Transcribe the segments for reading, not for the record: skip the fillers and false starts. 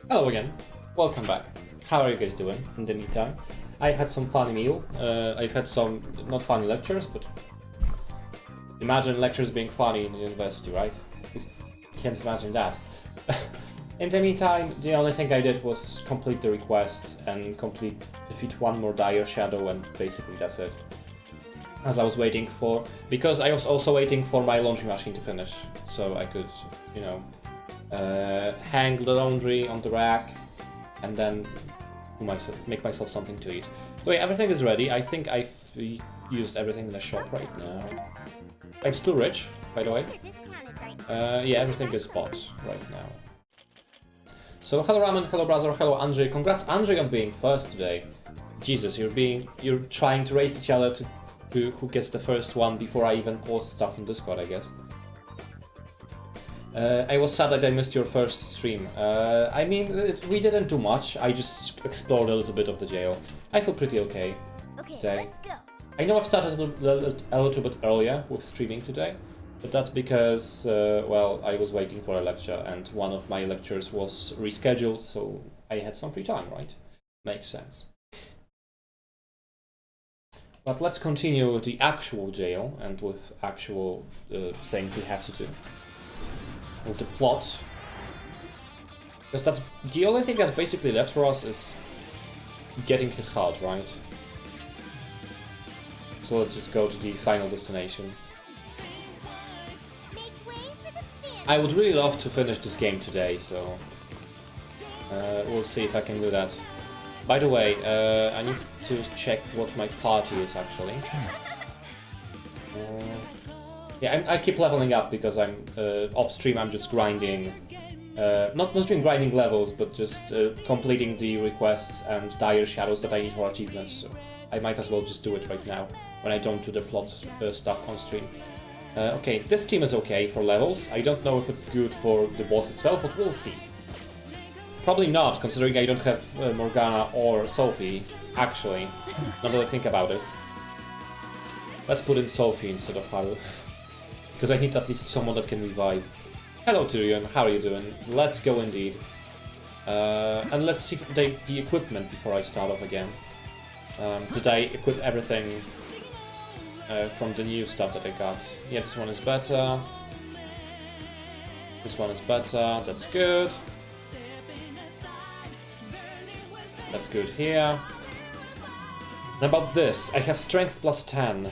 Hello again, welcome back. How are you guys doing in the meantime? I had some funny meal. I've had some, not funny lectures, but imagine lectures being funny in the university, right? You can't imagine that. In the meantime, the only thing I did was complete the requests and defeat one more dire shadow, and basically that's it. As I was waiting for, because I was also waiting for my laundry machine to finish, so I could, you know, hang the laundry on the rack and then make myself something to eat. Wait, everything is ready. I think I've used everything in the shop right now. I'm still rich, by the way. Yeah, everything is bought right now. So hello Ramen, hello brother, hello Andrzej. Congrats Andrzej on being first today. Jesus, you're trying to race each other to who gets the first one before I even post stuff in Discord, I guess. I was sad that I missed your first stream. I mean, we didn't do much. I just explored a little bit of the jail. I feel pretty okay today. Let's go. I know I've started a little bit earlier with streaming today, but that's because, well, I was waiting for a lecture and one of my lectures was rescheduled, so I had some free time, right? Makes sense. But let's continue with the actual jail and with actual things we have to do. With the plot. Because that's the only thing that's basically left for us is getting his heart, right? So let's just go to the final destination. I would really love to finish this game today, so we'll see if I can do that. By the way, I need to check what my party is actually. Yeah, I keep leveling up because I'm off stream. I'm just grinding, not doing grinding levels, but just completing the requests and dire shadows that I need for achievements. So I might as well just do it right now when I don't do the plot stuff on stream. Okay, this team is okay for levels. I don't know if it's good for the boss itself, but we'll see. Probably not, considering I don't have Morgana or Sophie, actually, now that I think about it. Let's put in Sophie instead of Haru, because I need at least someone that can revive. Hello Tyrion, how are you doing? Let's go indeed. And let's see the equipment before I start off again. Did I equip everything from the new stuff that I got? Yeah, this one is better. This one is better, that's good. That's good here. And about this, I have strength plus 10.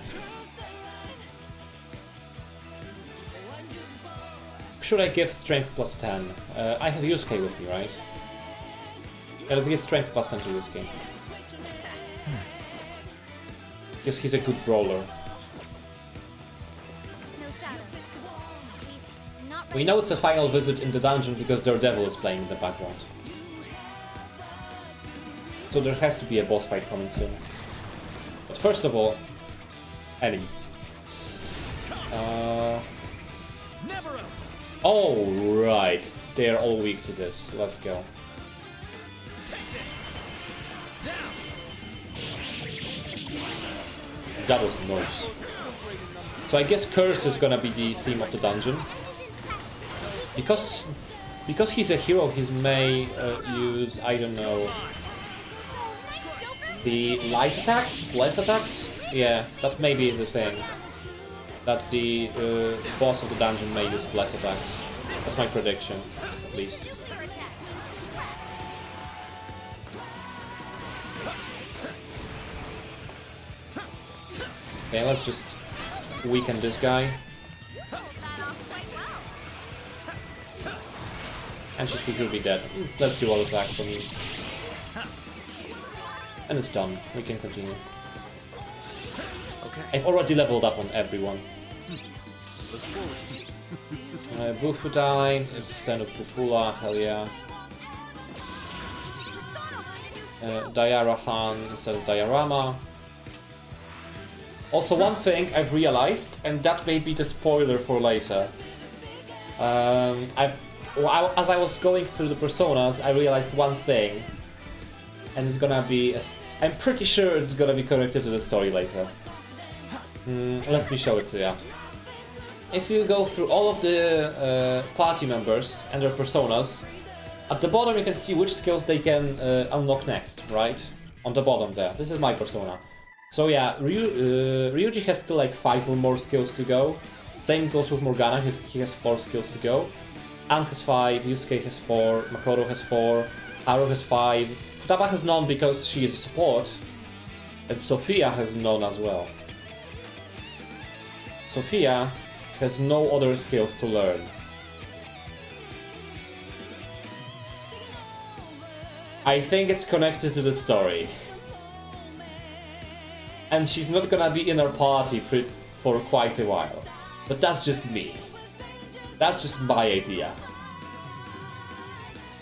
Should I give strength plus 10? I have Yusuke with me, right? Yeah, let's give strength plus 10 to Yusuke. Because he's a good brawler. We know it's a final visit in the dungeon because Daredevil is playing in the background. So there has to be a boss fight coming soon. But first of all, enemies. Oh, right. They're all weak to this. Let's go. That was nice. So I guess Curse is gonna be the theme of the dungeon. Because he's a hero, he may use, I don't know, the light attacks? Bless attacks? Yeah, that may be the thing. That the boss of the dungeon may use bless attacks. That's my prediction, at least. Okay, let's just weaken this guy. And she should be dead. Let's do all attack for me. And it's done. We can continue. Okay. I've already leveled up on everyone. Bufudine instead of Bufula, hell yeah. Diarahan instead of Diorama. Also, one thing I've realized, and that may be the spoiler for later. As I was going through the personas, I realized one thing. And it's gonna be... I'm pretty sure it's gonna be connected to the story later. Let me show it to you. If you go through all of the party members and their personas, At the bottom you can see which skills they can unlock next, right? On the bottom there. This is my persona. So yeah, Ryuji has still like 5 or more skills to go. Same goes with Morgana, he has 4 skills to go. Ann has 5, Yusuke has 4, Makoto has 4, Haru has 5. Futaba has none because she is a support. And Sophia has none as well. Sophia has no other skills to learn. I think it's connected to the story. And she's not gonna be in our party for quite a while. But that's just me. That's just my idea.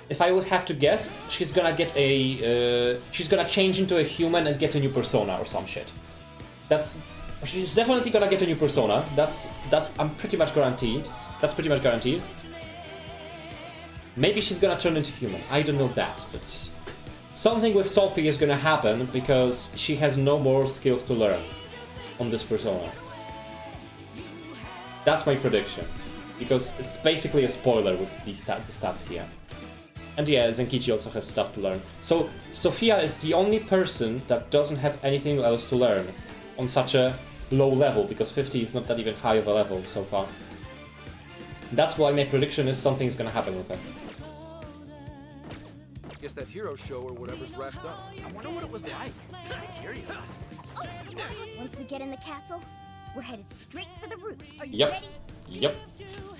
If I would have to guess, she's gonna get a... she's gonna change into a human and get a new persona or some shit. She's definitely gonna get a new persona. I'm pretty much guaranteed. That's pretty much guaranteed. Maybe she's gonna turn into human. I don't know that, but something with Sophie is gonna happen because she has no more skills to learn on this persona. That's my prediction, because it's basically a spoiler with the stats here. And yeah, Zenkichi also has stuff to learn. So Sophia is the only person that doesn't have anything else to learn on such a low level, because 50 is not that even high of a level so far. That's why my prediction is something's gonna happen with her. Guess that hero show or whatever's wrapped up. I wonder what it was like. I'm curious. Once we get in the castle, we're headed straight for the roof. Are you ready? Yep.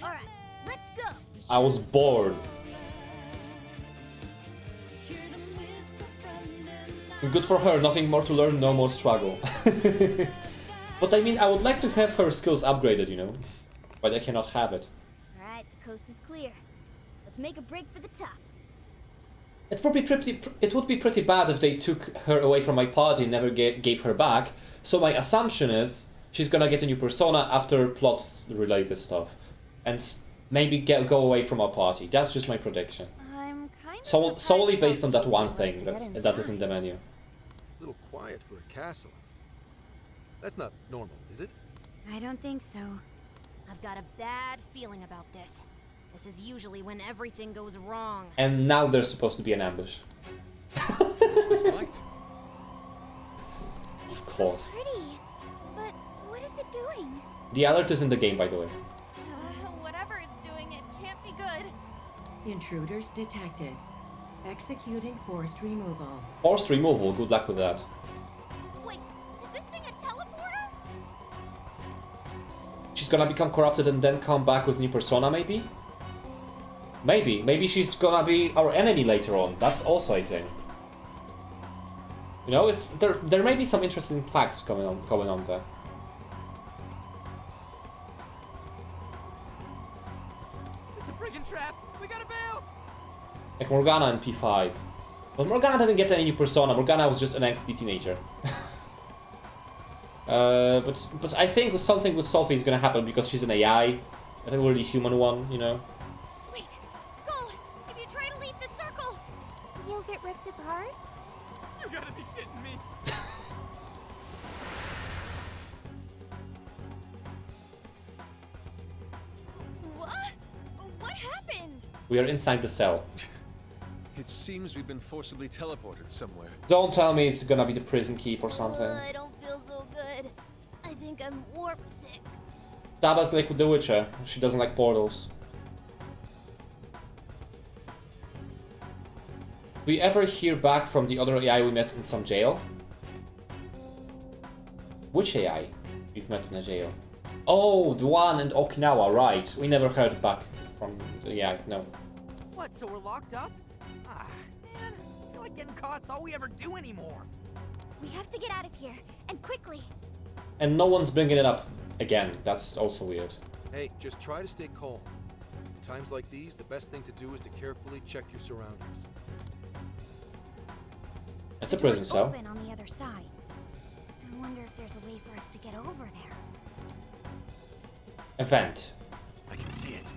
Alright, let's go. I was bored. Good for her, nothing more to learn, no more struggle. But I mean, I would like to have her skills upgraded, you know. But I cannot have it. Alright, the coast is clear. Let's make a break for the top. It would be pretty bad if they took her away from my party and never gave her back. So my assumption is she's gonna get a new persona after plot-related stuff, and maybe go away from our party. That's just my prediction. I'm kind of Solely based on that one thing that is in the menu. A little quiet for a castle. That's not normal, is it? I don't think so. I've got a bad feeling about this. This is usually when everything goes wrong. And now there's supposed to be an ambush. What's this light? Of course. So pretty. But what is it doing? The alert is in the game, by the way. Whatever it's doing, it can't be good. Intruders detected. Executing forced removal. Forced removal, good luck with that. Wait, is this thing a teleporter? She's gonna become corrupted and then come back with new persona, maybe? Maybe she's gonna be our enemy later on. That's also a thing. You know, there may be some interesting facts going on there. It's a freaking trap! We gotta bail! Like Morgana in P5. But Morgana didn't get any new persona. Morgana was just an angsty teenager. But I think something with Sophie is gonna happen because she's an AI, a really human one, you know. Wait, Skull, if you try to leave the circle, You'll get ripped apart? You gotta be shitting me! what? What happened? We are inside the cell. It seems we've been forcibly teleported somewhere. Don't tell me it's gonna be the prison keep or something. I don't feel so good. I think I'm warp sick. Taba's like with The Witcher. She doesn't like portals. We ever hear back from the other AI we met in some jail? Which AI we've met in a jail? Oh, the one in Okinawa, right. We never heard back from the AI, no. What, so we're locked up? Ah, man, I feel like getting caught's all we ever do anymore. We have to get out of here, and quickly. And no one's bringing it up again. That's also weird. Hey, just try to stay calm. In times like these, the best thing to do is to carefully check your surroundings. It's a prison cell. Open on the other side. I wonder if there's a way for us to get over there. Event. I can see it.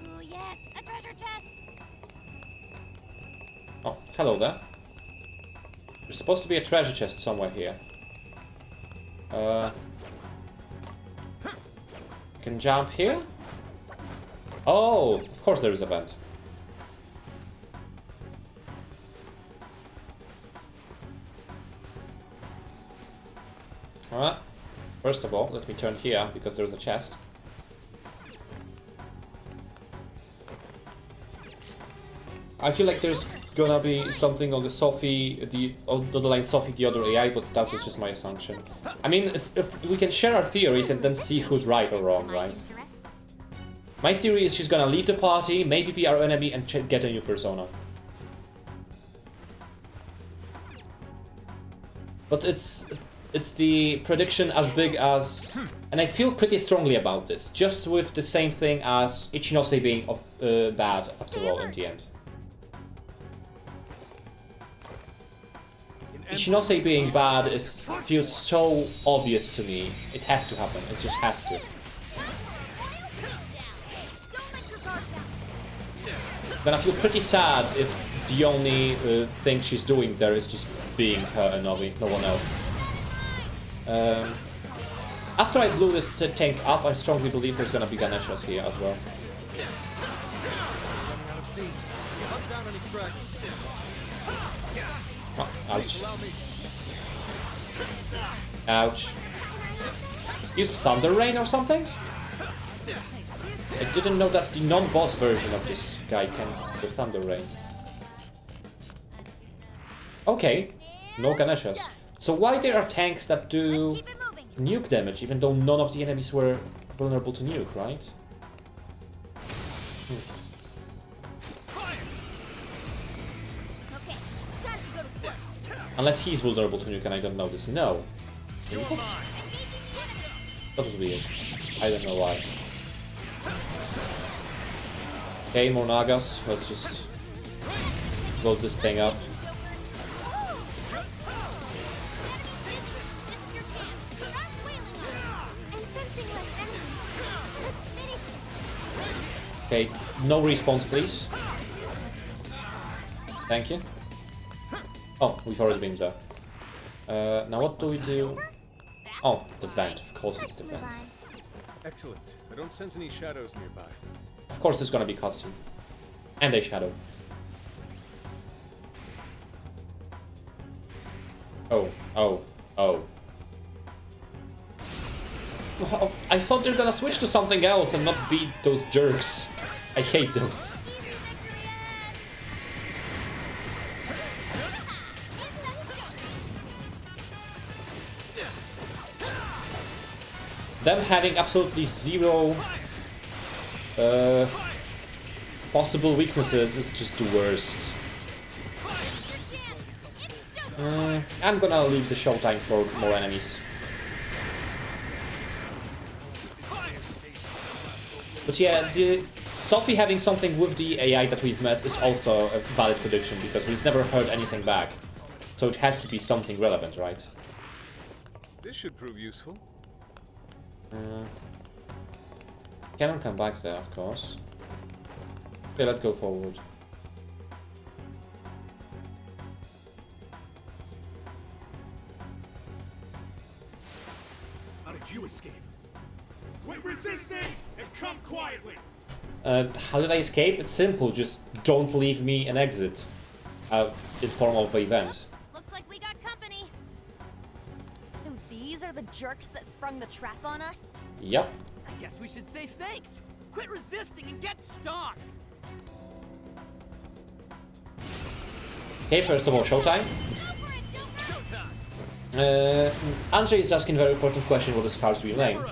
Ooh, yes, a treasure chest! Oh, hello there. There's supposed to be a treasure chest somewhere here. Can jump here? Oh, of course there is a vent. Alright. First of all, let me turn here because there's a chest. I feel like there's gonna be something on the Sophie, on the line Sophie, the other AI, but that was just my assumption. I mean, if we can share our theories and then see who's right or wrong, right? My theory is she's gonna leave the party, maybe be our enemy, and get a new persona. But it's the prediction as big as... And I feel pretty strongly about this, just with the same thing as Ichinose being bad after all in the end. Ichinose being bad feels so obvious to me. It has to happen, it just has to. Then I feel pretty sad if the only thing she's doing there is just being her and no one else. After I blew this tank up, I strongly believe there's gonna be Ganeshas here as well. Oh, ouch. Ouch. Use Thunder Rain or something? I didn't know that the non-boss version of this guy can do Thunder Rain. Okay, no Ganeshas. So why there are tanks that do nuke damage, even though none of the enemies were vulnerable to nuke, right? Unless he's vulnerable to nuke and I don't know this. No. That was weird. I don't know why. Okay, more Nagas. Let's just load this thing up. Okay, no respawns, please. Thank you. Oh, we've already been there. Now what do we do? Oh, the vent. Of course it's the vent. Excellent. I don't sense any shadows nearby. Of course there's gonna be cutscene. And a shadow. Oh. Oh, I thought they're gonna switch to something else and not beat those jerks. I hate those. Them having absolutely zero possible weaknesses is just the worst. I'm gonna leave the showtime for more enemies. But yeah, the Sophie having something with the AI that we've met is also a valid prediction because we've never heard anything back. So it has to be something relevant, right? This should prove useful. Cannot come back there, of course. Okay, let's go forward. How did you escape? Quit resisting and come quietly! How did I escape? It's simple, just don't leave me an exit. In form of an event. Looks like we got company. So these are the jerks that sprung the trap on us? Yep. I guess we should say thanks. Quit resisting and get stomped. Okay, first of all, showtime. Andrzej is asking a very important question, what does Car's real name?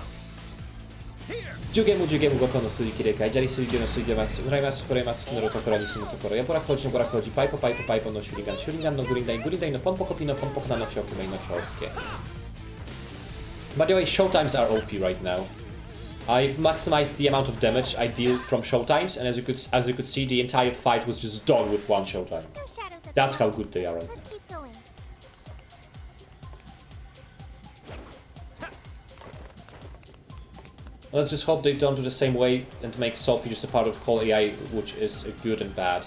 Jugiemu gokono studi kireka, dzieli suidzie no suidzie mas, uraimatsu kuraimatsu no rotokora nisu no tokoro, yabora chodzi, paipo no shurigan no gurindai no pompo kopi no pompo kna no chokimei no choskie. By the way, showtimes are OP right now. I've maximized the amount of damage I deal from showtimes, and as you could see, the entire fight was just done with one showtime. That's how good they are right now. Let's just hope they don't do the same way and make Sophie just a part of whole AI, which is good and bad.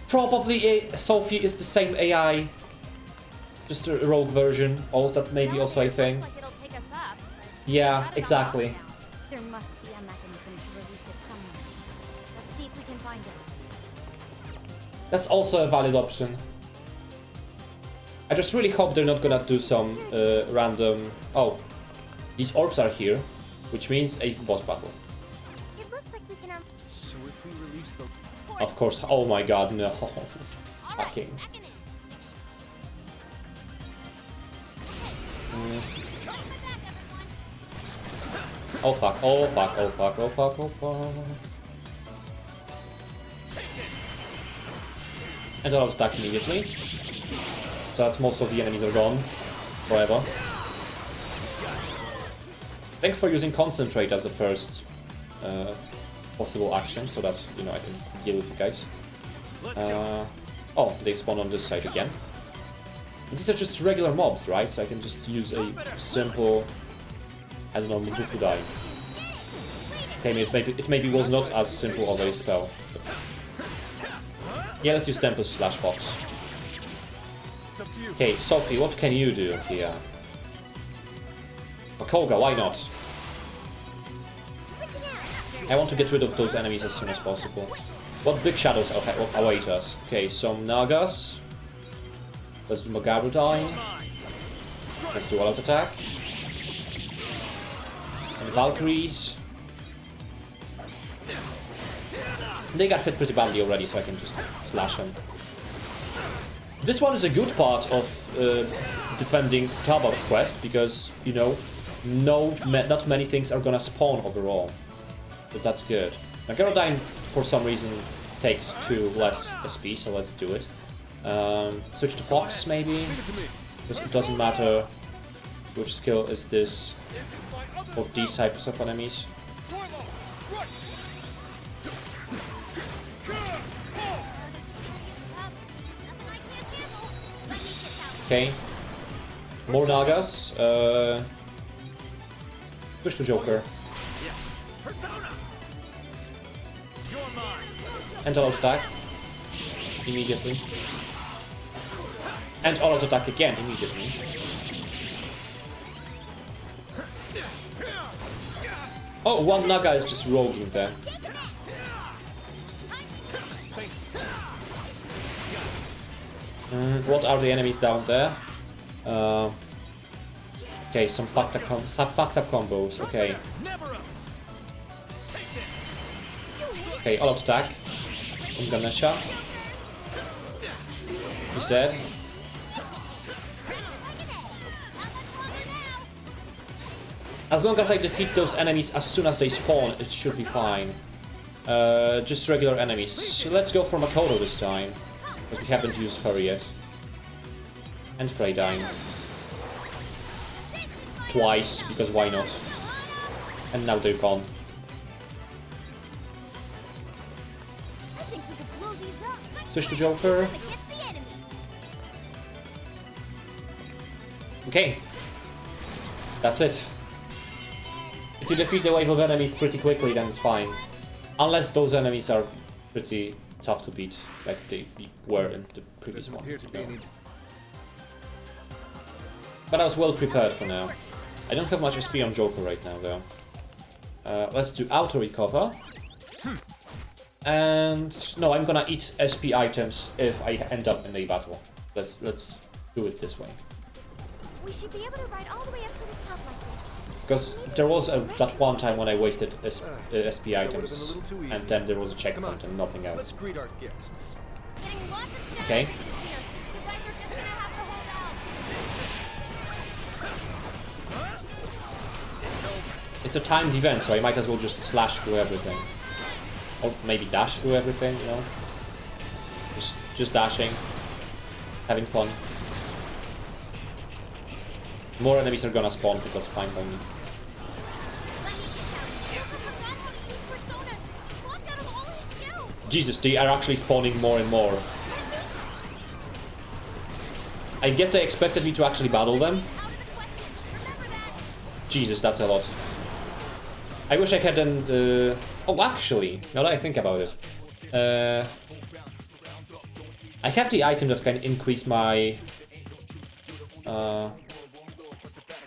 Probably Sophie is the same AI, just a rogue version. Also, that maybe also a thing. Looks like it'll take us up, but Yeah, not about exactly. now. There must be a mechanism to find it. That's also a valid option. I just really hope they're not gonna do some random... Oh, these orbs are here, which means a boss battle. It looks like we can So if we release the... Of course, oh my god, no. Alright, Fucking. back in it. Oh fuck, oh fuck, oh fuck, oh fuck, oh fuck. And I'll attack immediately. So that most of the enemies are gone. Forever. Thanks for using Concentrate as the first possible action, so that, you know, I can deal with you guys. Oh, they spawn on this side again. And these are just regular mobs, right? So I can just use a simple... I don't know, Mubufu die. Okay, it maybe was not as simple of a spell. But... Yeah, let's use Tempest slash Fox. Okay, Sophie, what can you do here? Koga, why not? I want to get rid of those enemies as soon as possible. What big shadows await us? Okay, some Nagas. Let's do Magaru Dying. Let's do all-out attack. And Valkyries. They got hit pretty badly already, so I can just slash them. This one is a good part of defending Tabor quest, because, you know, not many things are gonna spawn overall. But that's good. Magaru Dying, for some reason, takes 2 less SP, so let's do it. Switch to Fox, maybe? Because it doesn't matter which skill is this for these types of enemies. Okay. More Nagas. Switch to Joker. And all-out attack. Immediately. And all-out attack again, immediately. Oh, one Naga is just roguing there. What are the enemies down there? Okay, some fucked up combos, okay. Okay, all-out attack. On Ganesha. He's dead. As long as I defeat those enemies as soon as they spawn, it should be fine. Just regular enemies. So let's go for Makoto this time, because we haven't used her yet. And Freydine. Twice, because why not? And now they're gone. Switch to Joker. Okay. That's it. If you defeat the wave of enemies pretty quickly, then it's fine. Unless those enemies are pretty tough to beat, like they were in the previous one. But I was well prepared for now. I don't have much SP on Joker right now, though. Let's do auto recover. And no, I'm gonna eat SP items if I end up in a battle. Let's do it this way. We should be able to ride all the way up to the top like this. Because there was that one time when I wasted SP items, and then there was a checkpoint and nothing else. Let's greet our guests. Okay. It's a timed event, so I might as well just slash through everything. Or maybe dash through everything, you know? Just dashing. Having fun. More enemies are gonna spawn, but that's fine by me. Jesus, they are actually spawning more and more. I guess they expected me to actually battle them. Jesus, that's a lot. I wish I hadn't... Oh, actually, now that I think about it. I have the item that can increase my...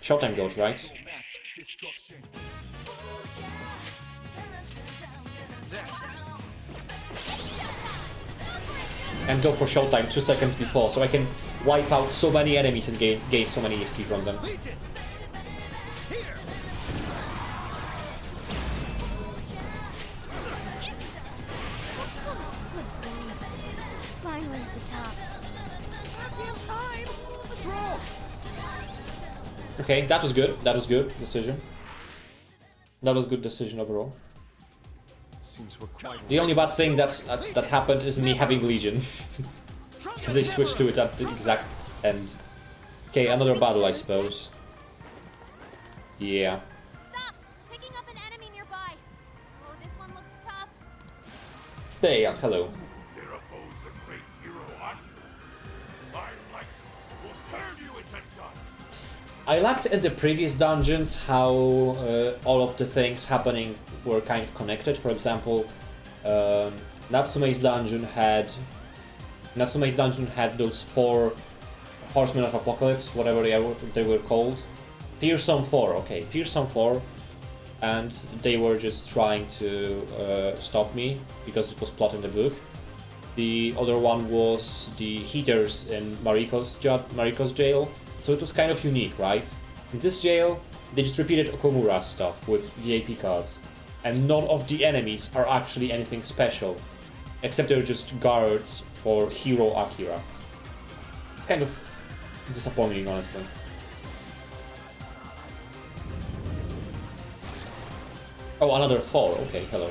Showtime goes, right? and go for showtime 2 seconds before, so I can wipe out so many enemies and gain so many XP from them. Legion! Here! Finally at the top. Goddamn time! Let's roll! Okay, that was good. That was good decision. That was good decision overall. Seems we're quite The only bad thing that happened is me having Legion. Because they switched to it at the exact end. Okay, another battle, I suppose. Yeah. Stop! Picking up an enemy nearby. Oh, this one looks tough. Hey, hello. There oppose the great hero Akira. I like will turn you into dust. I liked in the previous dungeons how all of the things happening were kind of connected. For example, Natsume's dungeon had those 4 Horsemen of Apocalypse, whatever they were called. Fearsome 4, okay, Fearsome 4, and they were just trying to stop me because it was plot in the book. The other one was the Heaters in Mariko's jail, so it was kind of unique, right? In this jail, they just repeated Okumura stuff with VIP cards, and none of the enemies are actually anything special, except they're just guards for Hero Akira. It's kind of disappointing, honestly. Oh, another Thor. Okay, hello.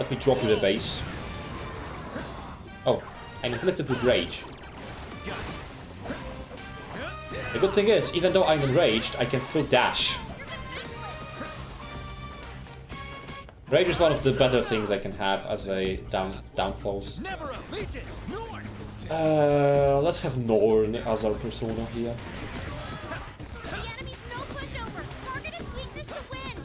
Let me drop to the base. Oh, I'm inflicted with rage. The good thing is, even though I'm enraged, I can still dash. Rage is one of the better things I can have as a downfalls. Never a Legion! Norn! Let's have Norn as our persona here. The enemy's no pushover. Target its weakness to win.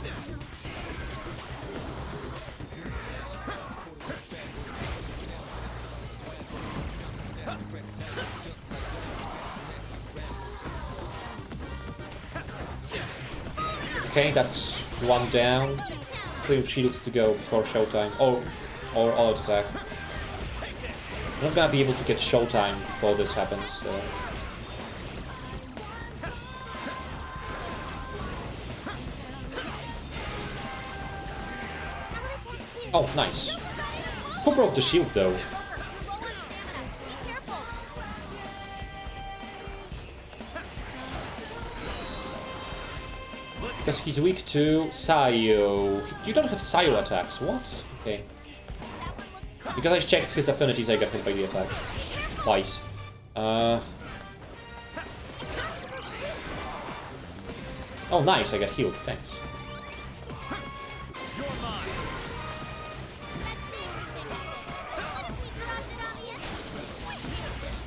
Okay, that's one down. 3 shields to go before showtime. Or auto attack. I'm not gonna be able to get showtime before this happens. So. Oh, nice. Who broke the shield though? Because he's weak to Sayo. You don't have Sayo attacks, what? Okay. Because I checked his affinities, I got hit by the attack. Twice. Oh, nice, I got healed, thanks.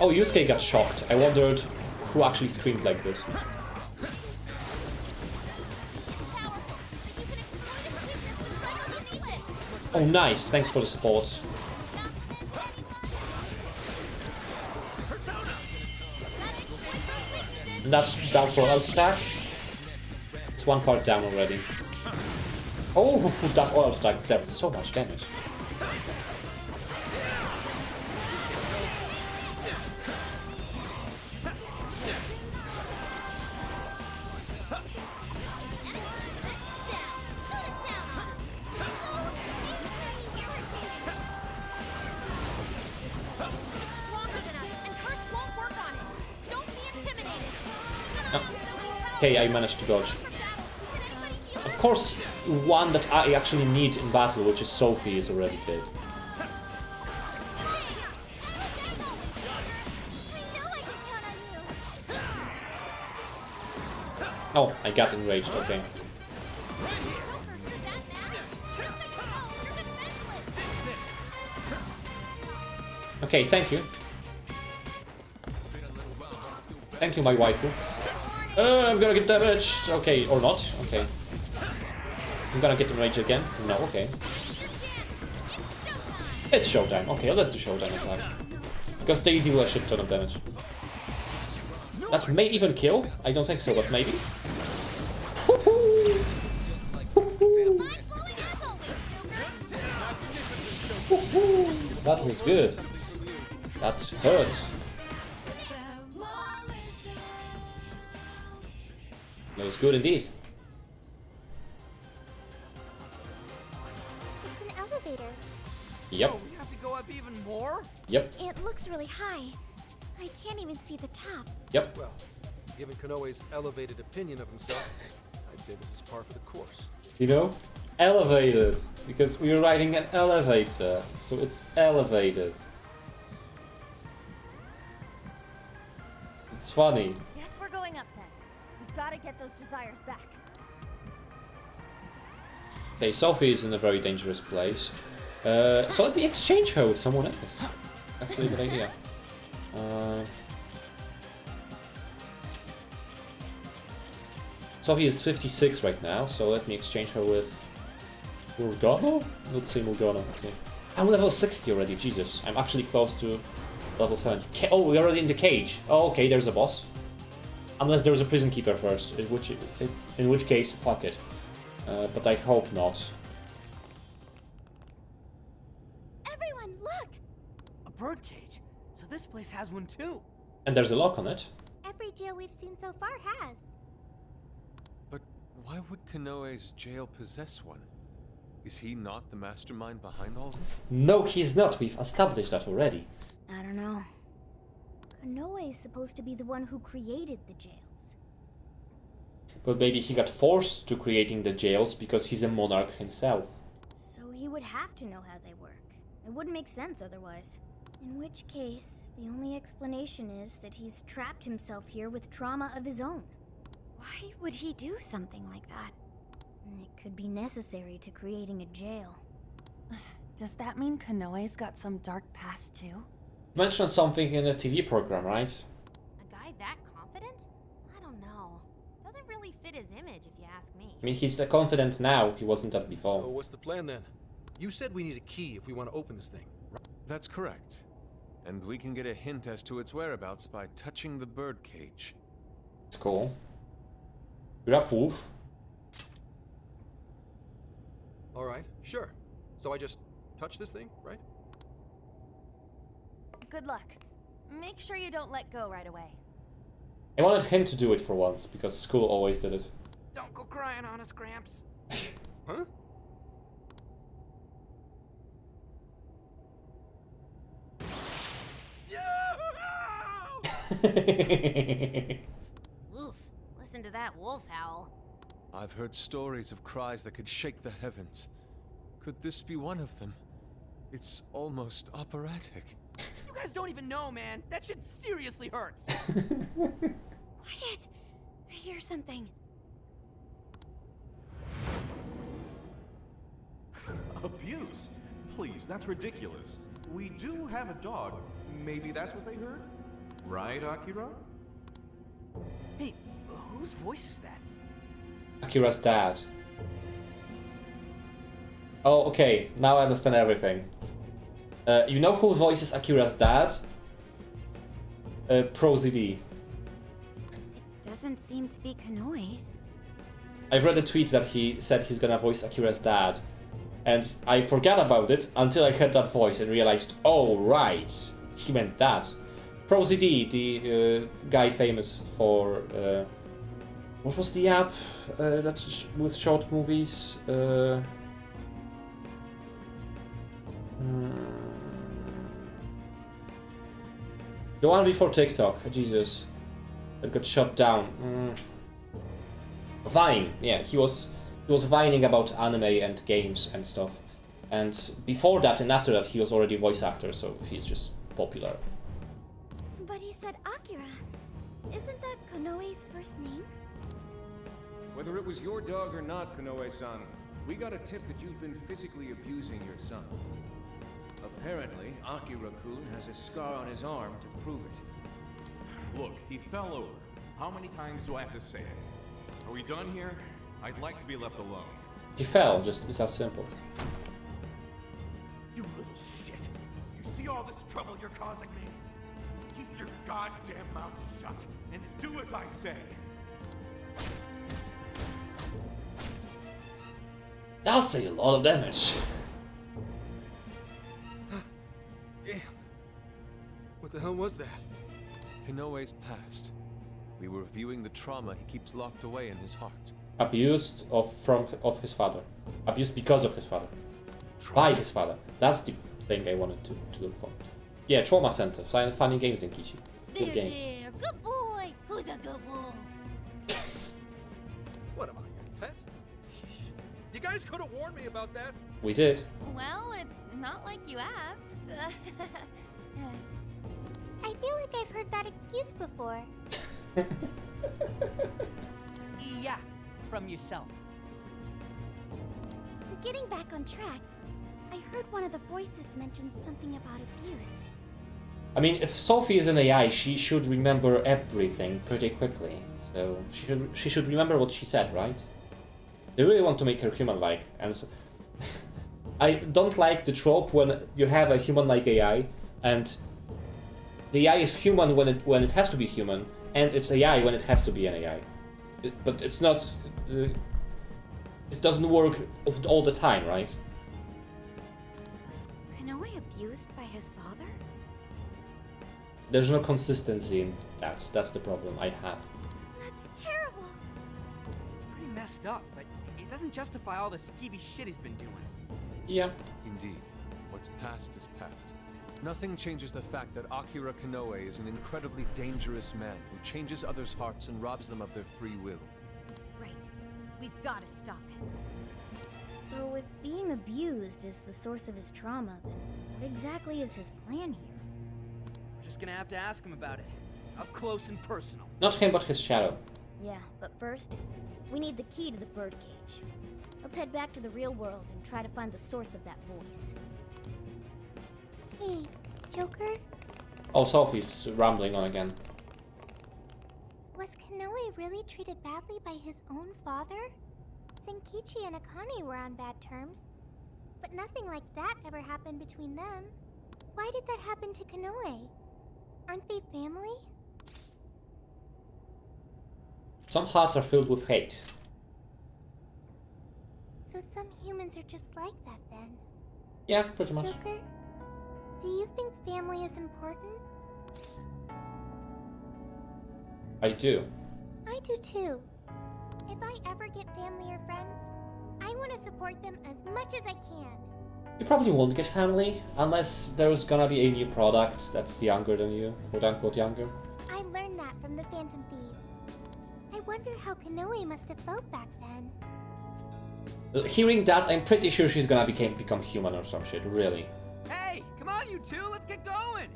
Oh, Yusuke got shocked. I wondered who actually screamed like this. Oh, nice. Thanks for the support. And that's down for auto attack. It's one part down already. Oh, that auto attack dealt so much damage. Okay, I managed to dodge. Of course, one that I actually need in battle, which is Sophie, is already dead. Oh, I got enraged, okay. Okay, thank you. Thank you, my waifu. I'm gonna get damaged. Okay, or not. Okay. I'm gonna get enraged again. No, okay. It's showtime. Okay, let's do showtime attack. Because they deal a shit ton of damage. That may even kill. I don't think so, but maybe. that was good. That hurt. That was good indeed. It's an elevator. Yep. Oh, we have to go up even more? Yep. It looks really high. I can't even see the top. Yep. Well, given Konoe's elevated opinion of himself, I'd say this is par for the course. You know? Elevated. Because we're riding an elevator. So it's elevated. It's funny. Guess we're going up then. We've got to get those desires back. Okay, Sophie is in a very dangerous place. So let me exchange her with someone else. Actually, a good idea. Sophie is 56 right now, so let me exchange her with Morgana? Let's say Morgana, okay. I'm level 60 already, Jesus. I'm actually close to level 70. Oh, we're already in the cage. Oh, okay, there's a boss. Unless there's a prison keeper first, in which case, fuck it. But I hope not. Everyone, look! A birdcage. So this place has one too. And there's a lock on it. Every jail we've seen so far has. But why would Konoe's jail possess one? Is he not the mastermind behind all this? No, he's not. We've established that already. I don't know. Konoe is supposed to be the one who created the jails. But maybe he got forced to creating the jails because he's a monarch himself. So he would have to know how they work. It wouldn't make sense otherwise. In which case, the only explanation is that he's trapped himself here with trauma of his own. Why would he do something like that? It could be necessary to creating a jail. Does that mean Konoe's got some dark past too? You mentioned something in a TV program, right? A guy that confident? I don't know. Doesn't really fit his image if you ask me. I mean, he's confident now. He wasn't that So before. what's the plan then? You said we need a key if we want to open this thing, right? That's correct. And we can get a hint as to its whereabouts by touching the birdcage. It's cool. You're up, Wolf. All right, sure. So I just touch this thing, right? Good luck. Make sure you don't let go right away. I wanted him to do it for once, because school always did it. Don't go crying on us, Gramps. Huh? Oof. Listen to that wolf howl. I've heard stories of cries that could shake the heavens. Could this be one of them? It's almost operatic. You guys don't even know, man. That shit seriously hurts. Quiet! I hear something. Abuse? Please, that's ridiculous. We do have a dog. Maybe that's what they heard? Right, Akira? Hey, whose voice is that? Akira's dad. Oh, okay. Now I understand everything. You know whose voice is Akira's dad? ProZD. Doesn't seem to be Konoe's. I've read a tweet that he said he's gonna voice Akira's dad. And I forgot about it until I heard that voice and realized, oh, right. He meant that. ProZD, the guy famous for... what was the app that's with short movies? The one before TikTok, Jesus, that got shut down. Vine, yeah, he was vining about anime and games and stuff. And before that and after that, he was already a voice actor, so he's just popular. But he said Akira. Isn't that Konoe's first name? Whether it was your dog or not, Konoe-san, we got a tip that you've been physically abusing your son. Apparently, Akira-kun has a scar on his arm to prove it. Look, he fell over. How many times do I have to say it? Are we done here? I'd like to be left alone. He fell, just it's that simple. You little shit. You see all this trouble you're causing me? Keep your goddamn mouth shut and do as I say. That's a lot of damage. the hell was that? Kanoe's past. We were viewing the trauma he keeps locked away in his heart. Abused of his father. Abused because of his father. By his father. That's the thing I wanted to look for. Yeah, Trauma Center. Funny games, Denkichi. Good game. There, good boy. Who's a good wolf? What am I, your pet? You guys could have warned me about that. We did. Well, it's not like you asked. I feel like I've heard that excuse before. Yeah, from yourself. Getting back on track, I heard one of the voices mention something about abuse. I mean, if Sophie is an AI, she should remember everything pretty quickly. So she should remember what she said, right? They really want to make her human-like, and I don't like the trope when you have a human-like AI, and the AI is human when it has to be human, and it's AI when it has to be an AI. But it's not. It doesn't work all the time, right? Was Kanoe abused by his father? There's no consistency in that. That's the problem I have. That's terrible. It's pretty messed up, but it doesn't justify all the skeevy shit he's been doing. Yeah. Indeed. What's past is past. Nothing changes the fact that Akira Kanoe is an incredibly dangerous man who changes others' hearts and robs them of their free will. Right. We've got to stop him. So if being abused is the source of his trauma, then what exactly is his plan here? We're just gonna have to ask him about it. Up close and personal. Not him, but his shadow. Yeah, but first, we need the key to the birdcage. Let's head back to the real world and try to find the source of that voice. Hey, Joker? Oh, Sophie's rambling on again. Was Kanoe really treated badly by his own father? Senkichi and Akane were on bad terms, but nothing like that ever happened between them. Why did that happen to Kanoe? Aren't they family? Some hearts are filled with hate. So some humans are just like that then. Yeah, pretty much. Joker, do you think family is important? I do. I do too. If I ever get family or friends, I want to support them as much as I can. You probably won't get family unless there's gonna be a new product that's younger than you, quote unquote younger. I learned that from the Phantom Thieves. I wonder how Kanoe must have felt back then. Hearing that, I'm pretty sure she's gonna become human or some shit, really. Hey, come on you two, let's get going!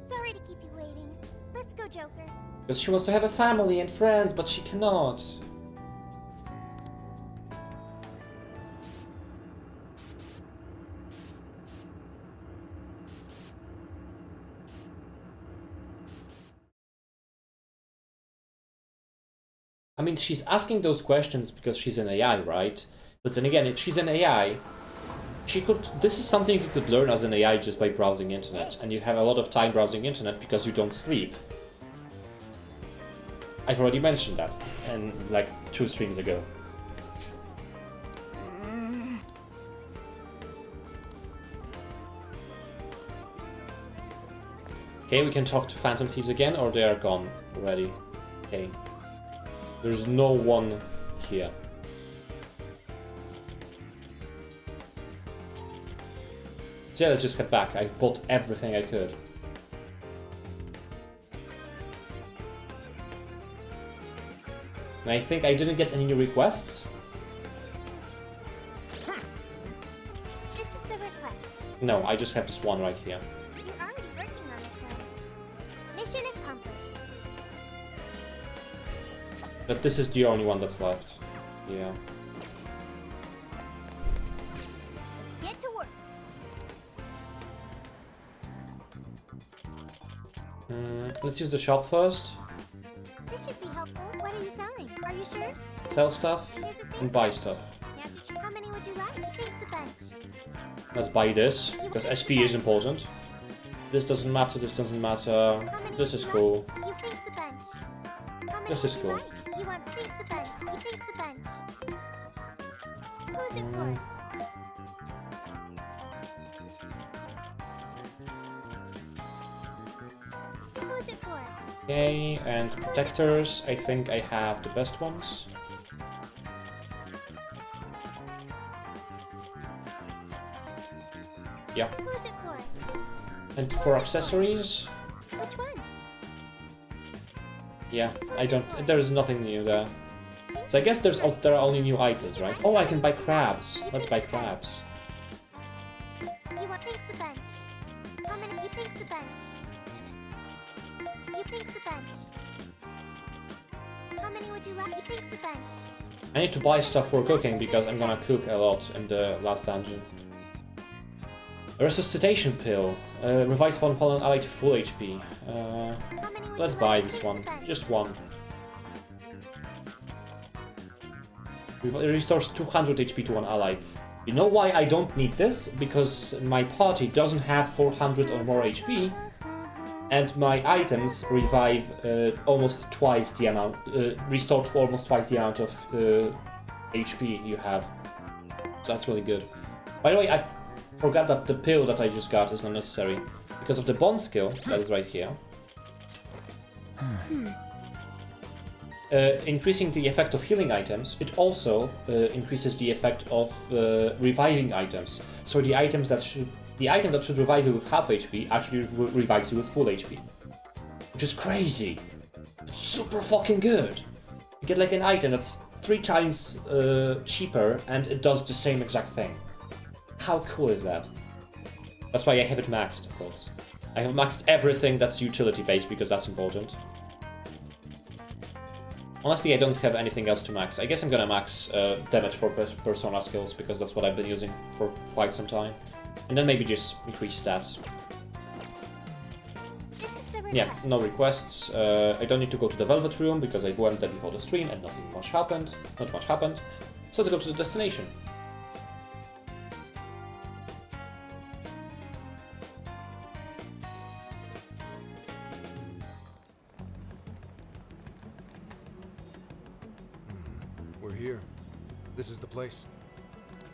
Sorry to keep you waiting. Let's go, Joker. Because she wants to have a family and friends, but she cannot. I mean, she's asking those questions because she's an AI, right? But then again, if she's an AI, she could. This is something you could learn as an AI just by browsing internet, and you have a lot of time browsing internet because you don't sleep. I've already mentioned that, and like 2 streams ago. Okay, we can talk to Phantom Thieves again, or they are gone already. Okay. There's no one here. So yeah, let's just head back. I've bought everything I could. And I think I didn't get any new requests. This is the request. No, I just have this one right here. You're already working on this one. Mission accomplished. But this is the only one that's left. Yeah. Let's get to work. Let's use the shop first. This should be helpful. What are you selling? Are you sure? Sell stuff Here's the and thing. buy stuff. Yes. How many would you like? Thanks a bunch. Let's buy this, because SP is important. This doesn't matter, this doesn't matter. How many This would is you cool. like? You thanks a bunch. How many This is would you cool. like? You want thanks a bunch. You thanks a bunch. Who's it for? Okay, and protectors, I think I have the best ones. Yeah. Who's it for? And for accessories, Which one? yeah, I don't. There's nothing new there. So I guess there are only new items, right? Oh, I can buy crabs. Let's buy crabs. You want thanks a bunch. How many? You thanks a bunch. You thanks a bunch. How many would you like? You thanks a bunch. I need to buy stuff for cooking because I'm gonna cook a lot in the last dungeon. A resuscitation pill. Revives one fallen ally to full HP. Let's buy this one. Just one. It restores 200 HP to one ally. You know why I don't need this? Because my party doesn't have 400 or more HP, and my items revive almost twice the amount, restore to almost twice the amount of HP you have. So that's really good. By the way, I forgot that the pill that I just got is unnecessary because of the bond skill that is right here. Increasing the effect of healing items, it also increases the effect of reviving items. So the item that should revive you with half HP actually revives you with full HP, which is crazy. It's super fucking good. You get like an item that's 3 times cheaper and it does the same exact thing. How cool is that? That's why I have it maxed, of course. I have maxed everything that's utility based because that's important. Honestly, I don't have anything else to max. I guess I'm gonna max damage for persona skills because that's what I've been using for quite some time. And then maybe just increase stats. Yeah, no requests. I don't need to go to the Velvet Room because I went there before the stream and nothing much happened. Not much happened. So let's go to the destination. We're here. This is the place.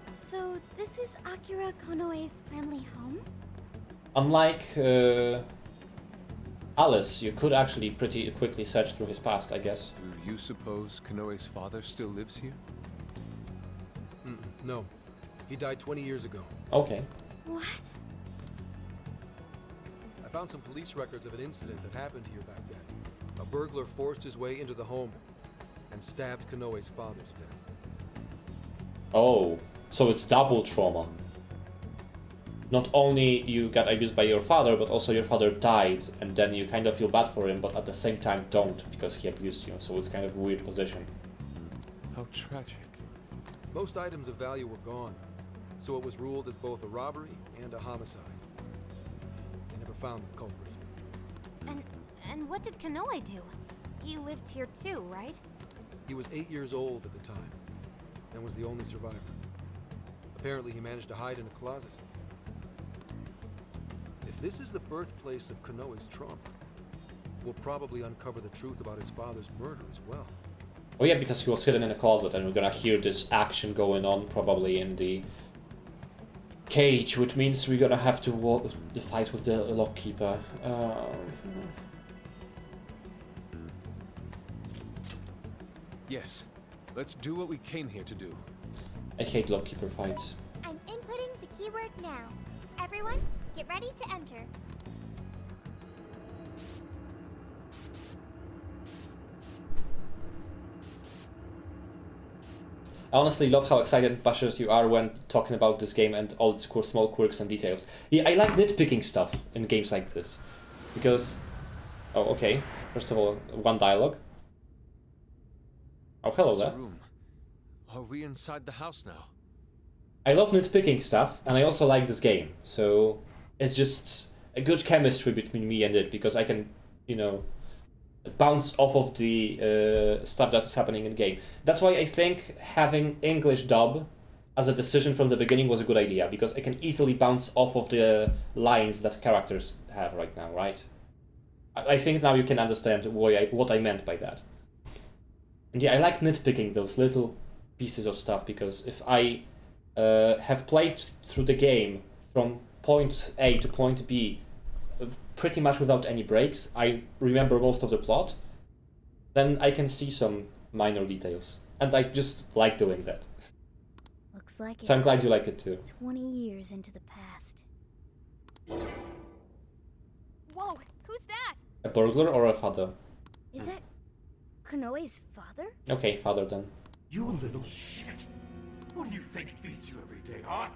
So this is Akira Konoe's family home? Unlike Alice, you could actually pretty quickly search through his past, I guess. Do you suppose Konoe's father still lives here? No. He died 20 years ago. Okay. What? I found some police records of an incident that happened here back then. A burglar forced his way into the home and stabbed Konoe's father to death. Oh, so it's double trauma. Not only you got abused by your father, but also your father died, and then you kind of feel bad for him, but at the same time don't, because he abused you, so it's kind of a weird position. How tragic. Most items of value were gone, so it was ruled as both a robbery and a homicide. They never found the culprit. And what did Konoe do? He lived here too, right? He was 8 years old at the time, and was the only survivor. Apparently he managed to hide in a closet. If this is the birthplace of Konoe's trauma, we'll probably uncover the truth about his father's murder as well. Oh yeah, because he was hidden in a closet, and we're gonna hear this action going on probably in the cage, which means we're gonna have to walk the fight with the lockkeeper. Yes. Let's do what we came here to do. I hate lockkeeper fights. I'm inputting the keyword now. Everyone, get ready to enter. I honestly love how excited Bashers you are when talking about this game and all its small quirks and details. Yeah, I like nitpicking stuff in games like this. Because... Oh, okay. First of all, one dialogue. Oh, hello there. Room. Are we inside the house now? I love nitpicking stuff, and I also like this game. So, it's just a good chemistry between me and it, because I can, you know, bounce off of the stuff that is happening in game. That's why I think having English dub as a decision from the beginning was a good idea, because I can easily bounce off of the lines that characters have right now, right? I think now you can understand what I meant by that. And yeah, I like nitpicking those little pieces of stuff, because if I have played through the game from point A to point B pretty much without any breaks, I remember most of the plot, then I can see some minor details. And I just like doing that. Looks like So I'm it. glad you like it too. 20 years into the past. Whoa, who's that? A burglar or a father? Is that Konoe's father? Okay, father then. You little shit. What do you think feeds you every day, huh?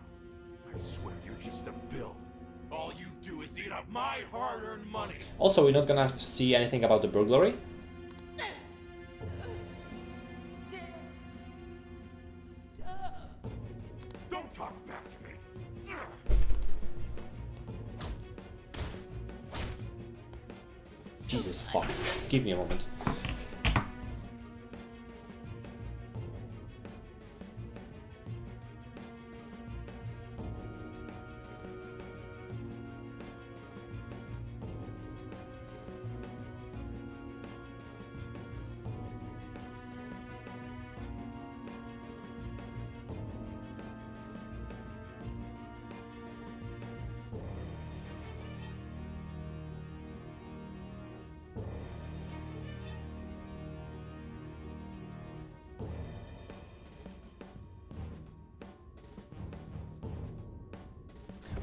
I swear you're just a bill. All you do is eat up my hard-earned money. Also, we're not gonna see anything about the burglary. Don't talk back to me. Jesus fuck. Give me a moment.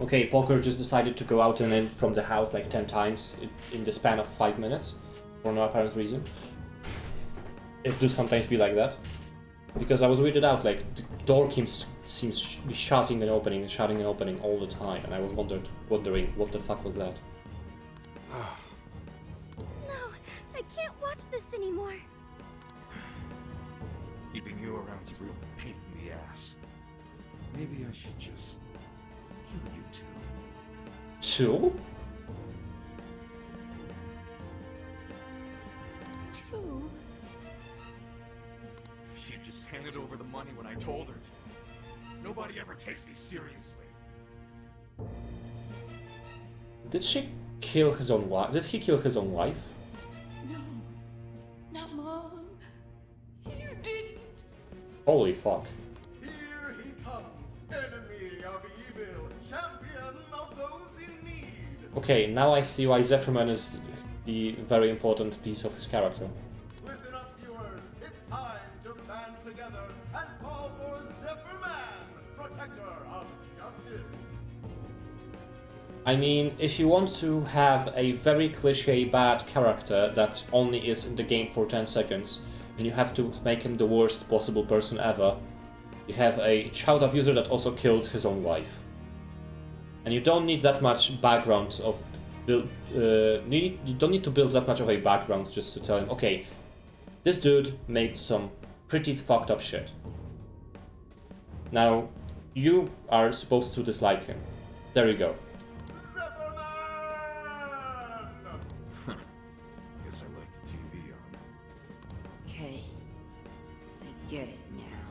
Okay, Poker just decided to go out and in from the house like 10 times in the span of 5 minutes, for no apparent reason. It do sometimes be like that. Because I was weirded out, like, the door seems to be shutting and opening all the time, and I was wondering what the fuck was that. No, I can't watch this anymore. Keeping you around's a real pain in the ass. Maybe I should just kill you two. Two? Two? If she'd just handed over the money when I told her to. Nobody ever takes me seriously. Did she kill his own wife? Did he kill his own wife? No, not Mom. You didn't. Holy fuck. Here he comes, enemy of evil, champion of those in need. Okay, now I see why Zephyrman is the very important piece of his character. Listen up, viewers. It's time to band together and call for Zephyrman, protector of justice. I mean, if you want to have a very cliché bad character that only is in the game for 10 seconds, and you have to make him the worst possible person ever, you have a child abuser that also killed his own wife. And you don't need that much background of you don't need to build that much of a background just to tell him, okay, this dude made some pretty fucked up shit. Now, you are supposed to dislike him. There you go. Guess I left the TV on. Okay, I get it now.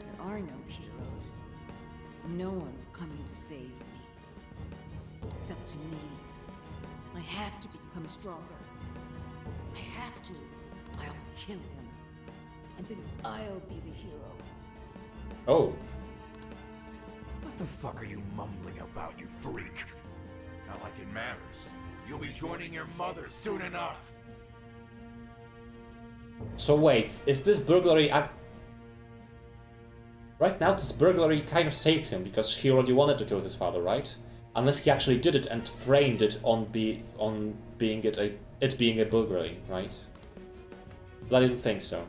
There are no heroes. No one's coming to save me. It's up to me. I have to become stronger. I have to. I'll kill him. And then I'll be the hero. Oh. What the fuck are you mumbling about, you freak? Not like it matters. You'll be joining your mother soon enough. So wait, is this burglary Right now this burglary kind of saved him, because he already wanted to kill his father, right? Unless he actually did it and framed it on being a burglary, right? But I didn't think so.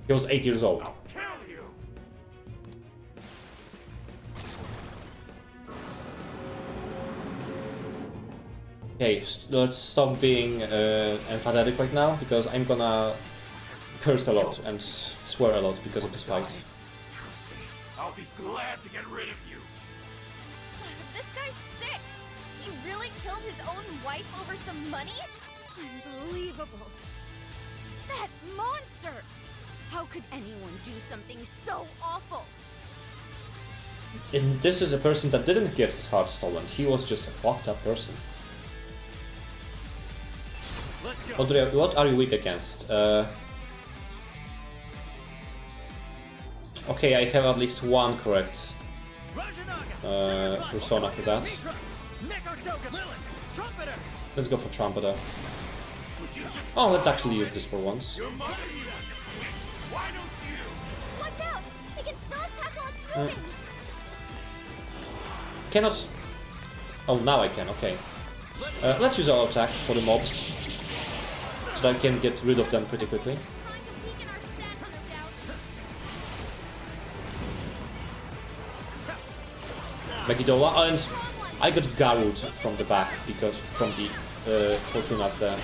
He was 8 years old. I'll kill you! Okay, let's stop being empathetic right now, because I'm gonna curse a lot and swear a lot because of this fight. Trust me, I'll be glad to get rid of you. This guy's sick! He really killed his own wife over some money? Unbelievable. That monster! How could anyone do something so awful? And this is a person that didn't get his heart stolen, he was just a fucked up person. What are you weak against? Okay, I have at least one correct persona for that. Let's go for Trumpeter. Oh, let's actually use this for once. Watch out! It can still attack while it's moving! Cannot... Oh, now I can, okay. Let's use our attack for the mobs. So that I can get rid of them pretty quickly. Trying to peek in our stats, no doubt. Megidola, and I got garruled from the back because from the Fortunas there.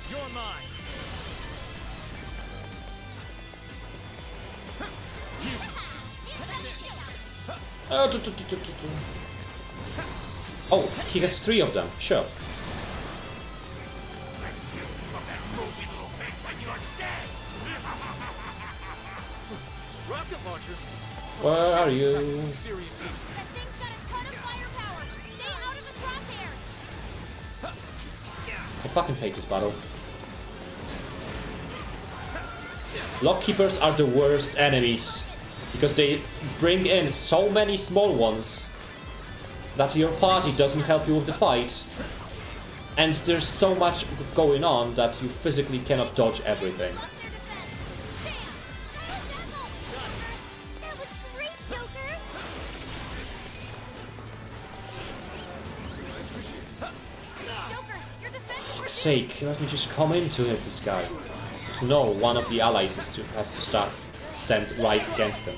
You're mine. Oh, he has 3 of them, sure. Rocket launchers? Where are you? Serious heat. That thing's got a ton of firepower! Stay out of the crosshairs! I fucking hate this battle. Lockkeepers are the worst enemies because they bring in so many small ones that your party doesn't help you with the fight, and there's so much going on that you physically cannot dodge everything. Up their defense! Bam! That was great, Joker! Joker, your defense is Fuck's sake, let me just come into it, this guy. No, one of the allies has to stand right against him.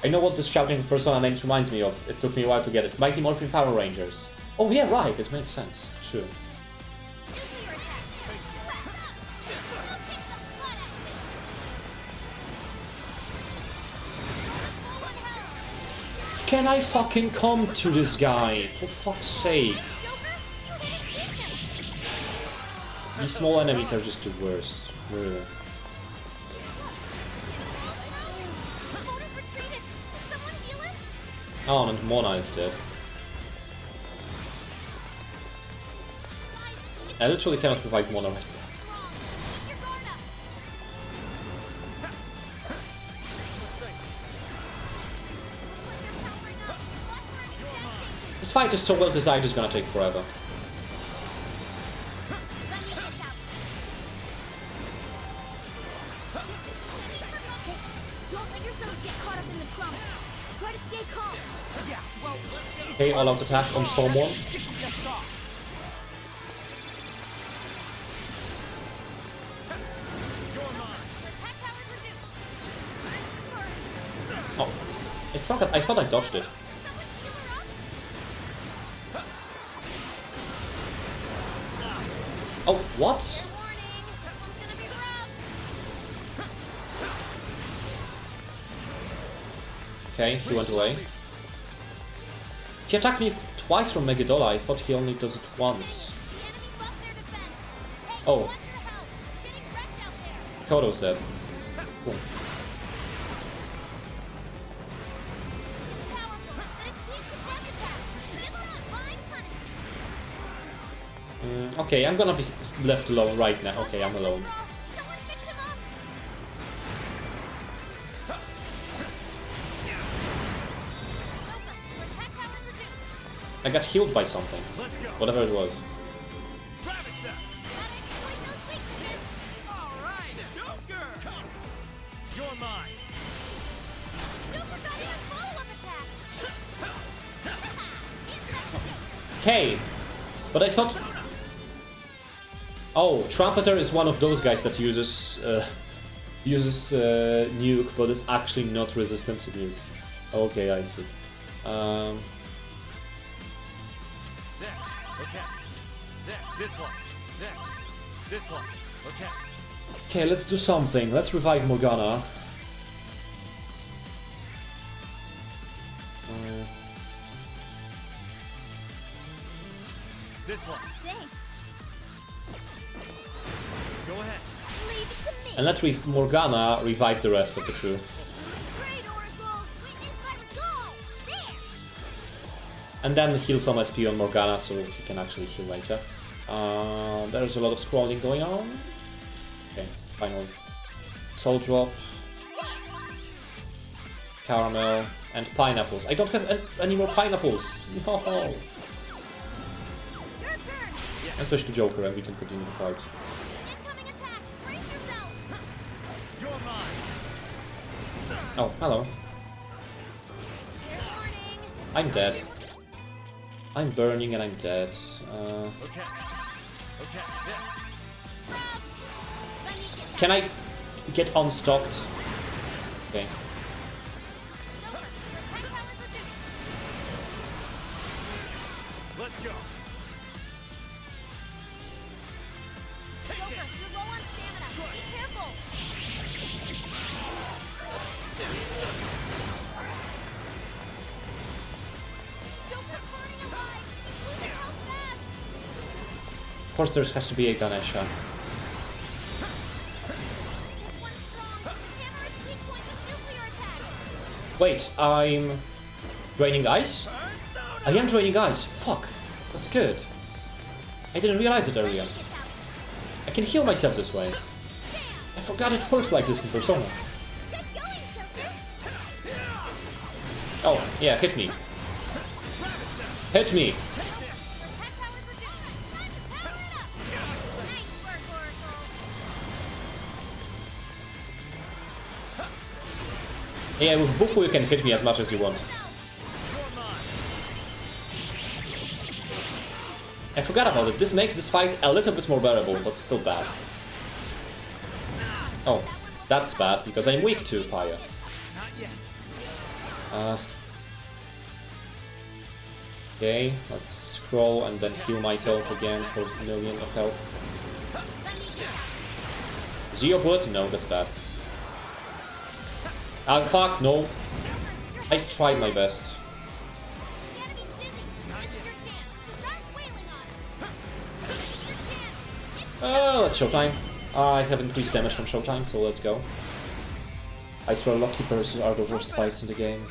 I know what this shouting persona name reminds me of. It took me a while to get it. Mighty Morphin Power Rangers. Oh yeah, right, it makes sense. Sure. nuclear attack! Kick some butt at me! Can I fucking come to this guy? For fuck's sake. Joker, you didn't beat him! These small enemies are just the worst. Really. Mona's retreated! Can someone heal him? Oh, and Mona is dead. I literally cannot revive Mona right now. Keep your guard up! Looks like they're powering up. Watch for any stat changes. This fight is so well designed, it's gonna take forever. Let me get out. Don't let yourselves get caught up in the trauma. Try to stay calm. Yeah, well, let's get Okay, all out attack on someone. just off. Attack power's reduced. Oh, Sure. I thought I dodged it. Someone heal her up. Oh, what? Fair warning. This one's gonna be rough. Okay, he went away. He attacked me twice from Megidola. I thought he only does it once. The enemy buffed their defense. Hey, Oh. want your help. We're getting wrecked out there. Kodo's dead. Cool. Powerful, but it's weak to death attacks. They will not mind punishment. Okay, I'm gonna be left alone right now. Okay, I'm alone. Someone fix him up. Joker, your attack power's reduced. I got healed by something. Let's go. Whatever it was. Rabbit step. Gotta exploit those weaknesses. All right, Joker. You're mine. Joker got in a follow-up attack. Insect joke. Okay, but I thought... Oh, Trumpeter is one of those guys that uses nuke, but is actually not resistant to nuke. Okay, I see. There. Okay. There. This one. There. This one. Okay. Okay, let's do something. Let's revive Morgana. This one. Thanks. Go ahead. Leave it to me. And let Morgana revive the rest of the crew. Great, Oracle. Witness my resolve. There. And then heal some SP on Morgana so he can actually heal later. There's a lot of scrolling going on. Okay, finally. Soul Drop, Caramel, and Pineapples. I don't have any more pineapples! No! And switch to Joker and we can continue the fight. Oh, hello. I'm dead. I'm burning and I'm dead. Can I get unstocked? Okay. Let's go. Joker, you're low on stamina. Be careful. Joker's burning alive. Losing health fast. Of course there has to be a Ganesha. This one's strong. Hammer its weak point with nuclear attack. Wait, I'm draining ice? I am draining ice. Fuck. That's good. I didn't realize it earlier. I can heal myself this way. I forgot it works like this in Persona. Get going, Joker. Oh, yeah, hit me. Hit me. Attack power's reduced. Time to power it up. Nice work, Oracle. Yeah, with Bufu you can hit me as much as you want. I forgot about it. This makes this fight a little bit more bearable, but still bad. Oh, that's bad, because I'm weak to fire. Okay, let's scroll and then heal myself again for a million of health. Zero bullet? No, that's bad. Ah, fuck, no. I tried my best. The enemy's dizzy. This is your chance. Start wailing on him. This is your chance. Let's Showtime. I have increased damage from Showtime, so let's go. I swear Lockkeepers are the worst fights in the game.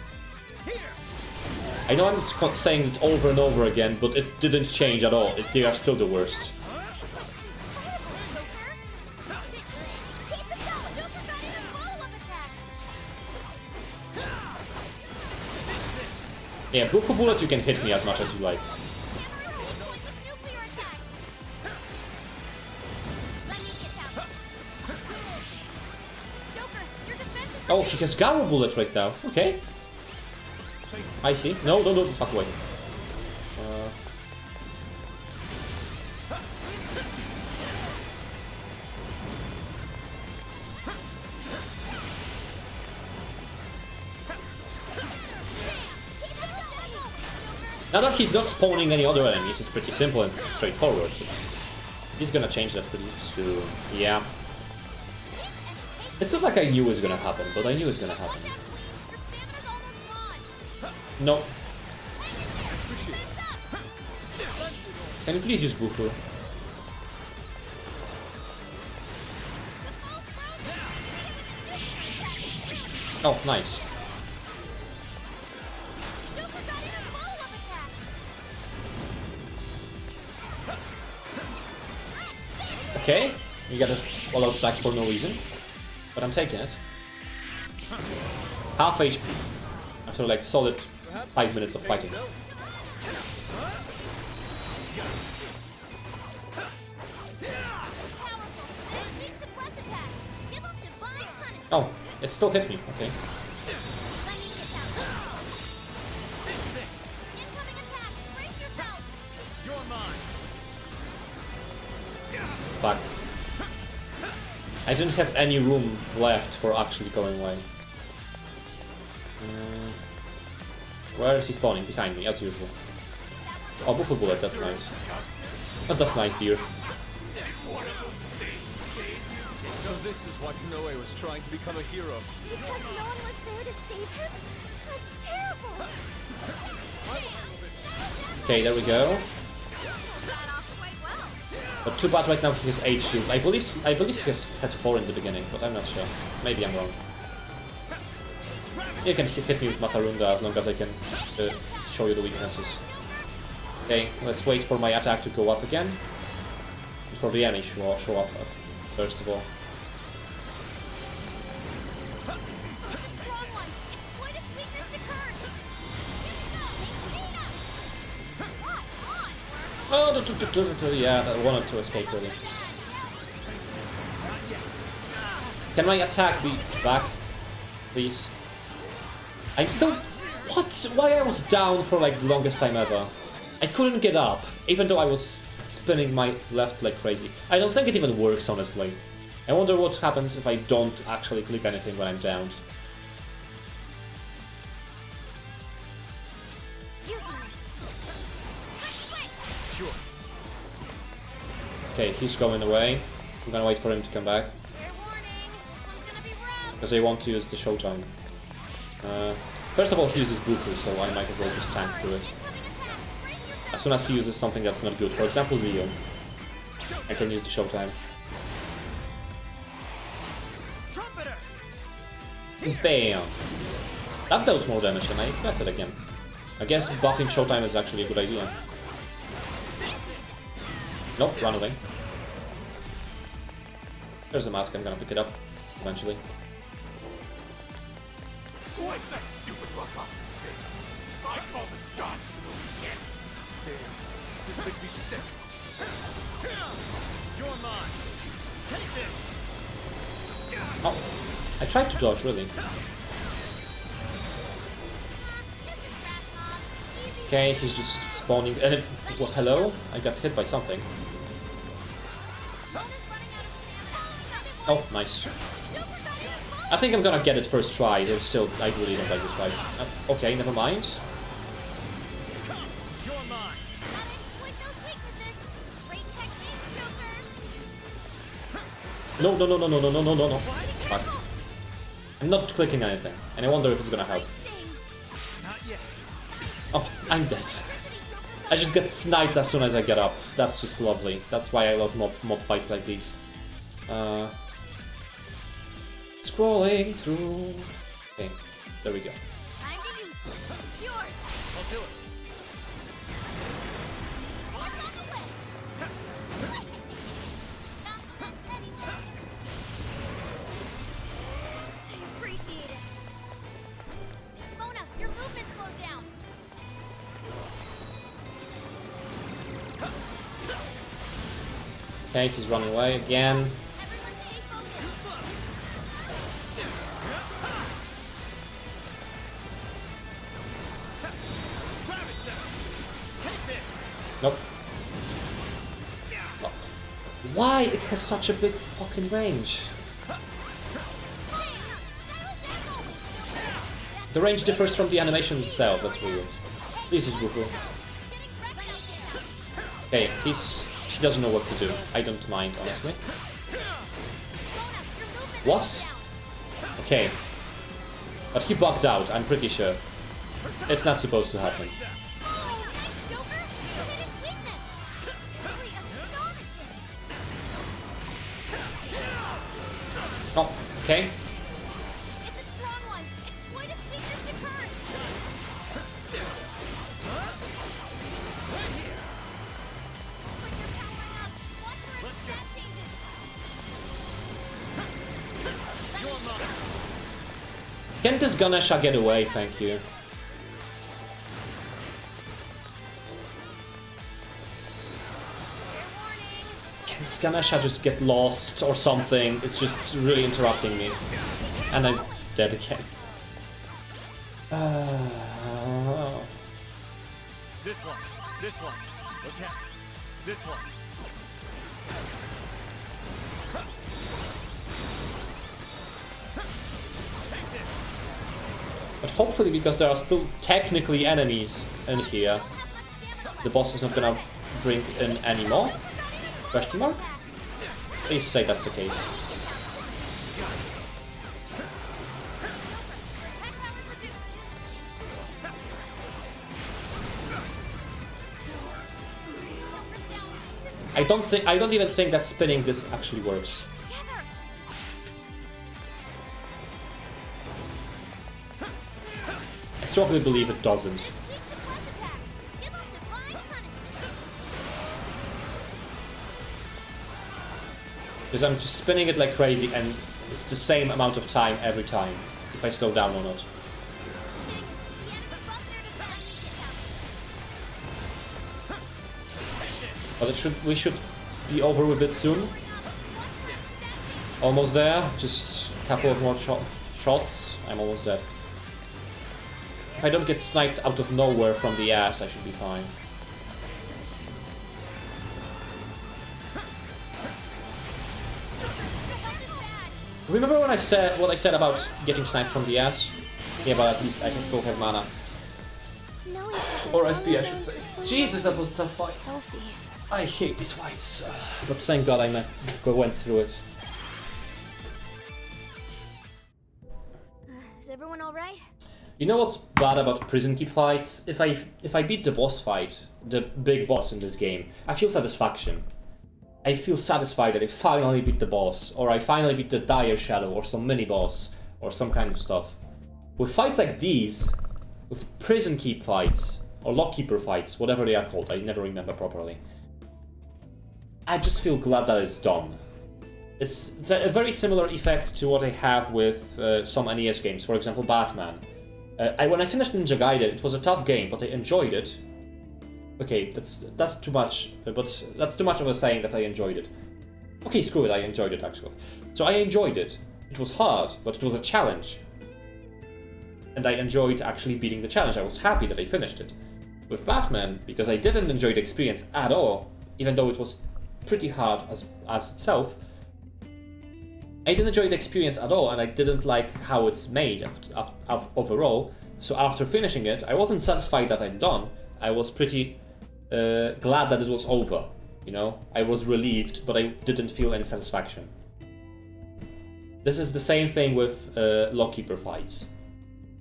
I know I'm saying it over and over again, but it didn't change at all. They are still the worst. Yeah, Bufu Bullet you can hit me as much as you like. Oh, he has Garu Bullet right now. Okay. I see. No, no, no, back away. Now that he's not spawning any other enemies, it's pretty simple and straightforward. He's gonna change that pretty soon. Yeah. It's not like I knew it was gonna happen, but I knew it was gonna happen. No. Can you please use Bufu? Oh, nice. Okay, you got a all-out stack for no reason, but I'm taking it. Half HP after like solid 5 minutes of fighting. Oh, it still hit me. Okay. Fuck. I didn't have any room left for actually going away. Where is he spawning? Behind me, as usual. Oh, Bufu Bullet, that's nice. Oh, that's nice, dear. So this is why Konoe was trying to become a hero. Because no one was there to save him? That's terrible! Okay, there we go. But too bad right now he has 8 shields. I believe he has had 4 in the beginning, but I'm not sure. Maybe I'm wrong. You can hit me with Matarunda as long as I can show you the weaknesses. Okay, let's wait for my attack to go up again. Before the enemy show up first of all. strong one. Exploit its weakness to curse. Here we go. Come on, Yeah, I wanted to escape really. Can my attack be back, please? I'm still... What? Why I was down for like the longest time ever? I couldn't get up, even though I was spinning my left like crazy. I don't think it even works, honestly. I wonder what happens if I don't actually click anything when I'm down. Sure. Okay, he's going away. I'm gonna wait for him to come back. fair warning. This one's gonna be rough. Because I want to use the showtime. First of all, he uses Bufu, so I might as well just tank through it. As soon as he uses something that's not good, for example Zeo, I can use the showtime. Trumpeter! Bam! That dealt more damage than I expected again. I guess buffing showtime is actually a good idea. Nope, run away. There's the mask, I'm gonna pick it up eventually. Wipe that stupid look off your face. I call the shots, you little shit. Damn. This makes me sick. You're mine. Take this. Oh, I tried to dodge, really. Okay, he's just spawning. And it, well, hello? I got hit by something. Oh, nice. I think I'm gonna get it first try. There's still, I really don't like this fight. Okay, never mind. You're mine. No, no, no, no, no, no, no, no, no, no. Fuck. I'm not clicking anything, and I wonder if it's gonna help. Not yet. Oh, I'm dead. I just get sniped as soon as I get up. That's just lovely. That's why I love mob fights like these. Scrolling through. Okay, there we go. Time to use it. It's yours. I'll do it. What's on the way? Not the best anyway. I appreciate it. Mona, your movement slowed down. Okay, he's running away again. Everyone stay focused. Nope. No. Why? It has such a big fucking range. The range differs from the animation itself, that's weird. This is Bufu. Okay, he doesn't know what to do. I don't mind, honestly. What? Okay. But he bugged out, I'm pretty sure. It's not supposed to happen. Oh, okay. It's a strong one. Exploit its weakness to curse. When you're powering up, watch where its stat changes. Can this Ganesha get away? Thank you. Can this Ganesha just get lost or something? It's just really interrupting me. And I'm dead again. This one. This one. Okay. This one. But hopefully, because there are still technically enemies in here, the boss is not gonna bring in any more? Question mark? Please say that's the case. I don't even think that spinning this actually works. I strongly believe it doesn't. Because I'm just spinning it like crazy and It's the same amount of time every time, if I slow down or not. But we should be over with it soon. Almost there, just a couple of more shots, I'm almost dead. If I don't get sniped out of nowhere from the ass, I should be fine. Remember when I said what I said about getting sniped from the ass? Yeah, but at least I can still have mana. Or SP, I should say. Jesus, that was a tough fight. I hate these fights, but thank God I went through it. Is everyone alright? You know what's bad about prison keep fights? If I beat the boss fight, the big boss in this game, I feel satisfaction. I feel satisfied that I finally beat the boss, or I finally beat the Dire Shadow, or some mini-boss, or some kind of stuff. With fights like these, with prison keep fights, or lockkeeper fights, whatever they are called, I never remember properly, I just feel glad that it's done. It's a very similar effect to what I have with some NES games, for example Batman. When I finished Ninja Gaiden, it was a tough game, but I enjoyed it. Okay, that's too much, but that's too much of a saying that I enjoyed it. Okay, screw it, I enjoyed it actually. So I enjoyed it. It was hard, but it was a challenge. And I enjoyed actually beating the challenge. I was happy that I finished it. With Batman, because I didn't enjoy the experience at all, even though it was pretty hard as itself, I didn't enjoy the experience at all, and I didn't like how it's made overall. So after finishing it, I wasn't satisfied that I'm done. I was pretty glad that it was over, you know? I was relieved, but I didn't feel any satisfaction. This is the same thing with lockkeeper fights.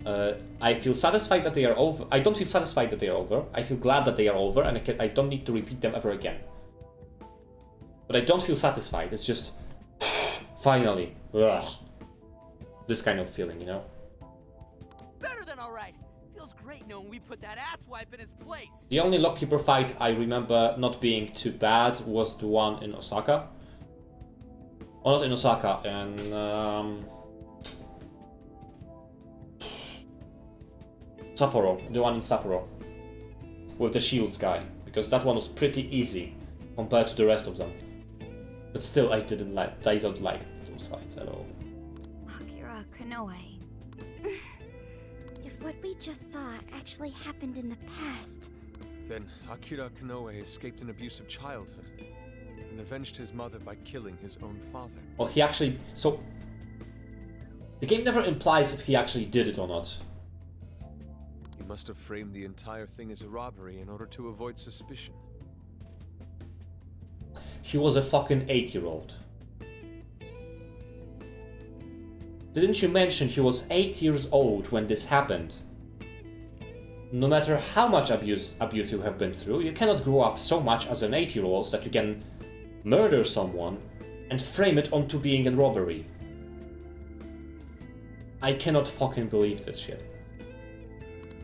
I feel satisfied that they are over. I don't feel satisfied that they are over. I feel glad that they are over, and I don't need to repeat them ever again. But I don't feel satisfied. It's just finally, ugh, this kind of feeling, you know. Better than all right. Feels great knowing we put that asswipe in his place. The only lockkeeper fight I remember not being too bad was the one in Osaka. Oh, not in Osaka, in Sapporo, the one in Sapporo, with the shields guy, because that one was pretty easy compared to the rest of them. But still, I don't like those fights at all. Akira Konoe. If what we just saw actually happened in the past... Then Akira Konoe escaped an abusive childhood and avenged his mother by killing his own father. Well, he actually... So... The game never implies if he actually did it or not. He must have framed the entire thing as a robbery in order to avoid suspicion. He was a fucking 8-year-old. Didn't you mention he was 8 years old when this happened? No matter how much abuse you have been through, you cannot grow up so much as an 8-year-old that you can murder someone and frame it onto being a robbery. I cannot fucking believe this shit.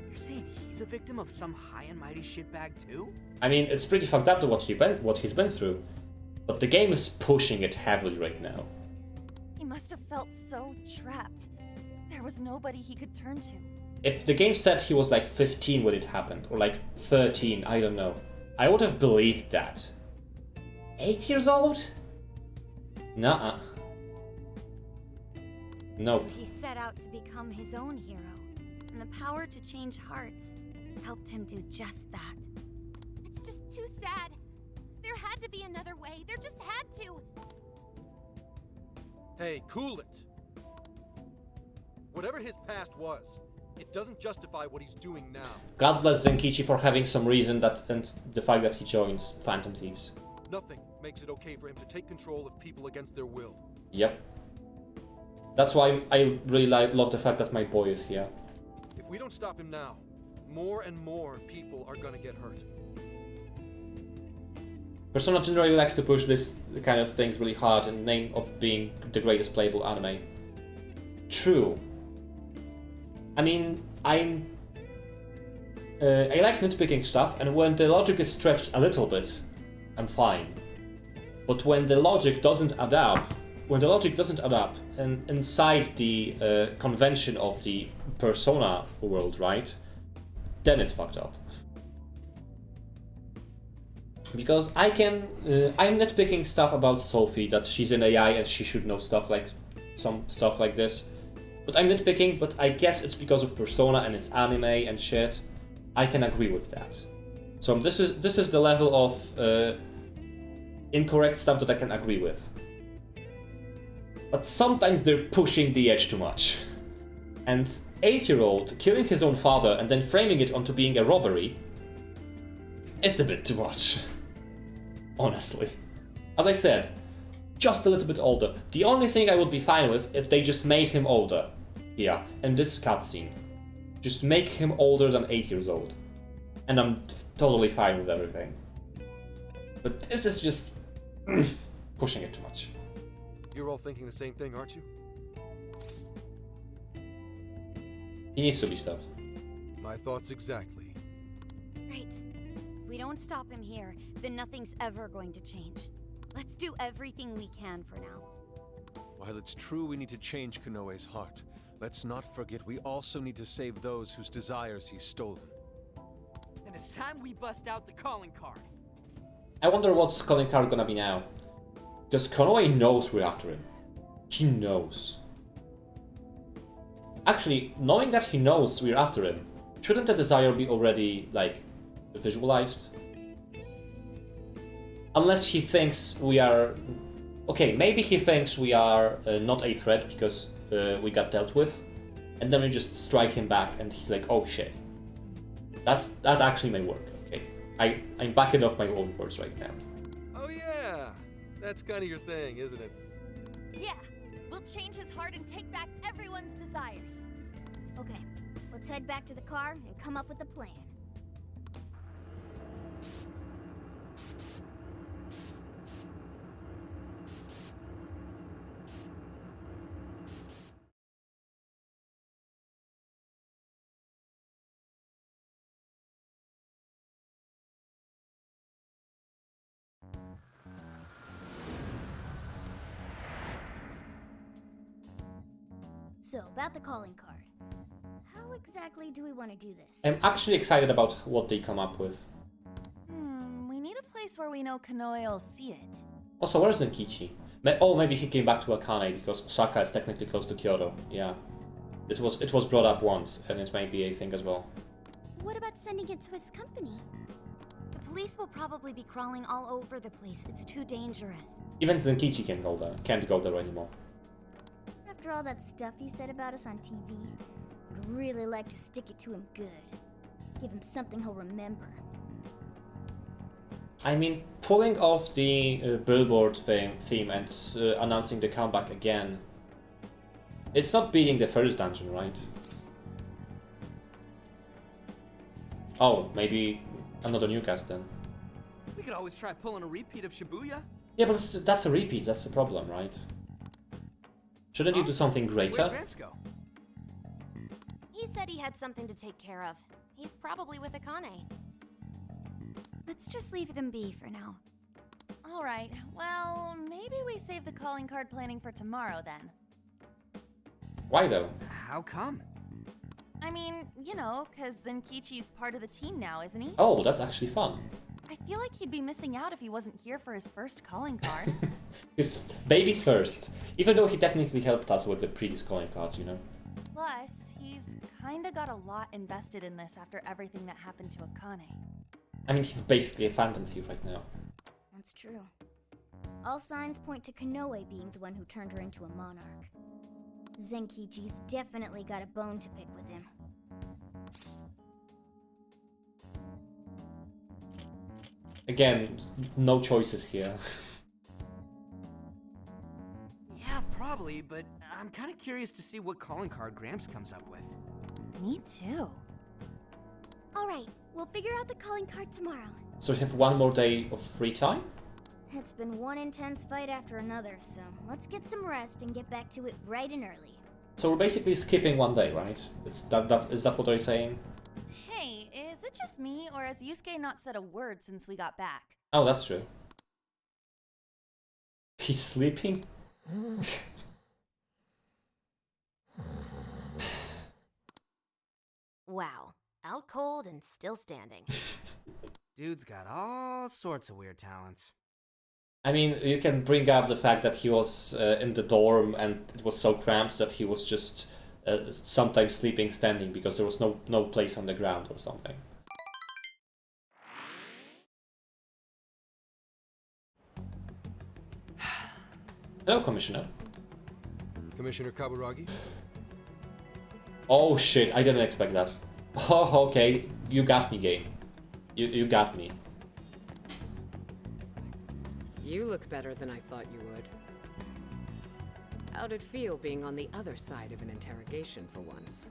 You're saying he's a victim of some high and mighty shitbag too? I mean, it's pretty fucked up to what he's been through. But the game is pushing it heavily right now. He must have felt so trapped. There was nobody he could turn to. If the game said he was like 15 when it happened, or like 13, I don't know, I would have believed that. 8 years old? Nuh-uh. Nope. He set out to become his own hero, and the power to change hearts helped him do just that. It's just too sad. There had to be another way. There just had to. Hey, cool it. Whatever his past was, it doesn't justify what he's doing now. God bless Zenkichi for having some reason and the fact that he joins Phantom Thieves. Nothing makes it okay for him to take control of people against their will. Yep. That's why I really love the fact that my boy is here. If we don't stop him now, more and more people are gonna get hurt. Persona generally likes to push this kind of things really hard in the name of being the greatest playable anime. True. I mean, I like nitpicking stuff, and when the logic is stretched a little bit, I'm fine. But when the logic doesn't add up, when the logic doesn't add up, and inside the convention of the Persona world, right? Then it's fucked up. Because I'm nitpicking stuff about Sophie, that she's an AI and she should know some stuff like this. But I'm nitpicking, but I guess it's because of Persona and it's anime and shit. I can agree with that. So this is the level of incorrect stuff that I can agree with. But sometimes they're pushing the edge too much. And 8-year-old killing his own father and then framing it onto being a robbery is a bit too much. Honestly. As I said, just a little bit older. The only thing I would be fine with if they just made him older. Yeah, in this cutscene. Just make him older than 8 years old. And I'm totally fine with everything. But this is just pushing it too much. You're all thinking the same thing, aren't you? He needs to be stopped. My thoughts exactly. Right. If we don't stop him here, then nothing's ever going to change. Let's do everything we can for now. While it's true we need to change Konoe's heart, let's not forget we also need to save those whose desires he's stolen. Then it's time we bust out the calling card. I wonder what's calling card gonna be now. Because Konoe knows we're after him. He knows. Actually, knowing that he knows we're after him, shouldn't the desire be already, like, visualized? Unless he thinks we are... Okay, maybe he thinks we are not a threat because we got dealt with, and then we just strike him back and he's like, oh shit. That actually may work, okay? I'm backing off my own words right now. Oh yeah! That's kind of your thing, isn't it? Yeah, we'll change his heart and take back everyone's desires. Okay, let's head back to the car and come up with a plan. So, about the calling card. How exactly do we want to do this? I'm actually excited about what they come up with. We need a place where we know Konoe will see it. Also, where's Zenkichi? Maybe he came back to Akane because Osaka is technically close to Kyoto. Yeah. It was brought up once, and it may be a thing as well. What about sending it to his company? The police will probably be crawling all over the place. It's too dangerous. Even Zenkichi can't go there anymore. After all that stuff he said about us on TV, I'd really like to stick it to him good. Give him something he'll remember. I mean, pulling off the billboard theme and announcing the comeback again. It's not beating the first dungeon, right? Oh, maybe another new cast then. We could always try pulling a repeat of Shibuya. Yeah, but that's a repeat, that's the problem, right? Shouldn't you do something greater? Where'd Gramps go? He said he had something to take care of. He's probably with Akane. Let's just leave them be for now. Alright, well, maybe we save the calling card planning for tomorrow then. Why though? How come? I mean, you know, because Zenkichi's part of the team now, isn't he? Oh, that's actually fun. I feel like he'd be missing out if he wasn't here for his first calling card. His baby's first. Even though he technically helped us with the previous calling cards, you know. Plus, he's kinda got a lot invested in this after everything that happened to Akane. I mean, he's basically a phantom thief right now. That's true. All signs point to Konoe being the one who turned her into a monarch. Zenkichi's definitely got a bone to pick with him. Again, no choices here. Yeah, probably, but I'm kind of curious to see what calling card Gramps comes up with. Me too. Alright, we'll figure out the calling card tomorrow. So we have one more day of free time? It's been one intense fight after another, so let's get some rest and get back to it bright and early. So we're basically skipping one day, right? Is that what they're saying? Hey, is it just me, or has Yusuke not said a word since we got back? Oh, that's true. He's sleeping? Wow. Out cold and still standing. Dude's got all sorts of weird talents. I mean, you can bring up the fact that he was in the dorm and it was so cramped that he was just sometimes sleeping standing because there was no place on the ground or something. Hello, Commissioner. Commissioner Kaburagi? Oh shit, I didn't expect that. Oh, okay, you got me, game. You got me. You look better than I thought you would. How'd it feel being on the other side of an interrogation for once?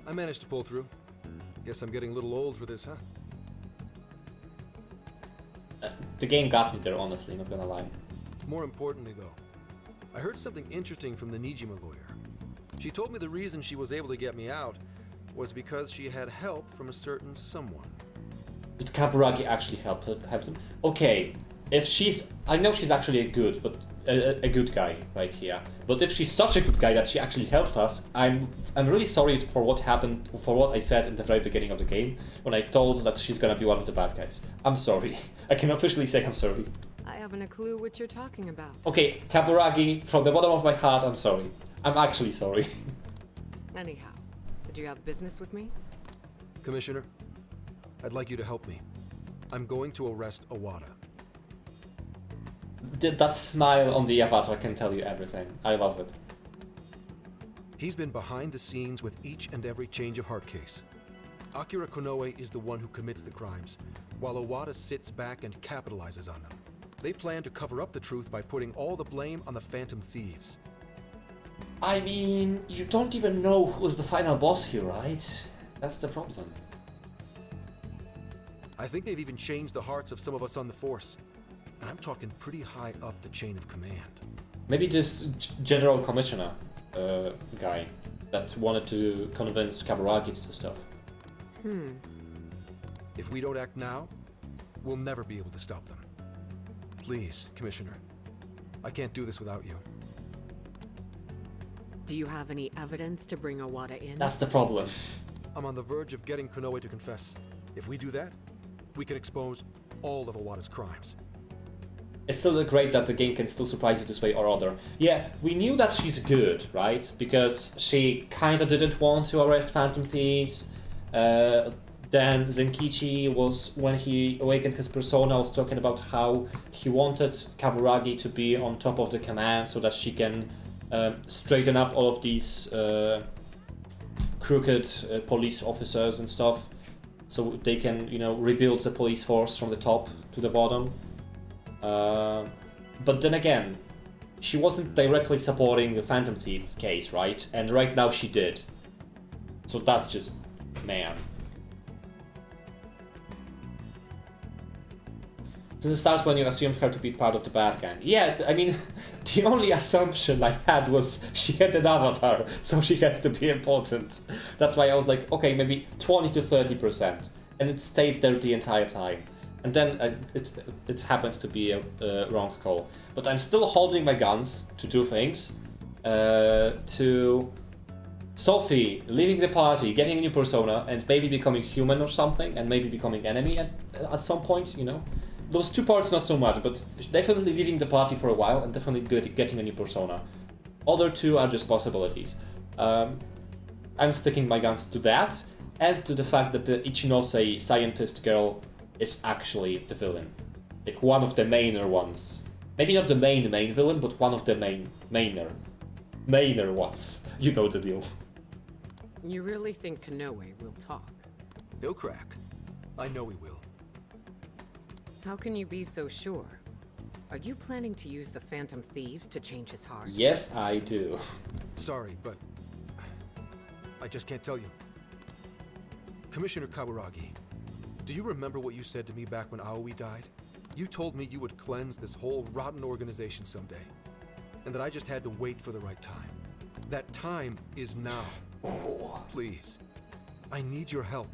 I managed to pull through. Guess I'm getting a little old for this, huh? The game got me there, honestly, not gonna lie. More importantly, though, I heard something interesting from the Nijima lawyer. She told me the reason she was able to get me out was because she had help from a certain someone. Did Kaburagi actually help him? Okay, if she's... I know she's actually a good guy right here. But if she's such a good guy that she actually helped us, I'm really sorry for what happened, for what I said in the very beginning of the game, when I told that she's gonna be one of the bad guys. I'm sorry. I can officially say I'm sorry. I haven't a clue what you're talking about. Okay, Kaburagi, from the bottom of my heart, I'm sorry. I'm actually sorry. Anyhow, did you have business with me? Commissioner, I'd like you to help me. I'm going to arrest Iwata. That smile on the avatar can tell you everything. I love it. He's been behind the scenes with each and every change of heart case. Akira Konoe is the one who commits the crimes, while Iwata sits back and capitalizes on them. They plan to cover up the truth by putting all the blame on the Phantom Thieves. I mean, you don't even know who's the final boss here, right? That's the problem. I think they've even changed the hearts of some of us on the Force. And I'm talking pretty high up the chain of command. Maybe this General Commissioner guy that wanted to convince Kaburagi to do stuff. If we don't act now, we'll never be able to stop them. Please, Commissioner. I can't do this without you. Do you have any evidence to bring Iwata in? That's the problem. I'm on the verge of getting Konoe to confess. If we do that, we can expose all of Iwata's crimes. It's still great that the game can still surprise you this way or other. Yeah, we knew that she's good, right? Because she kinda didn't want to arrest Phantom Thieves. Then Zenkichi was, when he awakened his persona, was talking about how he wanted Kaburagi to be on top of the command so that she can straighten up all of these crooked police officers and stuff. So they can, you know, rebuild the police force from the top to the bottom. But then again, she wasn't directly supporting the Phantom Thief case, right? And right now she did. So that's just, man. Since it starts when you assumed her to be part of the bad gang. Yeah, I mean, the only assumption I had was she had an avatar, so she has to be important. That's why I was like, okay, maybe 20 to 30%. And it stays there the entire time. And then it happens to be a wrong call. But I'm still holding my guns to two things. To Sophie leaving the party, getting a new persona, and maybe becoming human or something, and maybe becoming enemy at some point, you know. Those two parts not so much, but definitely leaving the party for a while and definitely getting a new persona. Other two are just possibilities. I'm sticking my guns to that, and to the fact that the Ichinose scientist girl is actually the villain. Like one of the mainer ones. Maybe not the main villain, but one of the mainer ones. You know the deal. You really think Konoe will talk? He'll crack. I know he will. How can you be so sure? Are you planning to use the Phantom Thieves to change his heart? Yes, I do. Sorry, but I just can't tell you. Commissioner Kaburagi, do you remember what you said to me back when Aoi died? You told me you would cleanse this whole rotten organization someday, and that I just had to wait for the right time. That time is now. Please, I need your help.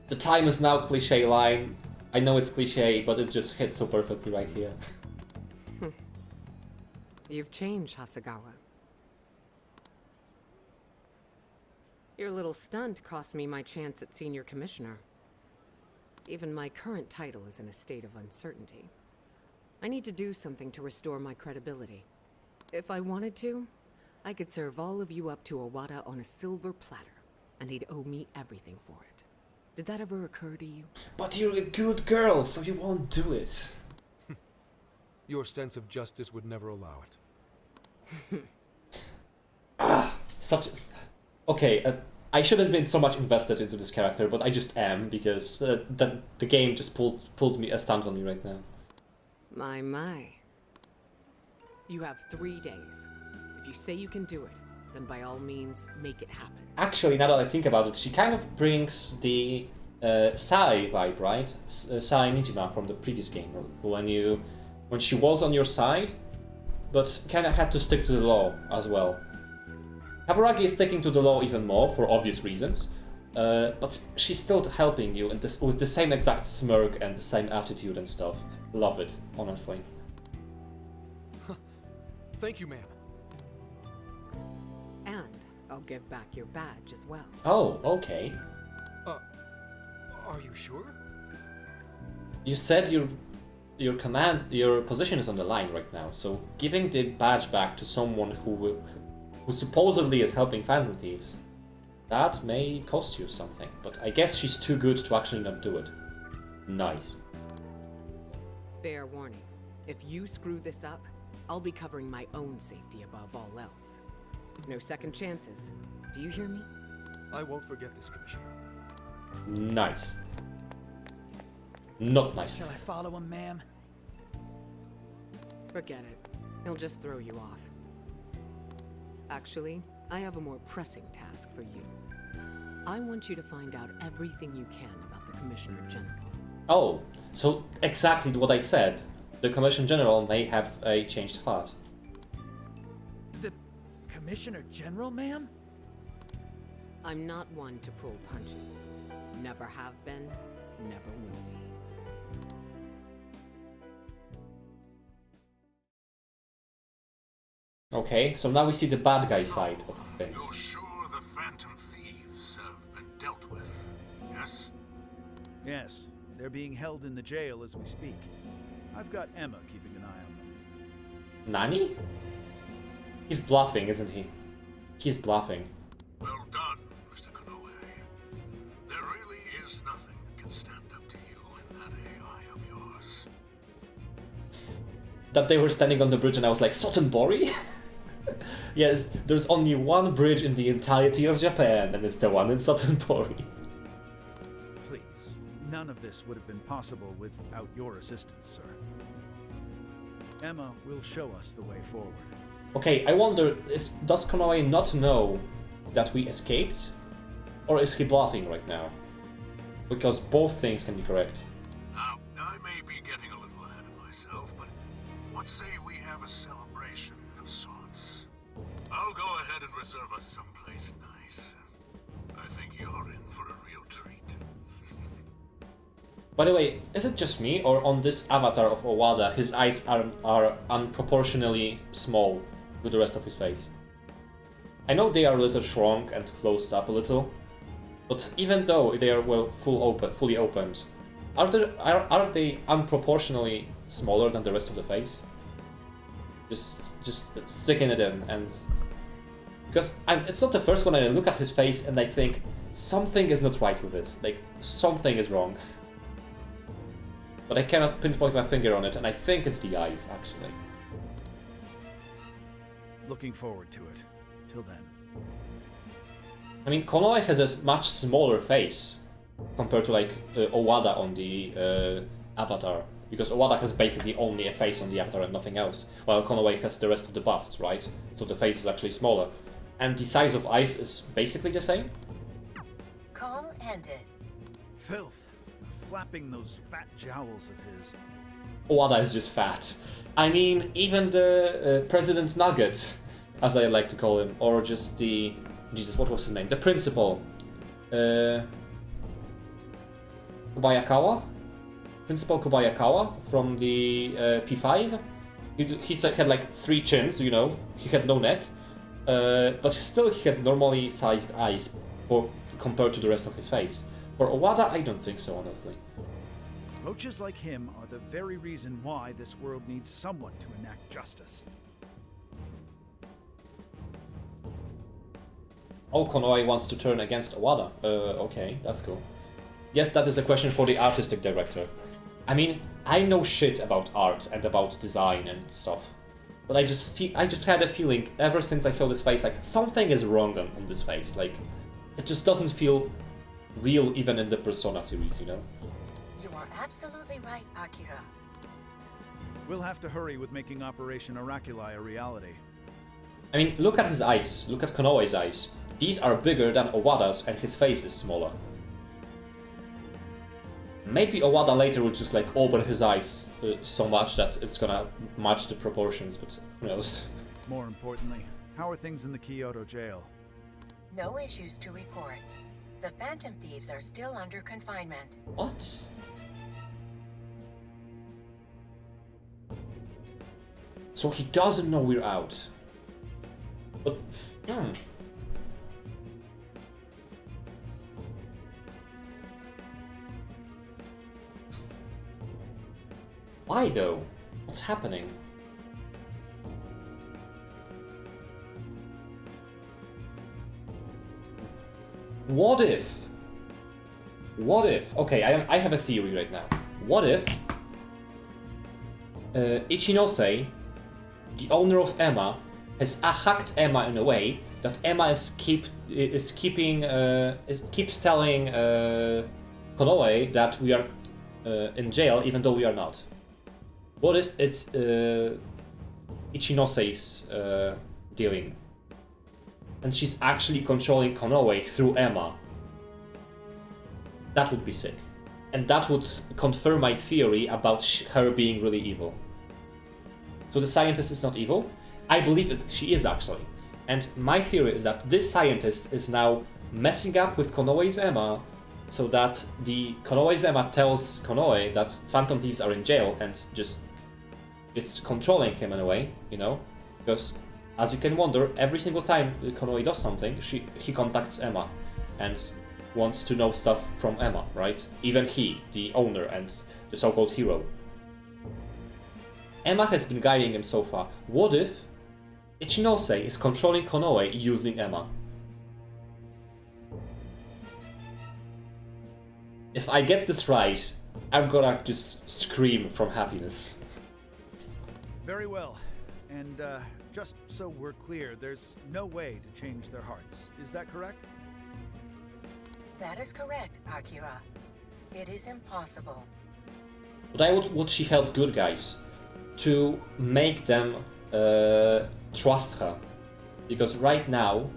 The time is now cliché line. I know it's cliche, but it just hits so perfectly right here. You've changed, Hasagawa. Your little stunt cost me my chance at senior commissioner. Even my current title is in a state of uncertainty. I need to do something to restore my credibility. If I wanted to, I could serve all of you up to Owada on a silver platter, and he'd owe me everything for it. Did that ever occur to you? But you're a good girl, so you won't do it. Your sense of justice would never allow it. Such a... Okay, I shouldn't have been so much invested into this character, but I just am, because the game just pulled me a stunt on me right now. My. You have 3 days. If you say you can do it, then by all means, make it happen. Actually, now that I think about it, she kind of brings the Sai vibe, right? Sai Nijima from the previous game, when she was on your side, but kind of had to stick to the law as well. Kaburagi is sticking to the law even more for obvious reasons, but she's still helping you and with the same exact smirk and the same attitude and stuff. Love it, honestly. Thank you, ma'am. And I'll give back your badge as well. Oh, okay. Are you sure? You said your position is on the line right now, so giving the badge back to someone who supposedly is helping Phantom Thieves, that may cost you something, but I guess she's too good to actually not do it. Nice. Fair warning. If you screw this up, I'll be covering my own safety above all else. No second chances. Do you hear me? I won't forget this, Commissioner. Nice. Not nice. Shall I follow him, ma'am? Forget it. He'll just throw you off. Actually, I have a more pressing task for you. I want you to find out everything you can about the Commissioner General. Oh, so exactly what I said. The Commissioner General may have a changed heart. The Commissioner General, ma'am? I'm not one to pull punches. Never have been, never will be. Okay, so now we see the bad guy side of things. You're sure the Phantom Thieves have been dealt with, yes? Yes, they're being held in the jail as we speak. I've got Emma keeping an eye on them. Nani? He's bluffing, isn't he? He's bluffing. Well done, Mr. Konoe. There really is nothing that can stand up to you in that AI of yours. That they were standing on the bridge and I was like, Sotenbori? Yes, there's only one bridge in the entirety of Japan, and it's the one in Sotenbori. Please, none of this would have been possible without your assistance, sir. Emma will show us the way forward. Okay, I wonder, does Konoe not know that we escaped? Or is he bluffing right now? Because both things can be correct. Now, I may be getting a little ahead of myself, but what say we have a celebration of sorts? I'll go ahead and reserve us someplace nice. I think you're in for a real treat. By the way, is it just me, or on this avatar of Owada, his eyes are unproportionally small with the rest of his face? I know they are a little shrunk and closed up a little, but even though they are fully opened, are they unproportionally smaller than the rest of the face? Just sticking it in, and because it's not the first one I look at his face and I think something is not right with it, like something is wrong. But I cannot pinpoint my finger on it, and I think it's the eyes, actually. Looking forward to it. Till then. I mean, Konoe has a much smaller face compared to, like, Owada on the avatar. Because Owada has basically only a face on the avatar and nothing else, while Konoe has the rest of the bust, right? So the face is actually smaller. And the size of eyes is basically the same? Call ended. Filth. Flapping those fat jowls of his. Owada is just fat. I mean, even the President Nugget, as I like to call him, or just the... Jesus, what was his name? The principal. Bayakawa? Principal Kobayakawa from the P5. He had like 3 chins, you know. He had no neck, but still he had normally sized eyes compared to the rest of his face. For Owada, I don't think so, honestly. Roaches like him are the very reason why this world needs someone to enact justice. Oh, Konoe wants to turn against Owada. Okay, that's cool. Yes, that is a question for the artistic director. I mean, I know shit about art and about design and stuff, but I just had a feeling ever since I saw this face, like something is wrong on this face. Like, it just doesn't feel real even in the Persona series, you know? You are absolutely right, Akira. We'll have to hurry with making Operation Oraculi a reality. I mean, look at his eyes. Look at Konoe's eyes. These are bigger than Owada's and his face is smaller. Maybe Owada later will just like open his eyes so much that it's gonna match the proportions, but who knows. More importantly, how are things in the Kyoto jail? No issues to report. The Phantom Thieves are still under confinement. What? So he doesn't know we're out. But, Why though? What's happening? What if? Okay, I have a theory right now. What if Ichinose, the owner of Emma, has hacked Emma in a way that Emma keeps telling Konoe that we are in jail even though we are not. What if it's Ichinose's dealing? And she's actually controlling Konoe through Emma. That would be sick. And that would confirm my theory about her being really evil. So the scientist is not evil? I believe that she is actually. And my theory is that this scientist is now messing up with Konoe's Emma so that the Konoe's Emma tells Konoe that Phantom Thieves are in jail and just it's controlling him in a way, you know? Because as you can wonder, every single time Konoe does something, he contacts Emma and wants to know stuff from Emma, right? Even he, the owner and the so-called hero. Emma has been guiding him so far. What if Ichinose is controlling Konoe using Emma? If I get this right, I'm gonna just scream from happiness. Very well. And just so we're clear, there's no way to change their hearts. Is that correct? That is correct, Akira. It is impossible. But would she help good guys to make them trust her? Because right now,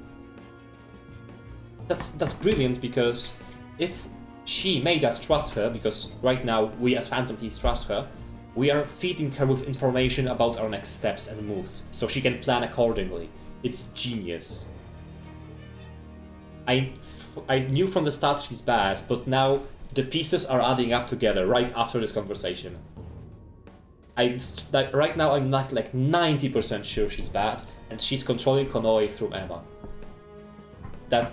that's brilliant, because if she made us trust her, because right now we as Phantom Thieves trust her, we are feeding her with information about our next steps and moves, so she can plan accordingly. It's genius. I knew from the start she's bad, but now the pieces are adding up together right after this conversation. Right now I'm not like 90% sure she's bad, and she's controlling Konoe through Emma.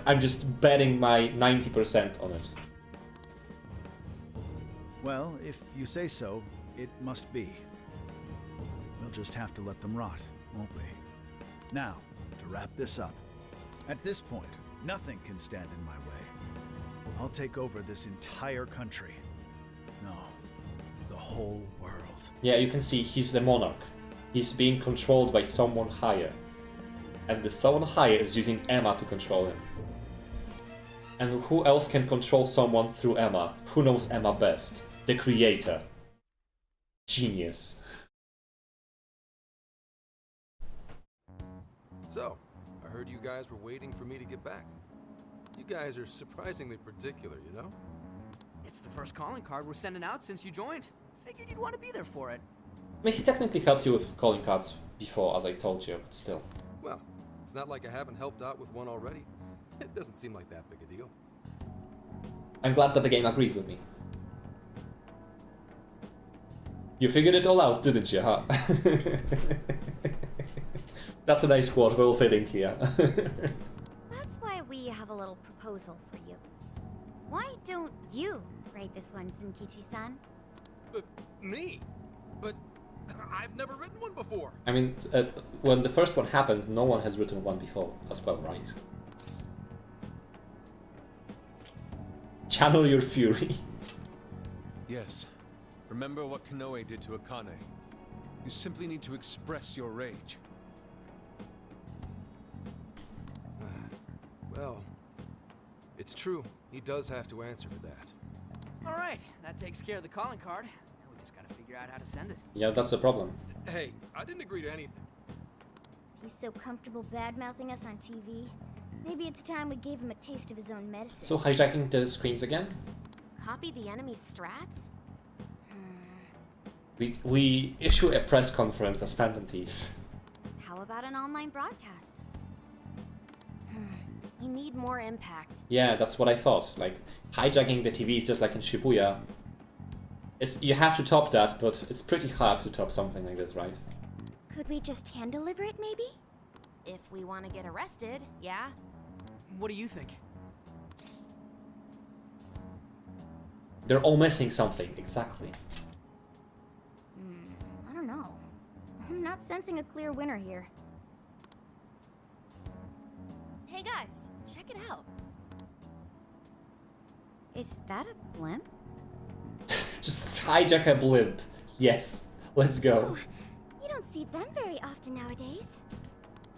I'm just betting my 90% on it. Well, if you say so, it must be. We'll just have to let them rot, won't we? Now, to wrap this up. At this point, nothing can stand in my way. I'll take over this entire country. No, the whole world. Yeah, you can see he's the monarch. He's being controlled by someone higher. And the someone higher is using Emma to control him. And who else can control someone through Emma? Who knows Emma best? The creator. Genius. So, I heard you guys were waiting for me to get back. You guys are surprisingly particular, you know? It's the first calling card we're sending out since you joined. Figured you'd want to be there for it. I mean, he technically helped you with calling cards before, as I told you, but still. Well, it's not like I haven't helped out with one already. It doesn't seem like that big a deal. I'm glad that the game agrees with me. You figured it all out, didn't you, huh? That's a nice quote, well fitting here. That's why we have a little proposal for you. Why don't you write this one, Zenkichi-san? Me? But I've never written one before. I mean, when the first one happened, no one has written one before as well, right? Channel your fury. Yes. Remember what Konoe did to Akane. You simply need to express your rage. Well, it's true. He does have to answer for that. All right, that takes care of the calling card. Now we just gotta figure out how to send it. Yeah, that's the problem. Hey, I didn't agree to anything. He's so comfortable bad-mouthing us on TV. Maybe it's time we gave him a taste of his own medicine. So hijacking the screens again? Copy the enemy's strats? We issue a press conference as Phantom Thieves. How about an online broadcast? We need more impact. Yeah, that's what I thought. Like, hijacking the TVs just like in Shibuya. You have to top that, but it's pretty hard to top something like this, right? Could we just hand-deliver it, maybe? If we want to get arrested, yeah. What do you think? They're all missing something, exactly. I don't know. I'm not sensing a clear winner here. Hey guys, check it out. Is that a blimp? Just hijack a blimp. Yes, let's go. You don't see them very often nowadays.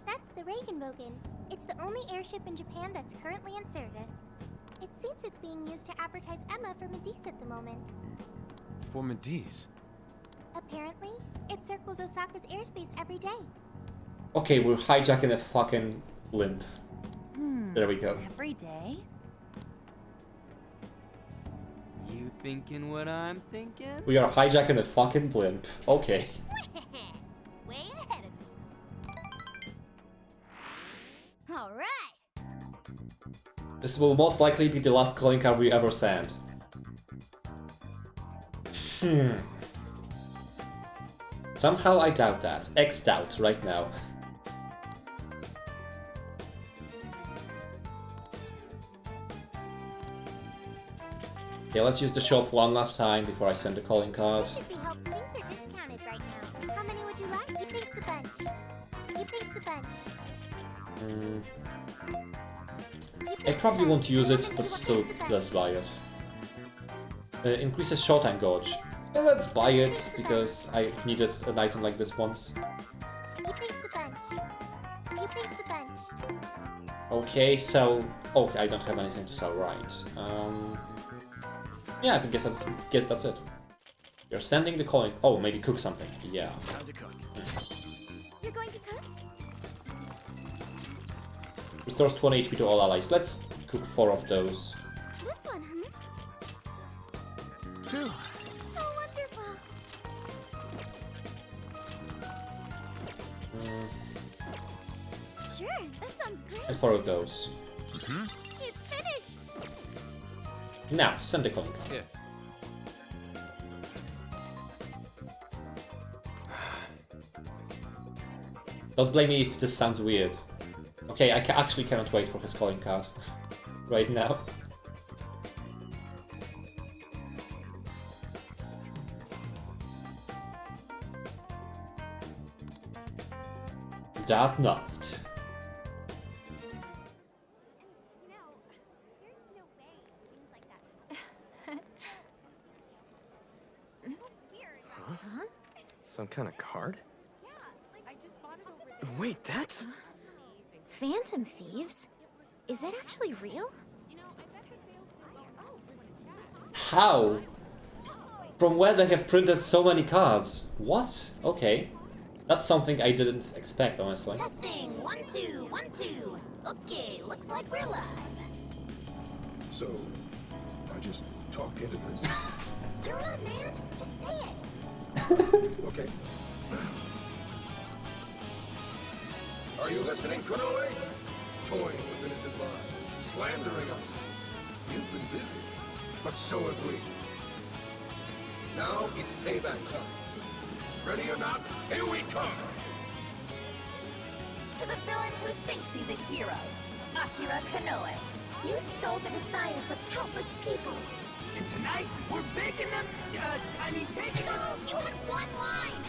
That's the Regenbogen. It's the only airship in Japan that's currently in service. It seems it's being used to advertise Emma for Medice at the moment. For Medice? Apparently, it circles Osaka's airspace every day. Okay, we're hijacking a fucking blimp. There we go. Every day? You thinking what I'm thinking? We are hijacking a fucking blimp. Okay. Way ahead of you. All right. This will most likely be the last calling card we ever send. Somehow I doubt that. X-doubt right now. Okay, let's use the shop one last time before I send the calling card. Should be helpful. Things are discounted right now. How many would you like? You think's a bunch. You think's a bunch. I probably won't use it, but still, let's buy it. Increases showtime gauge. Yeah, let's buy it, because I needed an item like this once. You think's a bunch. You think's a bunch. Okay, so... Okay, I don't have anything to sell, right. Yeah, I guess that's it. You're sending the calling... Oh, maybe cook something. Yeah. You're going to cook? Restores 20 HP to all allies. Let's cook 4 of those. This one, Phew. Oh, wonderful. Sure, that sounds great. And 4 of those. It's finished. Now, send the calling card. Yes. Don't blame me if this sounds weird. Okay, I actually cannot wait for his calling card. Right now. That night. Huh? Some kind of card? Wait, that's... Phantom Thieves? Is it actually real? How? From where they have printed so many cards? What? Okay. That's something I didn't expect, honestly. Testing. 1, 2, 1, 2. Okay, looks like we're live. So, I just talk into this. You're on, man. Just say it. Okay. Are you listening, Konoe? Toying with innocent lives, slandering us. You've been busy, but so have we. Now it's payback time. Ready or not, here we come! To the villain who thinks he's a hero, Akira Kanoe. You stole the desires of countless people. And tonight, we're baking them, taking them. No, you had one line.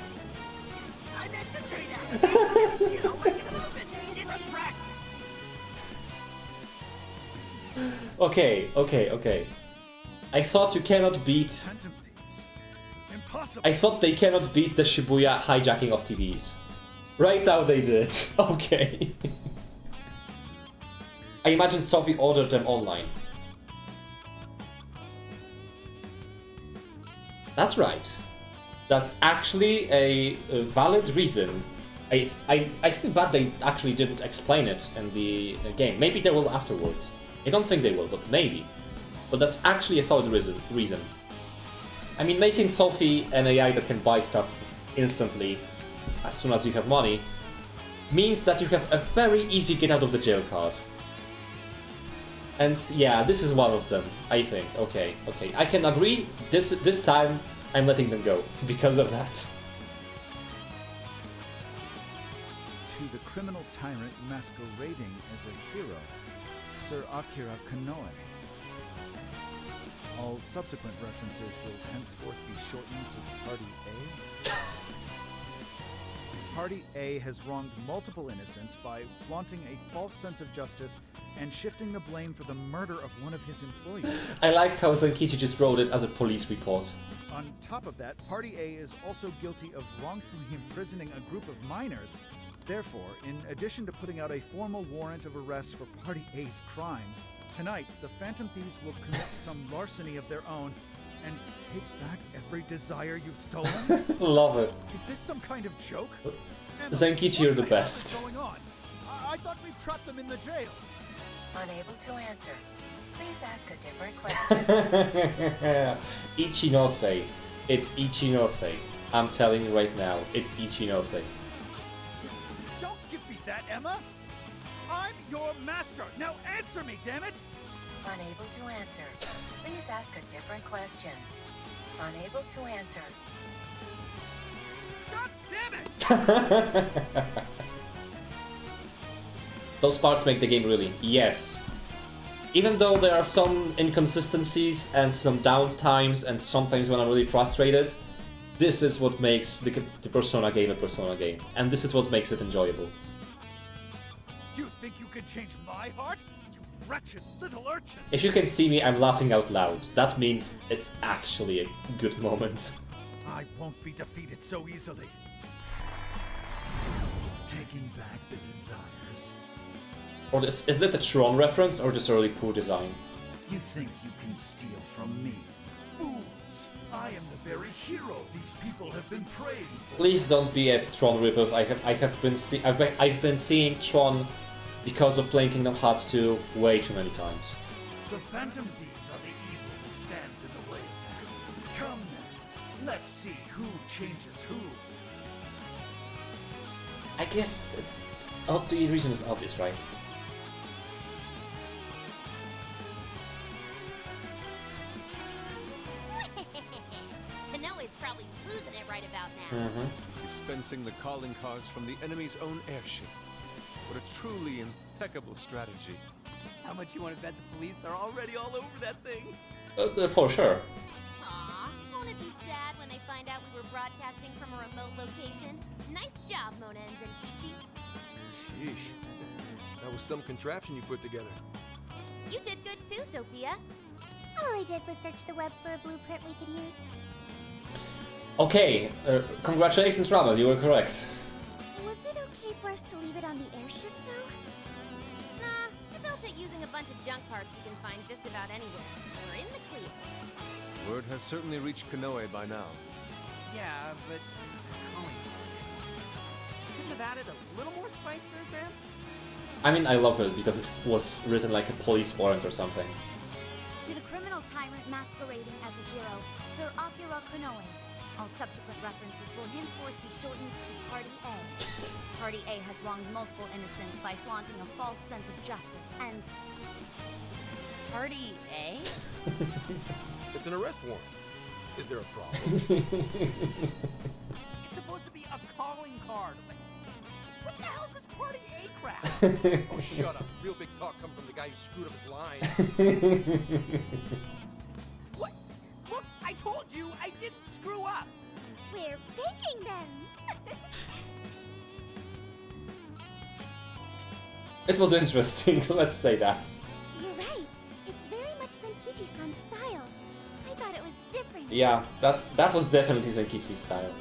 I meant to say that. You know, like in a movement. It's a practice. Okay. I thought you cannot beat... Phantom thieves. Impossible. I thought they cannot beat the Shibuya hijacking of TVs. Right now they did. Okay. I imagine Sophie ordered them online. That's right. That's actually a valid reason. I feel bad they actually didn't explain it in the game. Maybe they will afterwards. I don't think they will, but maybe. But that's actually a solid reason. I mean, making Sophie an AI that can buy stuff instantly as soon as you have money means that you have a very easy get out of the jail card. And yeah, this is one of them, I think. Okay. I can agree, this time I'm letting them go because of that. To the criminal tyrant masquerading as a hero, Sir Akira Kanoe. All subsequent references will henceforth be shortened to Party A. Party A has wronged multiple innocents by flaunting a false sense of justice and shifting the blame for the murder of one of his employees. I like how Zenkichi just wrote it as a police report. On top of that, Party A is also guilty of wrongfully imprisoning a group of minors. Therefore, in addition to putting out a formal warrant of arrest for Party A's crimes, tonight the Phantom Thieves will commit some larceny of their own and take back every desire you've stolen? Love it. Is this some kind of joke? Zenkichi, you're the best. What's going on? I thought we trapped them in the jail. Unable to answer. Please ask a different question. Ichinose. It's Ichinose. I'm telling you right now, it's Ichinose. Don't give me that, Emma! I'm your master! Now answer me, damn it! Unable to answer. Please ask a different question. Unable to answer. God damn it! Those parts make the game really, yes. Even though there are some inconsistencies and some downtimes and sometimes when I'm really frustrated, this is what makes the Persona game a Persona game. And this is what makes it enjoyable. You think you can change my heart? You wretched little urchin! If you can see me, I'm laughing out loud. That means it's actually a good moment. I won't be defeated so easily. Taking back the desires. Or is that a Tron reference or just a really poor design? You think you can steal from me? Fools! I am the very hero these people have been praying for. Please don't be a Tron ripoff. I've been seeing Tron because of playing Kingdom Hearts 2 way too many times. The Phantom Thieves are the evil that stands in the way of that. Come then, let's see who changes who. I guess it's... Oh, the reason is obvious, right? Kanoe's probably losing it right about now. Dispensing the calling cards from the enemy's own airship. What a truly impeccable strategy. How much you want to bet the police are already all over that thing? For sure. Aw, won't it be sad when they find out we were broadcasting from a remote location? Nice job, Mona and Zenkichi. Sheesh. That was some contraption you put together. You did good too, Sophia. All I did was search the web for a blueprint we could use. Okay, congratulations, Ramal, you were correct. Was it okay for us to leave it on the airship, though? Nah, I built it using a bunch of junk parts you can find just about anywhere. We're in the clear. Word has certainly reached Kanoe by now. Yeah, but calling card. Couldn't have added a little more spice there, Gramps? I mean, I love it because it was written like a police warrant or something. To the criminal tyrant masquerading as a hero, Sir Akira Kanoe. All subsequent references will henceforth be shortened to Party A. Party A has wronged multiple innocents by flaunting a false sense of justice and... Party A? It's an arrest warrant. Is there a problem? It's a card. What the hell's this party A crap? Oh, shut up. Real big talk come from the guy who screwed up his line. What? Look, I told you I didn't screw up. We're baking them. It was interesting, let's say that. You're right. It's very much Senkichi-san's style. I thought it was different. Yeah, that was definitely Zenkichi's style.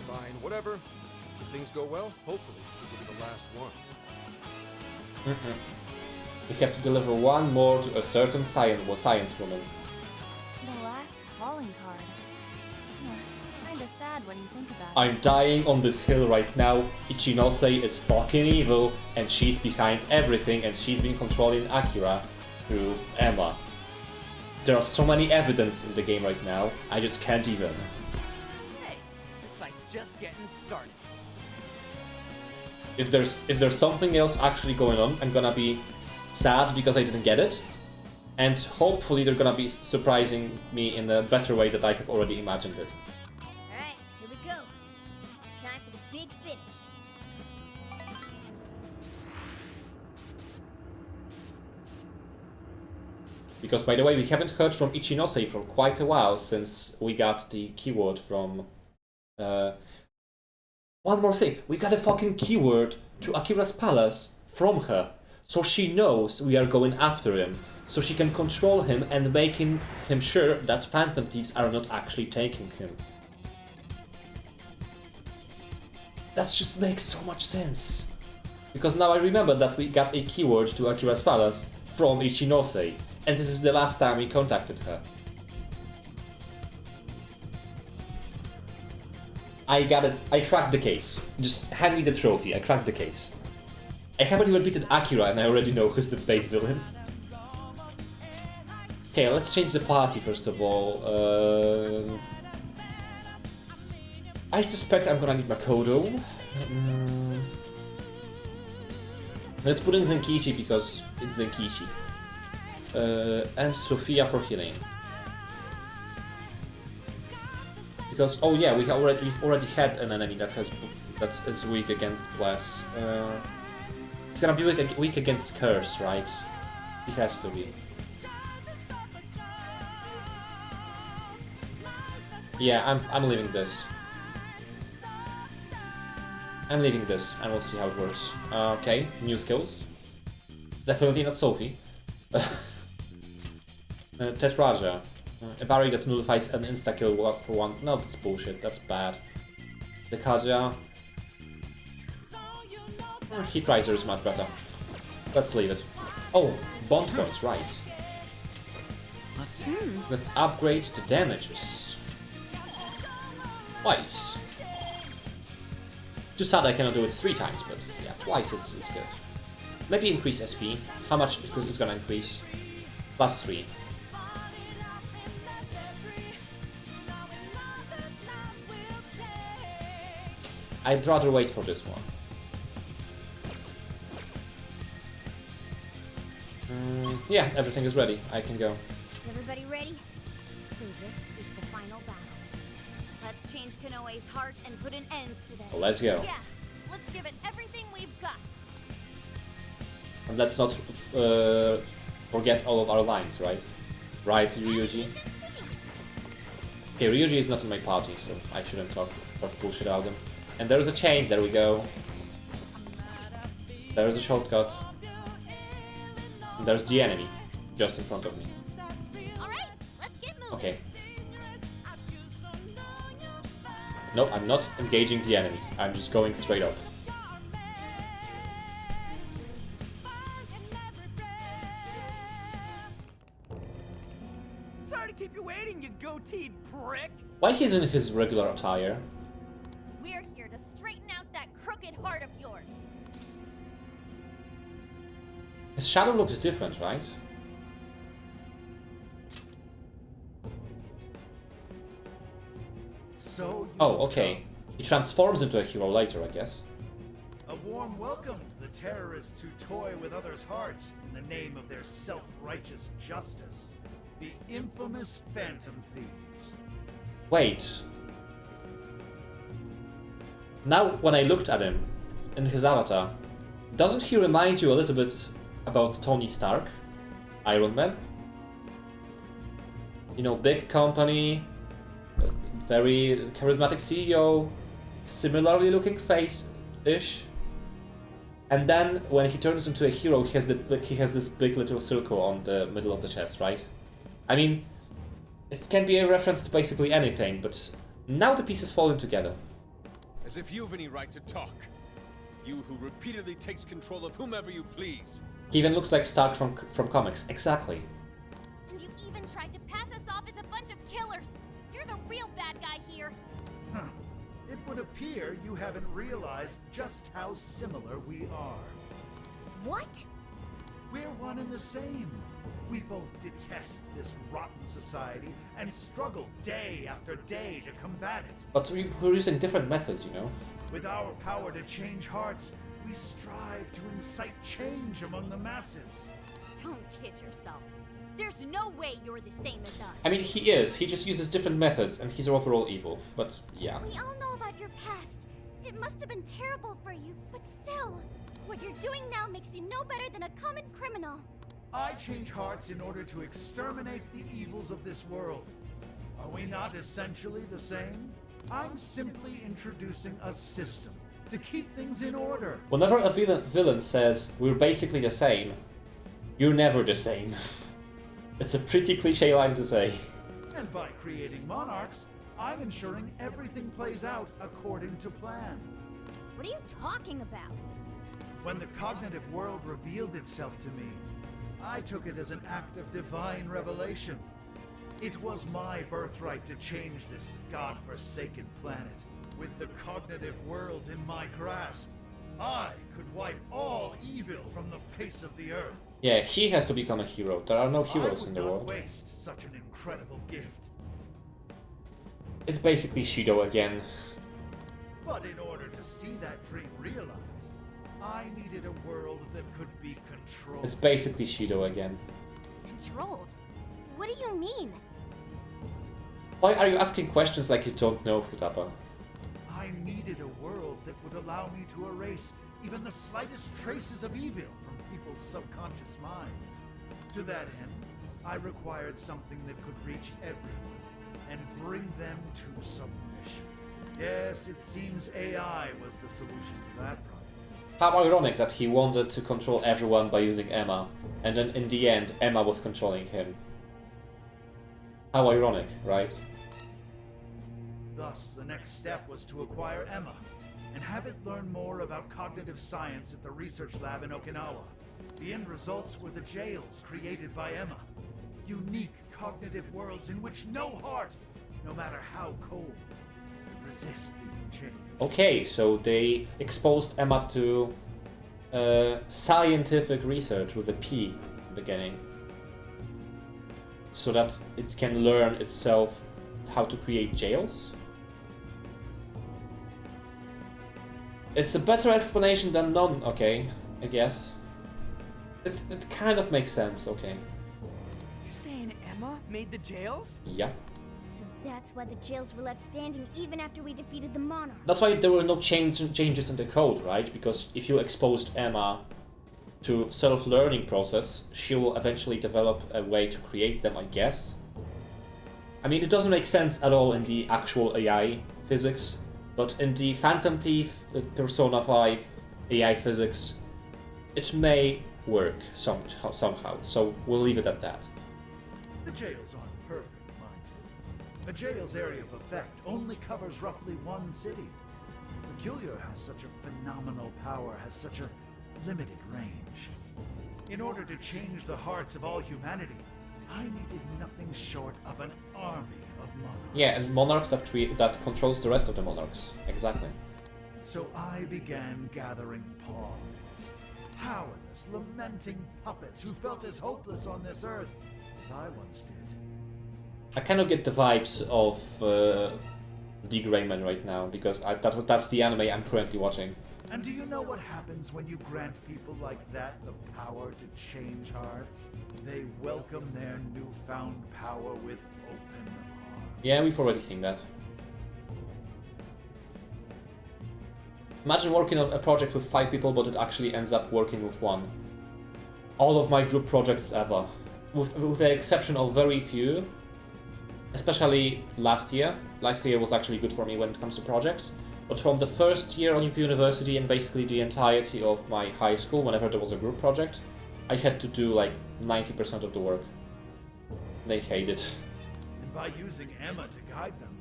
Fine, whatever. If things go well, hopefully this will be the last one. We have to deliver one more to a certain science woman. The last calling card. Kinda sad when you think about it. I'm dying on this hill right now. Ichinose is fucking evil, and she's behind everything, and she's been controlling Akira through Emma. There are so many evidence in the game right now, I just can't even. Hey, this fight's just getting started. If there's something else actually going on, I'm gonna be sad because I didn't get it. And hopefully they're gonna be surprising me in a better way that I have already imagined it. Alright, here we go. Time for the big finish. Because, by the way, we haven't heard from Ichinose for quite a while since we got the keyword from... One more thing, we got a fucking keyword to Akira's palace from her. So she knows we are going after him. So she can control him and make him sure that Phantom Thieves are not actually taking him. That just makes so much sense. Because now I remember that we got a keyword to Akira's palace from Ichinose. And this is the last time we contacted her. I got it. I cracked the case. Just hand me the trophy. I cracked the case. I haven't even beaten Akira and I already know who's the bait villain. Okay, let's change the party first of all. I suspect I'm gonna need Makoto. Let's put in Zenkichi because it's Zenkichi. And Sophia for healing. Because oh yeah, we've already had an enemy that is weak against Bless. It's gonna be weak against Curse, right? He has to be. Yeah, I'm leaving this. I'm leaving this, and we'll see how it works. Okay, new skills. Definitely not Sophie. Tetraja. A barrier that nullifies an insta-kill for one. No, that's bullshit, that's bad. The Kaja. Heat Riser is much better. Let's leave it. Oh, Bond points, right. Let's upgrade the damages. Twice. Too sad I cannot do it 3 times, but yeah, twice it's good. Maybe increase SP. How much it's gonna increase? +3. I'd rather wait for this one. Yeah, everything is ready. I can go. Everybody ready? So this is the final battle. Let's change Konoe's heart and put an end to this. Let's go. Yeah, let's give it everything we've got. And let's not forget all of our lines, right? Right, Ryuji? Okay, Ryuji is not in my party, so I shouldn't talk bullshit about him. And there's a chain, there we go. There's a shortcut. And there's the enemy, just in front of me. Alright, let's get moving. Okay. No, I'm not engaging the enemy. I'm just going straight up. Sorry to keep you waiting, you goateed prick. Why he's in his regular attire? We're here to straighten out that crooked heart of yours. His shadow looks different, right? So Oh, okay. He transforms into a hero later, I guess. a warm welcome to the terrorists who toy with others' hearts in the name of their self-righteous justice. The infamous Phantom Thieves. Wait. Now, when I looked at him in his avatar, doesn't he remind you a little bit about Tony Stark, Iron Man? You know, big company, very charismatic CEO, similarly looking face-ish. And then when he turns into a hero, he has this big little circle on the middle of the chest, right? I mean, it can be a reference to basically anything, but now the pieces falling together. As if you've any right to talk. You who repeatedly takes control of whomever you please. He even looks like Stark from comics, exactly. And you even tried to pass us off as a bunch of killers. You're the real bad guy here. Huh. It would appear you haven't realized just how similar we are. What? We're one and the same. We both detest this rotten society and struggle day after day to combat it. But we're using different methods, you know? With our power to change hearts, we strive to incite change among the masses. Don't kid yourself. There's no way you're the same as us. I mean, he is. He just uses different methods, and he's overall evil. But, yeah. We all know about your past. It must have been terrible for you, but still. What you're doing now makes you no better than a common criminal. I change hearts in order to exterminate the evils of this world. Are we not essentially the same? I'm simply introducing a system to keep things in order. Whenever a villain says, we're basically the same, you're never the same. It's a pretty cliche line to say. And by creating monarchs, I'm ensuring everything plays out according to plan. What are you talking about? When the cognitive world revealed itself to me, I took it as an act of divine revelation. It was my birthright to change this godforsaken planet. With the cognitive world in my grasp, I could wipe all evil from the face of the earth. Yeah, he has to become a hero. There are no heroes in the world. I would not waste such an incredible gift. It's basically Shido again. But in order to see that dream realized, I needed a world that could be controlled. It's basically Shido again. Controlled? What do you mean? Why are you asking questions like you don't know, Futaba? I needed a world that would allow me to erase even the slightest traces of evil from people's subconscious minds. To that end, I required something that could reach everyone and bring them to submission. Yes, it seems AI was the solution to that problem. How ironic that he wanted to control everyone by using Emma, and then in the end, Emma was controlling him. How ironic, right? Thus, the next step was to acquire Emma, and have it learn more about cognitive science at the research lab in Okinawa. The end results were the jails created by Emma. Unique cognitive worlds in which no heart, no matter how cold, could resist being changed. Okay, so they exposed Emma to scientific research with a P in the beginning. So that it can learn itself how to create jails? It's a better explanation than none, okay, I guess. It kind of makes sense, okay. You saying Emma made the jails? Yeah. So that's why the jails were left standing even after we defeated the monarch. That's why there were no changes in the code, right? Because if you exposed Emma to self-learning process, she will eventually develop a way to create them, I guess. I mean, it doesn't make sense at all in the actual AI physics, but in the Phantom Thief, Persona 5 AI physics, it may work somehow, so we'll leave it at that. The jails aren't perfect, mind you. A jail's area of effect only covers roughly one city. Peculiar has such a phenomenal power, has such a limited range. In order to change the hearts of all humanity, I needed nothing short of an army of monarchs. Yeah, and monarch that controls the rest of the monarchs. Exactly. So I began gathering pawns. Powerless, lamenting puppets who felt as hopeless on this earth as I once did. I kind of get the vibes of D. Grayman right now, because that's the anime I'm currently watching. And do you know what happens when you grant people like that the power to change hearts? They welcome their newfound power with open arms. Yeah, we've already seen that. Imagine working on a project with 5 people, but it actually ends up working with 1. All of my group projects ever, with the exception of very few, especially last year. Last year was actually good for me when it comes to projects. But from the first year on university and basically the entirety of my high school, whenever there was a group project, I had to do like 90% of the work. They hate it. And by using Emma to guide them,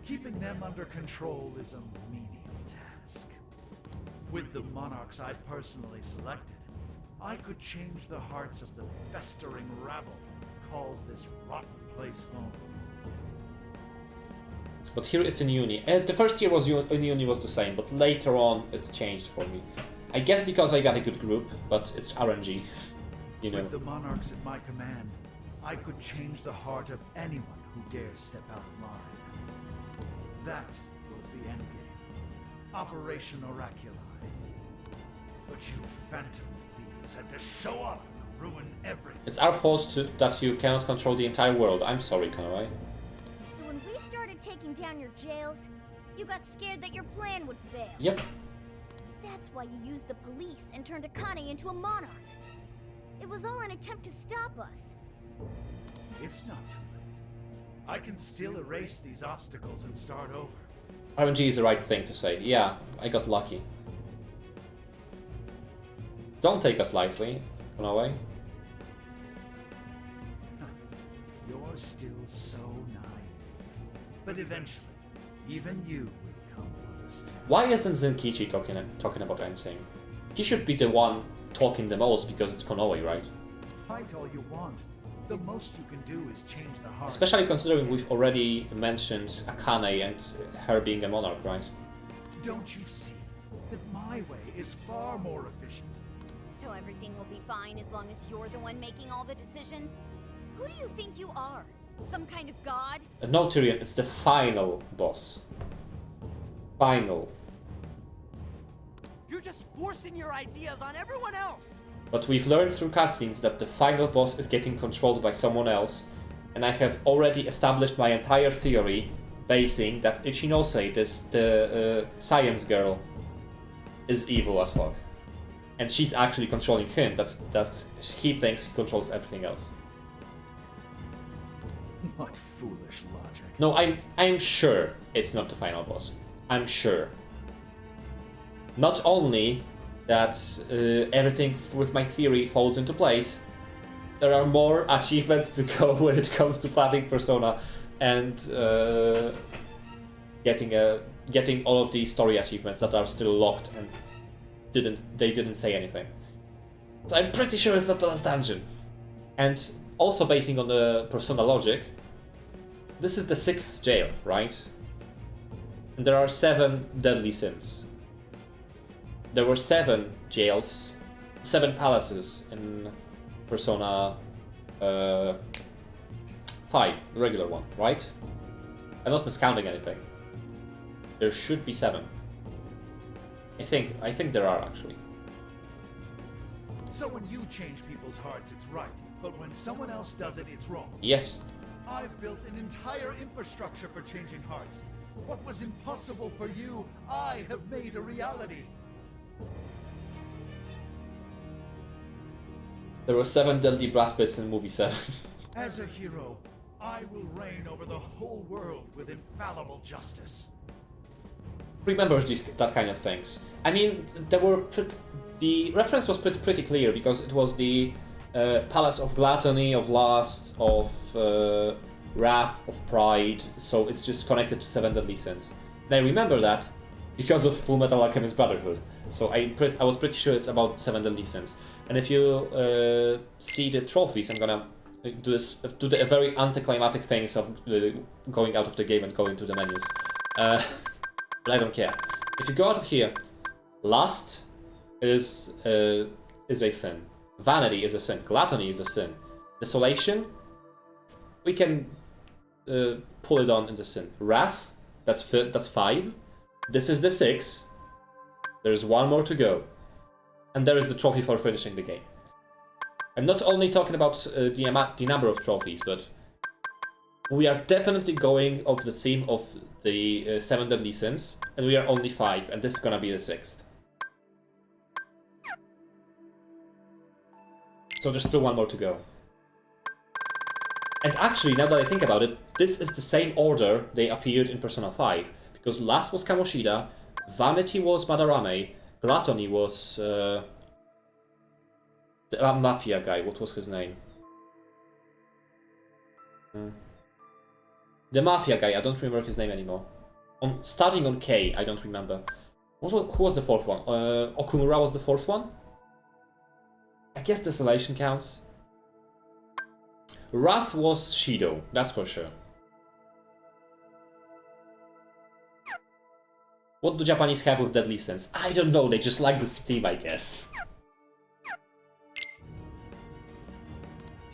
keeping them under control is a menial task. With the monarchs I personally selected, I could change the hearts of the festering rabble who calls this rotten place home. But here it's in uni. The first year was in uni was the same, but later on it changed for me. I guess because I got a good group, but it's RNG, you know. With the monarchs at my command, I could change the heart of anyone who dares step out of line. That was the endgame. Operation Oraculi. But you phantom thieves had to show up and ruin everything. It's our fault that you cannot control the entire world. I'm sorry, Conway. So when we started taking down your jails, you got scared that your plan would fail. Yep. That's why you used the police and turned Akane into a monarch. It was all an attempt to stop us. It's not too late. I can still erase these obstacles and start over. RNG is the right thing to say. Yeah, I got lucky. Don't take us lightly, Conway. You're still so naive. But eventually, even you will come to understand. Why isn't Zenkichi talking about anything? He should be the one talking the most because it's Konoe, right? Fight all you want. The most you can do is change the heart. Especially considering we've already mentioned Akane and her being a monarch, right? Don't you see that my way is far more efficient? So everything will be fine as long as you're the one making all the decisions? Who do you think you are? Some kind of god? No, Tyrion, it's the final boss. Final. You're just forcing your ideas on everyone else! But we've learned through cutscenes that the final boss is getting controlled by someone else, and I have already established my entire theory basing that Ichinose, the science girl, is evil as fuck. And she's actually controlling him, that's he thinks he controls everything else. What foolish logic. No, I'm sure it's not the final boss. I'm sure. Not only that everything with my theory falls into place, there are more achievements to go when it comes to planting Persona and getting all of the story achievements that are still locked and they didn't say anything. So I'm pretty sure it's not the last dungeon. And also basing on the Persona logic, this is the 6th jail, right? And there are 7 deadly sins. There were 7 jails, 7 palaces in Persona 5, the regular one, right? I'm not miscounting anything. There should be 7. I think there are actually. So when you change people's hearts, it's right. But when someone else does it, it's wrong. Yes. I've built an entire infrastructure for changing hearts. What was impossible for you, I have made a reality. There were 7 deadly Brad Pitts in movie 7. As a hero, I will reign over the whole world with infallible justice. Remember that kind of things. I mean, the reference was pretty clear because it was the Palace of Gluttony, of Lust, of Wrath, of Pride, so it's just connected to 7 deadly sins. And I remember that because of Full Metal Alchemist Brotherhood, so I was pretty sure it's about 7 deadly sins. And if you see the trophies, I'm gonna do the very anticlimactic things of going out of the game and going to the menus. But I don't care. If you go out of here, lust is a sin. Vanity is a sin. Gluttony is a sin. Desolation, we can pull it on into sin. Wrath, that's 5. This is the 6. There's 1 more to go. And there is the trophy for finishing the game. I'm not only talking about the number of trophies, but we are definitely going off the theme of the 7 deadly sins, and we are only 5, and this is gonna be the 6th. So there's still 1 more to go. And actually, now that I think about it, this is the same order they appeared in Persona 5. Because last was Kamoshida, Vanity was Madarame, Gluttony was the mafia guy. What was his name? The mafia guy, I don't remember his name anymore. Starting on K, I don't remember. Who was the 4th one? Okumura was the 4th one? I guess Desolation counts. Wrath was Shido, that's for sure. What do Japanese have with Deadly Sins? I don't know, they just like this theme, I guess.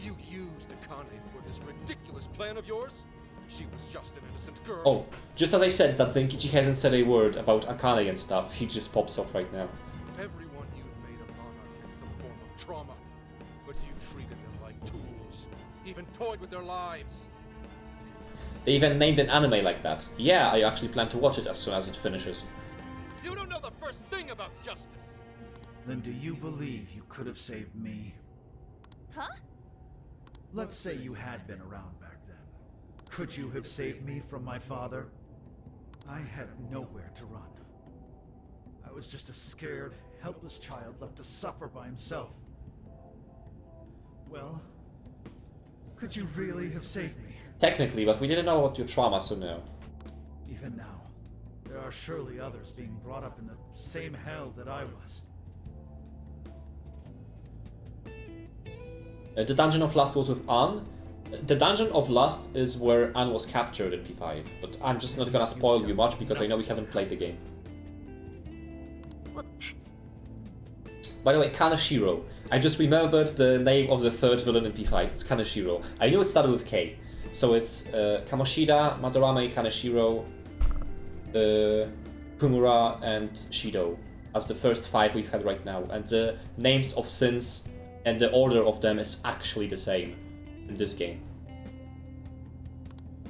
You used Akane for this ridiculous plan of yours? She was just an innocent girl. Oh, just as I said that Zenkichi hasn't said a word about Akane and stuff, he just pops off right now. Everyone you've made a monarch had some form of trauma, but you treated them like tools, even toyed with their lives. They even named an anime like that. Yeah, I actually plan to watch it as soon as it finishes. You don't know the first thing about justice. Then do you believe you could have saved me? Huh? Let's say you had been around back then. Could you have saved me from my father? I had nowhere to run. I was just a scared, helpless child left to suffer by himself. Well, could you really have saved me? Technically, but we didn't know about your trauma, so no. Even now, there are surely others being brought up in the same hell that I was. The Dungeon of Lust was with Anne. The Dungeon of Lust is where Anne was captured in P5, but I'm just not gonna spoil you much because I know we haven't played the game. Well, that's... By the way, Kaneshiro. I just remembered the name of the 3rd villain in P5. It's Kaneshiro. I knew it started with K. So it's Kamoshida, Madarame, Kaneshiro, Kumura, and Shido as the first 5 we've had right now. And the names of sins and the order of them is actually the same in this game.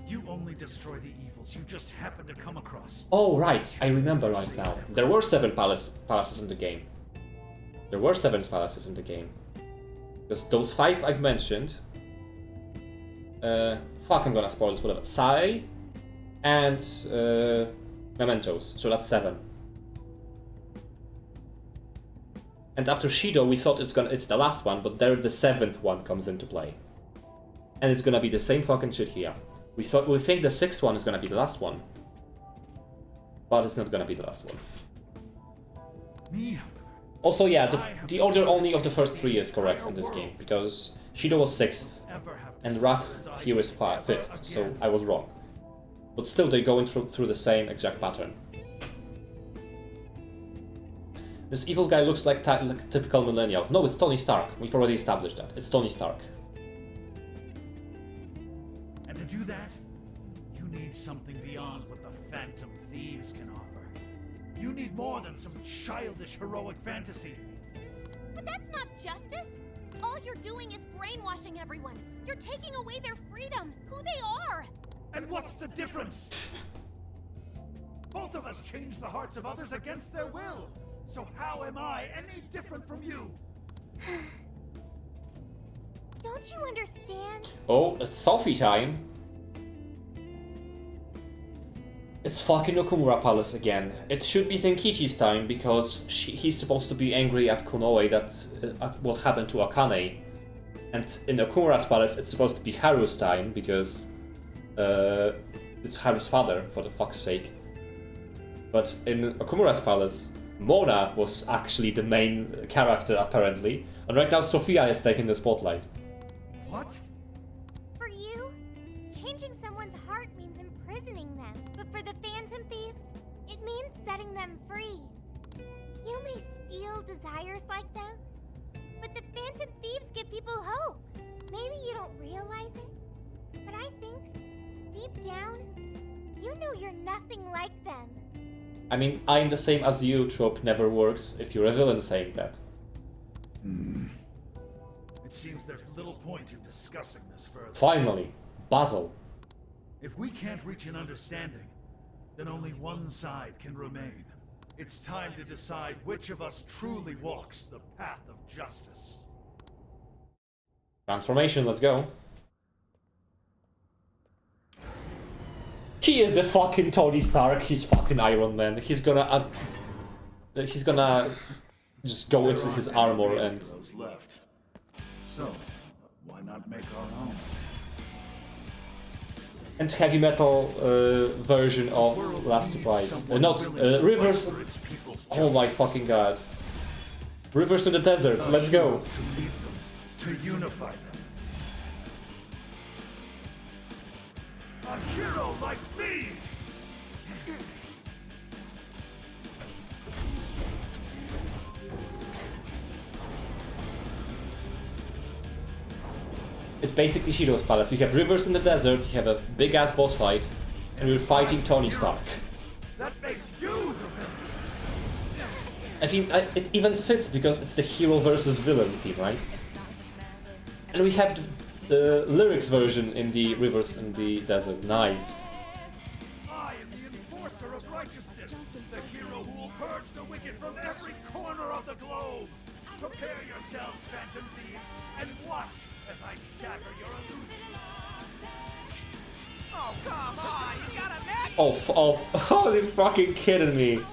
You only destroy the evils you just happen to come across. Oh, right. I remember right now. There were 7 palaces in the game. There were 7 palaces in the game. Because those 5 I've mentioned... fuck, I'm gonna spoil it, whatever. Sai and Mementos, so that's 7. And after Shido, we thought it's the last one, but there the 7th one comes into play, and it's gonna be the same fucking shit here. We think the 6th one is gonna be the last one, but it's not gonna be the last one. Also, yeah, the order only of the first 3 is correct in this game because Shido was 6th. And Wrath here is 5th, so I was wrong. But still, they're going through the same exact pattern. This evil guy looks like typical millennial. No, it's Tony Stark. We've already established that. It's Tony Stark. And to do that, you need something beyond what the Phantom Thieves can offer. You need more than some childish heroic fantasy. But that's not justice. All you're doing is brainwashing everyone. You're taking away their freedom, who they are. And what's the difference? Both of us change the hearts of others against their will. So how am I any different from you? Don't you understand? Oh, it's Sophie time. It's fucking Okumura Palace again. It should be Zenkichi's time because he's supposed to be angry at Konoe at what happened to Akane. And in Okumura's Palace it's supposed to be Haru's time because it's Haru's father, for the fuck's sake. But in Okumura's Palace, Mona was actually the main character apparently. And right now Sophia is taking the spotlight. What? For you, changing someone's heart means imprisoning them. But for the Phantom Thieves, it means setting them free. You may steal desires like them, but the Phantom Thieves give people hope. Maybe you don't realize it, but I think, deep down, you know you're nothing like them. I mean, I'm the same as you trope never works if you're a villain saying that. It seems there's little point in discussing this further. Finally, battle. If we can't reach an understanding, then only one side can remain. It's time to decide which of us truly walks the path of justice. Transformation, let's go. He is a fucking Tony Stark, he's fucking Iron Man. He's gonna just go into his armor and... left. So, why not make our own? And heavy metal version of Last Surprise. Rivers... Oh my fucking god. Rivers in the desert, let's go. To unify them. A hero like me! It's basically Shido's Palace. We have rivers in the desert, we have a big ass boss fight, and we're fighting Tony Stark. That makes you the villain. I think it even fits because it's the hero versus villain theme, right? And we have the lyrics version in the rivers in the desert. Nice. I am the enforcer of righteousness, the hero who will purge the wicked from every corner of the globe. Prepare yourselves, Phantom Thieves, and watch as I shatter your illusion. Oh, come on! You gotta match! Oh, you're fucking kidding me.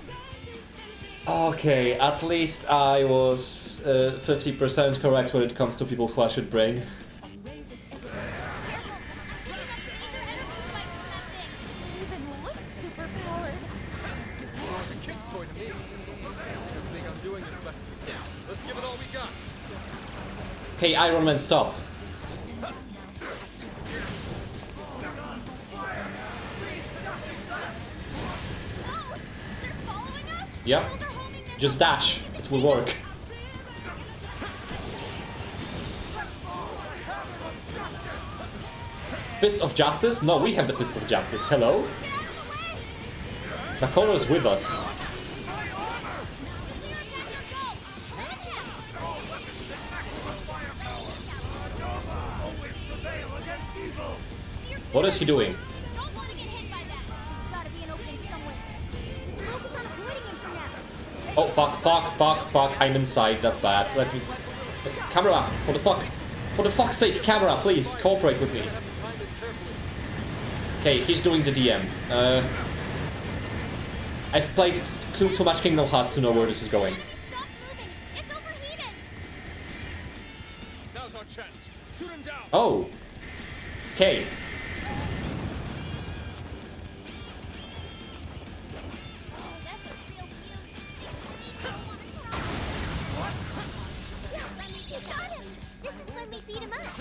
Okay, at least I was 50% correct when it comes to people who I should bring. Okay, Iron Man, stop. Yep. Just dash. It will work. Fist of Justice? No, we have the Fist of Justice. Hello? Nakolo is with us. What is he doing? Oh, fuck, I'm inside, that's bad. Let's me... Camera, for the fuck's sake, camera, please, cooperate with me. Okay, he's doing the DM. I've played too much Kingdom Hearts to know where this is going. Now's our chance. Shoot him down. Oh. Okay.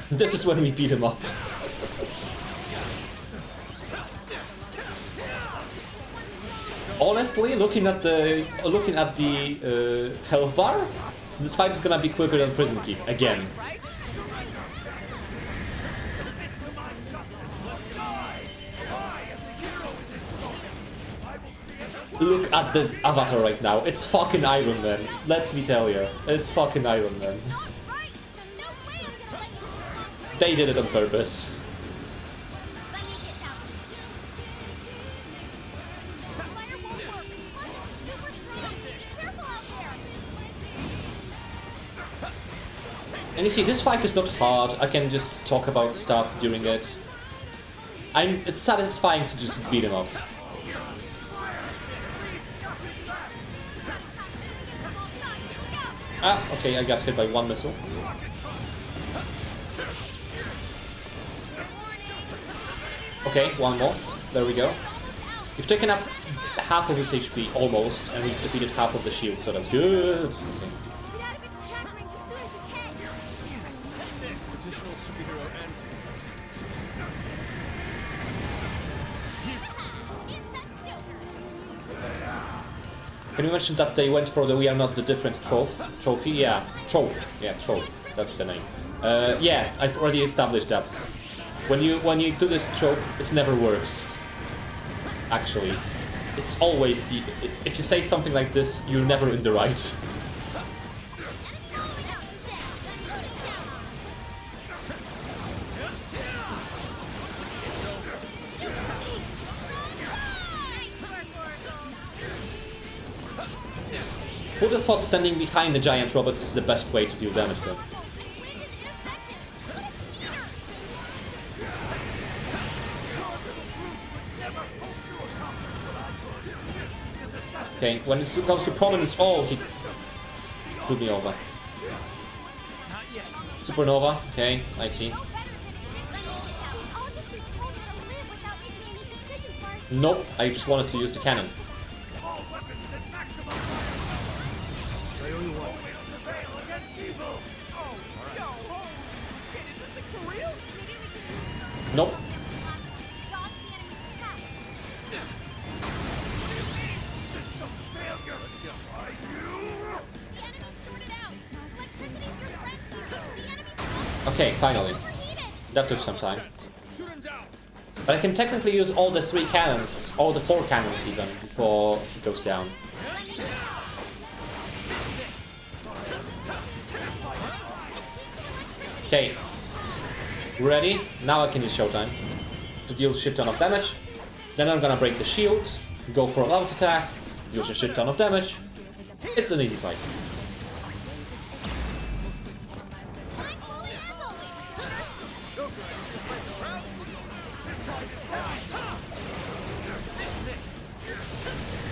This is when we beat him up. Honestly, looking at the health bar, this fight is gonna be quicker than Prison Keep again. Look at the avatar right now. It's fucking Iron Man. Let me tell you, it's fucking Iron Man. They did it on purpose. And you see, this fight is not hard. I can just talk about stuff during it. It's satisfying to just beat him up. Ah, okay, I got hit by one missile. Okay, one more. There we go. We've taken up half of his HP, almost, and we've defeated half of the shield, so that's good. Okay. Can you mention that they went for the "We Are Not the Different" trophy? Yeah, trope. Yeah, trope. That's the name. Yeah, I've already established that. When you do this trope, it never works. Actually, it's always the if you say something like this, you're never in the right. Who'd have thought standing behind a giant robot is the best way to deal damage to him? Okay, when it comes to prominence, oh, he threw me over. Supernova, okay, I see. Nope, I just wanted to use the cannon. Nope. Okay, finally. That took some time. But I can technically use all the 3 cannons, all the 4 cannons even, before he goes down. Okay. Ready? Now I can use Showtime to deal shit ton of damage. Then I'm gonna break the shield, go for a loud attack, use a shit ton of damage. It's an easy fight.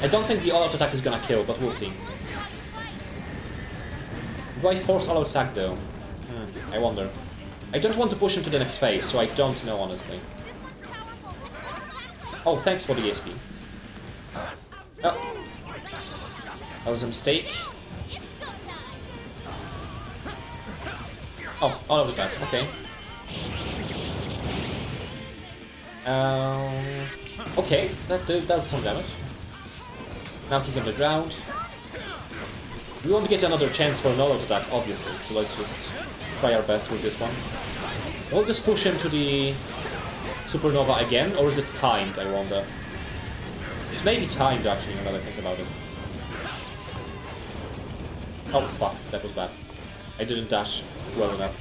I don't think the all-out attack is gonna kill, but we'll see. Do I force all-out attack though? I wonder. I don't want to push him to the next phase, so I don't know honestly. Oh, thanks for the ESP. Oh. That was a mistake. Oh, all-out attack, okay. Okay, that does some damage. Now he's on the ground. We won't get another chance for an all-out attack, obviously, so let's just try our best with this one. We'll just push him to the Supernova again, or is it timed, I wonder? It may be timed, actually, now that I think about it. Oh, fuck, that was bad. I didn't dash well enough.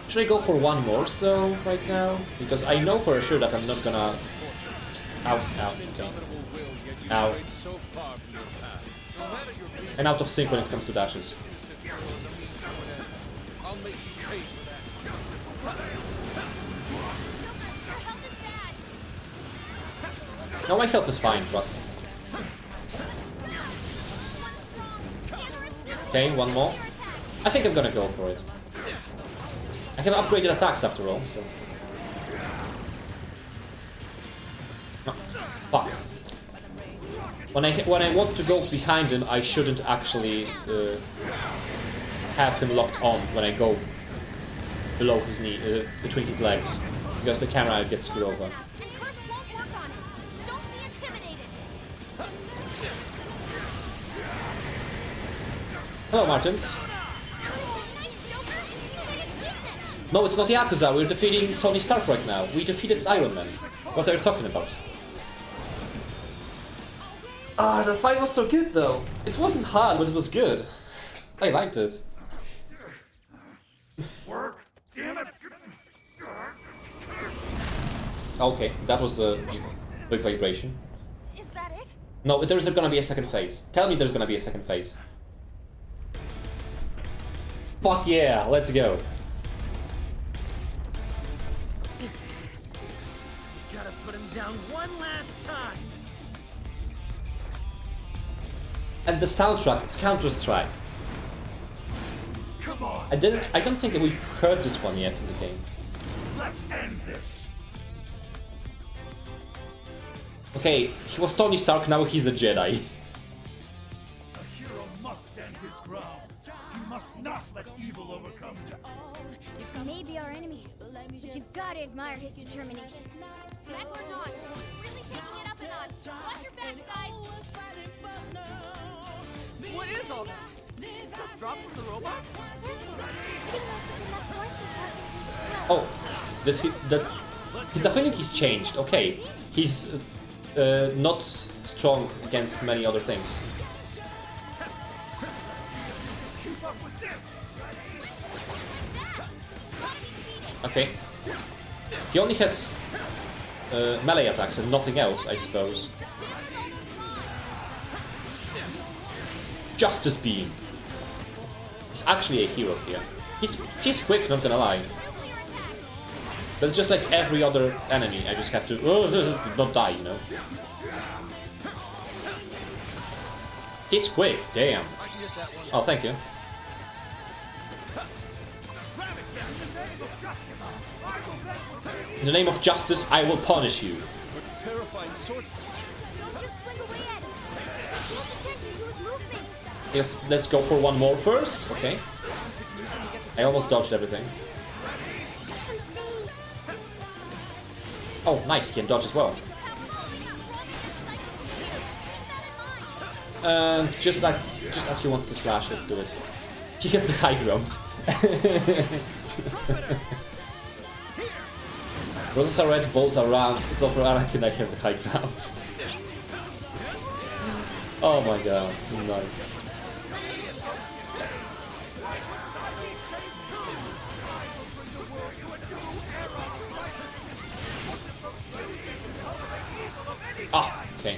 Should I go for one more, though, right now? Because I know for sure that I'm not gonna... Ow, ow, okay. Ow. And out of sync when it comes to dashes. No, my health is fine, trust me. Okay, one more. I think I'm gonna go for it. I have upgraded attacks after all, so... No. Fuck. When I want to go behind him, I shouldn't actually have him locked on when I go below his knee, between his legs, because the camera gets screwed over. Hello, Martins. No, it's not Yakuza. We're defeating Tony Stark right now. We defeated Iron Man. What are you talking about? Ah, that fight was so good though. It wasn't hard, but it was good. I liked it. Work, damn it! Okay, that was a big vibration. Is that it? No, there's gonna be a second phase. Tell me there's gonna be a second phase. Fuck yeah, let's go. Gotta put him down one last time. And the soundtrack, it's Counter-Strike. Come on. I don't think that we've heard this one yet in the game. Let's end this. Okay, he was Tony Stark, now he's a Jedi. A hero must stand his ground. You must not let evil overcome you. He may be our enemy, but you've got to admire his determination. Mech or not, he's really taking it up a notch. Watch your backs, guys. What is all this? Stuff dropped from the robot? Oh, his affinity's changed. Okay, he's not strong against many other things. Okay, he only has melee attacks and nothing else, I suppose. Justice Beam. He's actually a hero here. He's quick, not gonna lie. But just like every other enemy, I just have to not die, you know. He's quick, damn. Oh, thank you. In the name of justice, I will punish you. What terrifying sword. Don't just swing away at him. Pay attention to his movements. Yes, let's go for one more first. Okay. I almost dodged everything. Oh, nice, he can dodge as well. Just as he wants to slash, let's do it. He has the high ground. Roses are red, balls are round, so for Anakin I have the high ground. Oh my god, nice. Ah, okay.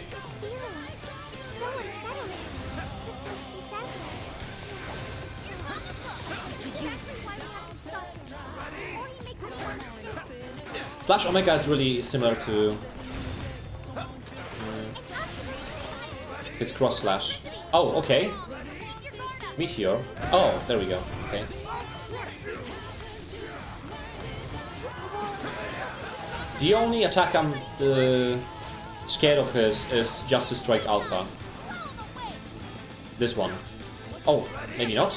Slash Omega is really similar to his cross slash. Oh, okay. Meteor. Oh, there we go. Okay. The only attack I'm scared of his is Justice Strike Alpha. This one. Oh, maybe not.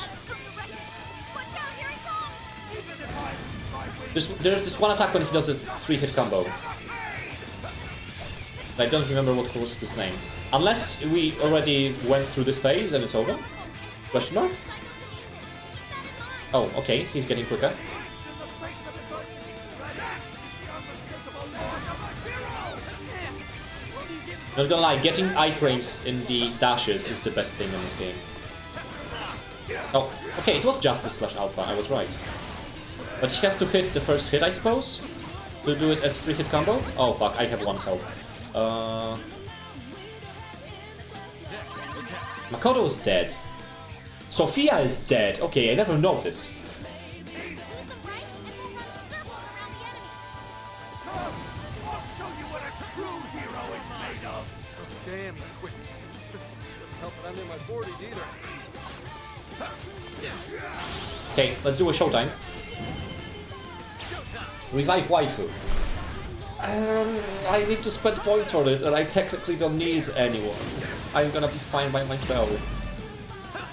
There's this one attack when he does a 3-hit combo. I don't remember what was this name. Unless we already went through this phase and it's over? Question mark? Oh, okay, he's getting quicker. Not gonna lie, getting iframes in the dashes is the best thing in this game. Oh, okay, it was Justice slash Alpha, I was right. But he has to hit the first hit, I suppose? To do it as 3-hit combo? Oh fuck, I have 1 health. Makoto's dead. Sophia is dead. Okay, I never noticed. Damn, he's quick. Doesn't help that I'm in my 40s either. Okay, let's do a showtime. Revive waifu. I need to spend points for this, and I technically don't need anyone. I'm gonna be fine by myself.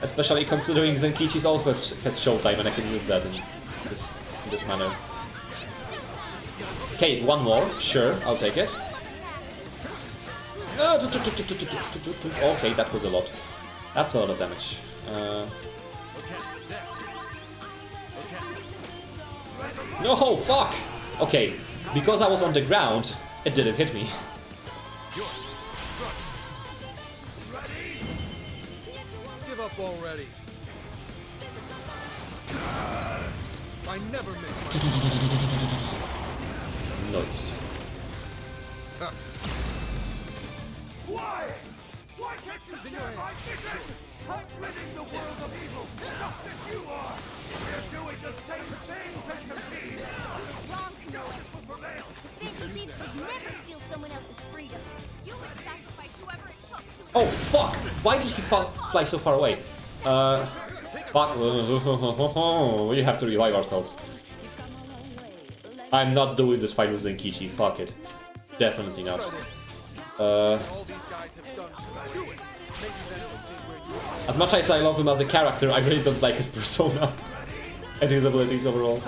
Especially considering Zenkichi's also has showtime, and I can use that in this manner. Okay, one more. Sure, I'll take it. Okay, that was a lot. That's a lot of damage. No, fuck! Okay, because I was on the ground, it didn't hit me. Give up already. I never miss my Nice. Why? Why can't you share my vision? I'm ridding the world of evil, just as you are. We're doing the same thing, Phantom Thieves. Wrong, Justice will prevail. Phantom Thieves would never steal someone else's freedom. You would sacrifice whoever it took to... Oh fuck! Why did he fly so far away? Fuck. We have to revive ourselves. I'm not doing this fight with Zenkichi, fuck it. Definitely not. As much as I love him as a character, I really don't like his persona and his abilities overall.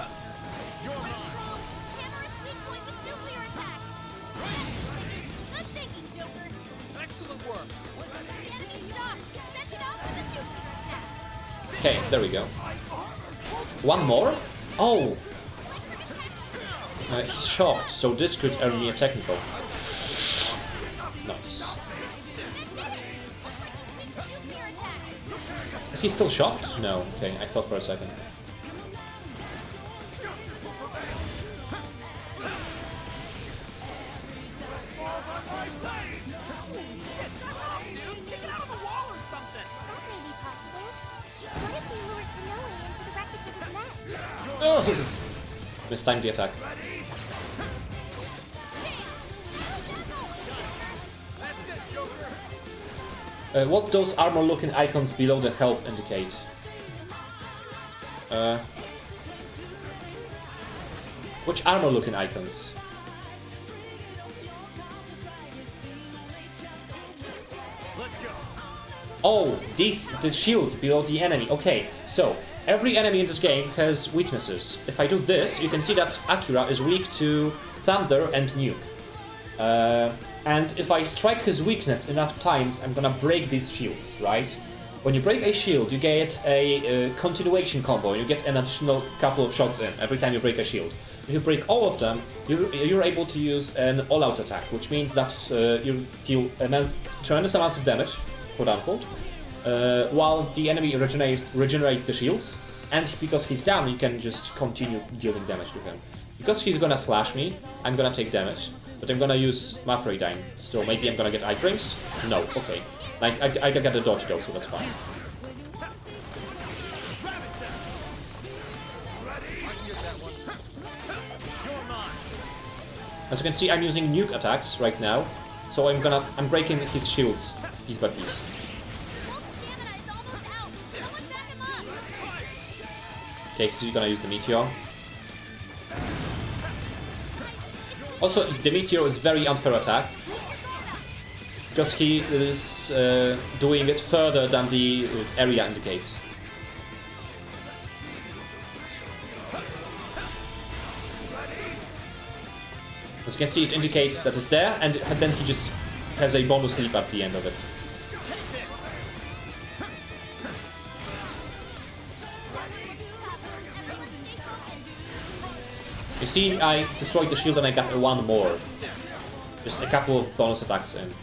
Okay, there we go. One more? Oh! He's shocked, so this could earn me a technical. Nice. Is he still shocked? No. Okay, I thought for a second. Oh! Mistimed the attack. What those armor-looking icons below the health indicate? Which armor-looking icons? Oh, the shields below the enemy. Okay, so every enemy in this game has weaknesses. If I do this, you can see that Akira is weak to Thunder and Nuke. And if I strike his weakness enough times, I'm gonna break these shields, right? When you break a shield, you get a continuation combo, and you get an additional couple of shots in every time you break a shield. If you break all of them, you're able to use an all-out attack, which means that you deal tremendous amounts of damage, quote unquote, while the enemy regenerates the shields, and because he's down, you can just continue dealing damage to him. Because he's gonna slash me, I'm gonna take damage, but I'm gonna use Mafreidine, so maybe I'm gonna get iframes? No, okay. I can get a dodge though, so that's fine. As you can see, I'm using nuke attacks right now, so I'm breaking his shields piece by piece. Okay, so you're gonna use the meteor. Also, the meteor is very unfair attack, because he is doing it further than the area indicates. As you can see, it indicates that it's there, and then he just has a bonus leap at the end of it. You see, I destroyed the shield and I got one more. Just a couple of bonus attacks in.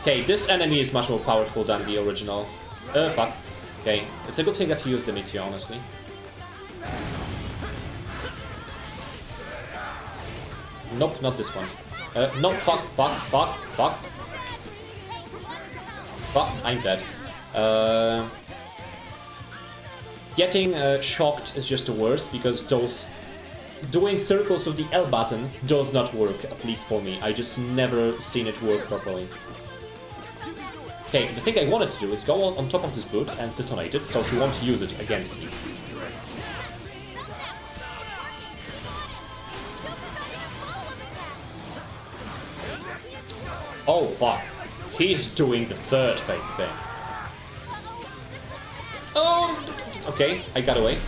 Okay, this enemy is much more powerful than the original. Fuck. Okay, it's a good thing that he used the meteor, honestly. Nope, not this one. No, fuck. Fuck, I'm dead. Getting shocked is just the worst, because those... Doing circles with the L button does not work, at least for me. I just never seen it work properly. Okay, the thing I wanted to do is go on top of this boot and detonate it, so he won't use it against me. Oh fuck, he's doing the third phase thing. Oh, okay, I got away.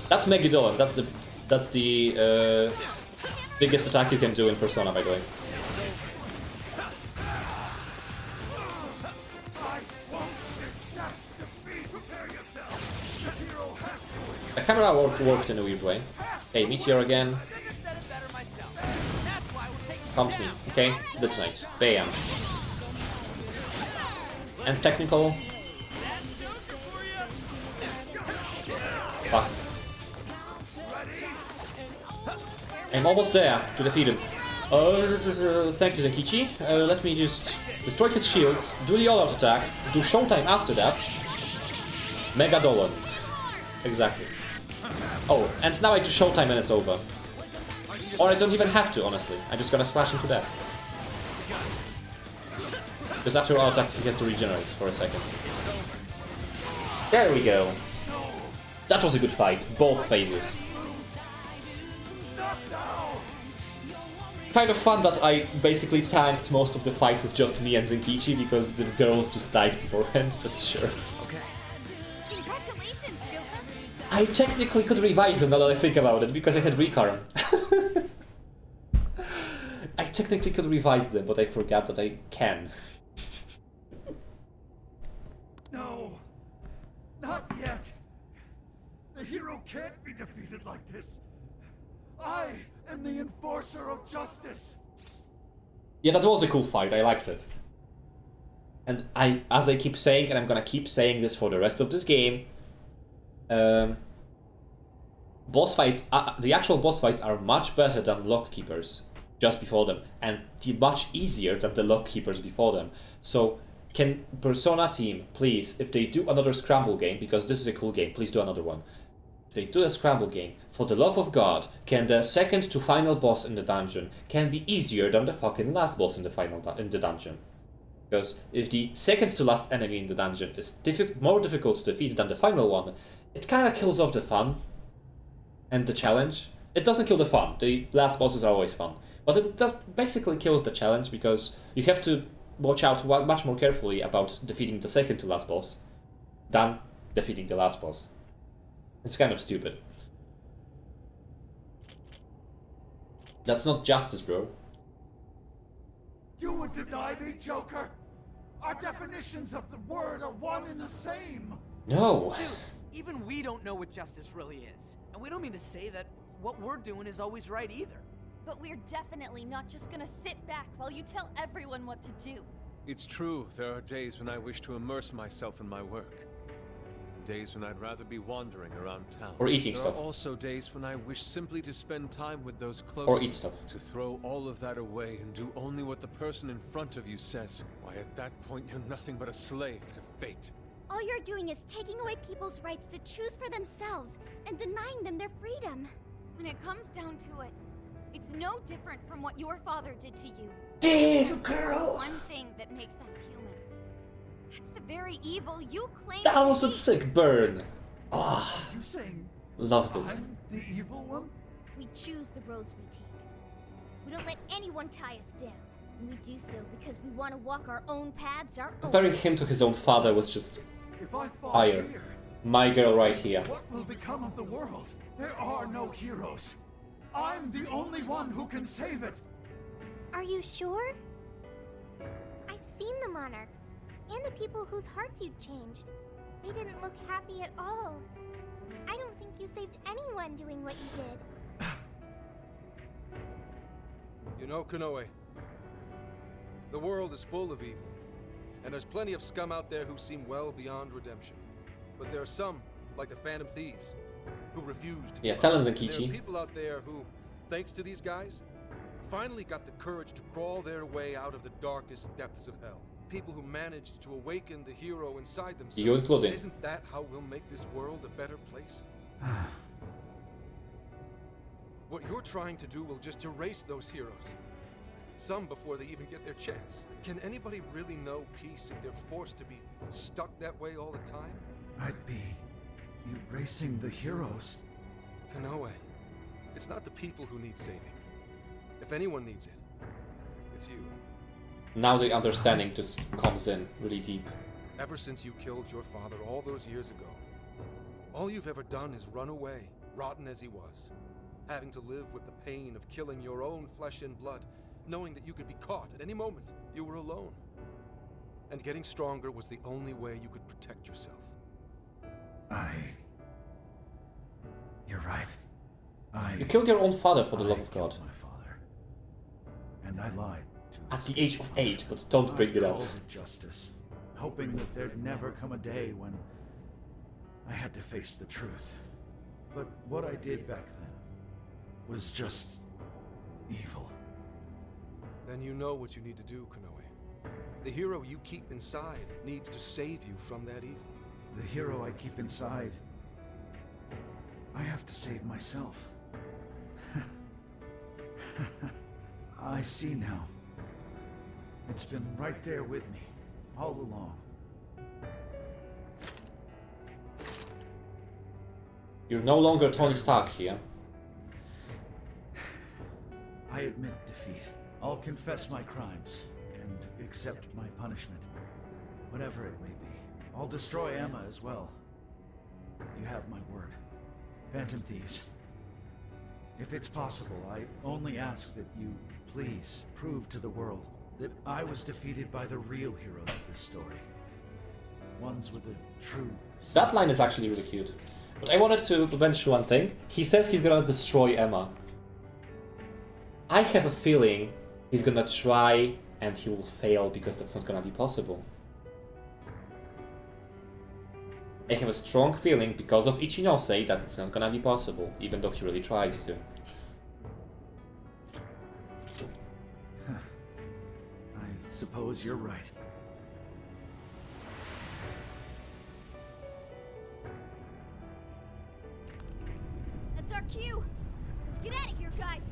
That's Megadolon, that's the biggest attack you can do in Persona, by the way. The camera worked in a weird way. Hey, meteor again. Come to me. Okay, detonate. Bam. And technical. Fuck. I'm almost there to defeat him. Thank you, Zenkichi. Let me just destroy his shields, do the all-out attack, do showtime after that. Megadolon. Exactly. Oh, and now I do showtime and it's over. Or I don't even have to, honestly. I'm just gonna slash him to death. Because after all attack, he has to regenerate for a second. There we go. That was a good fight, both phases. Kind of fun that I basically tanked most of the fight with just me and Zenkichi because the girls just died beforehand, but sure. Congratulations, Joker. I technically could revive him now that I think about it, because I had Recarm. I technically could revive them, but I forgot that I can. No, not yet. The hero can't be defeated like this. I am the enforcer of justice. Yeah, that was a cool fight, I liked it. And as I keep saying, and I'm gonna keep saying this for the rest of this game, boss fights, the actual boss fights are much better than Lockkeepers just before them, and much easier than the Lockkeepers before them. So, can Persona team, please, if they do another Scramble game, because this is a cool game, please do another one. If they do a Scramble game, for the love of God, can the second to final boss in the dungeon can be easier than the fucking last boss in the dungeon? Because if the second to last enemy in the dungeon is more difficult to defeat than the final one, it kind of kills off the fun and the challenge. It doesn't kill the fun. The last bosses are always fun, but it basically kills the challenge because you have to watch out much more carefully about defeating the second to last boss than defeating the last boss. It's kind of stupid. That's not justice, bro. You would deny me, Joker? Our definitions of the word are one and the same. No. Dude, even we don't know what justice really is. And we don't mean to say that what we're doing is always right either. But we're definitely not just gonna sit back while you tell everyone what to do. It's true, there are days when I wish to immerse myself in my work. Days when I'd rather be wandering around town. Or eating stuff. There are also days when I wish simply to spend time with those close Or eat stuff. to throw all of that away and do only what the person in front of you says. Why, at that point, you're nothing but a slave to fate. All you're doing is taking away people's rights to choose for themselves and denying them their freedom. When it comes down to it, it's no different from what your father did to you. Damn, girl! One thing that makes us human. That's the very evil you claim. That was a sick burn. Ah, You saying loved it. I'm the evil one? We choose the roads we take. We don't let anyone tie us down. And we do so because we want to walk our own paths, our own. Comparing him to his own father was just If I fall fire. here, My girl right here. what will become of the world? There are no heroes. I'm the only one who can save it. Are you sure? I've seen the monarchs and the people whose hearts you changed. They didn't look happy at all. I don't think you saved anyone doing what you did. You know, Konoe, the world is full of evil, and there's plenty of scum out there who seem well beyond redemption. But there are some, like the Phantom Thieves, who refuse to Yeah, give tell up. him, And there Zenkichi. are people out there who, thanks to these guys, finally got the courage to crawl their way out of the darkest depths of hell. People who managed to awaken the hero inside themselves. You including. Isn't that how we'll make this world a better place? What you're trying to do will just erase those heroes. Some before they even get their chance. Can anybody really know peace if they're forced to be stuck that way all the time? I'd be erasing the heroes. Konoe, it's not the people who need saving. If anyone needs it, it's you. Now the understanding just comes in really deep. Ever since you killed your father all those years ago, all you've ever done is run away, rotten as he was, having to live with the pain of killing your own flesh and blood, knowing that you could be caught at any moment. You were alone. And getting stronger was the only way you could protect yourself. You're right. You killed your own father, for the love of God. My father. And I lied to At the age of 8, but don't bring it up. called it justice, hoping that there'd never come a day when I had to face the truth. But what I did back then was just evil. Then you know what you need to do, Konoe. The hero you keep inside needs to save you from that evil. The hero I keep inside, I have to save myself. I see now. It's been right there with me, all along. You're no longer Tony Stark here. I admit defeat. I'll confess my crimes and accept my punishment. Whatever it may be. I'll destroy Emma as well. You have my word. Phantom Thieves. If it's possible, I only ask that you please prove to the world that I was defeated by the real heroes of this story. Ones with a true... That line is actually really cute. But I wanted to mention one thing. He says he's gonna destroy Emma. I have a feeling he's gonna try and he will fail because that's not gonna be possible. I have a strong feeling because of Ichinose that it's not gonna be possible, even though he really tries to. I suppose you're right. That's our cue. Let's get out of here, guys.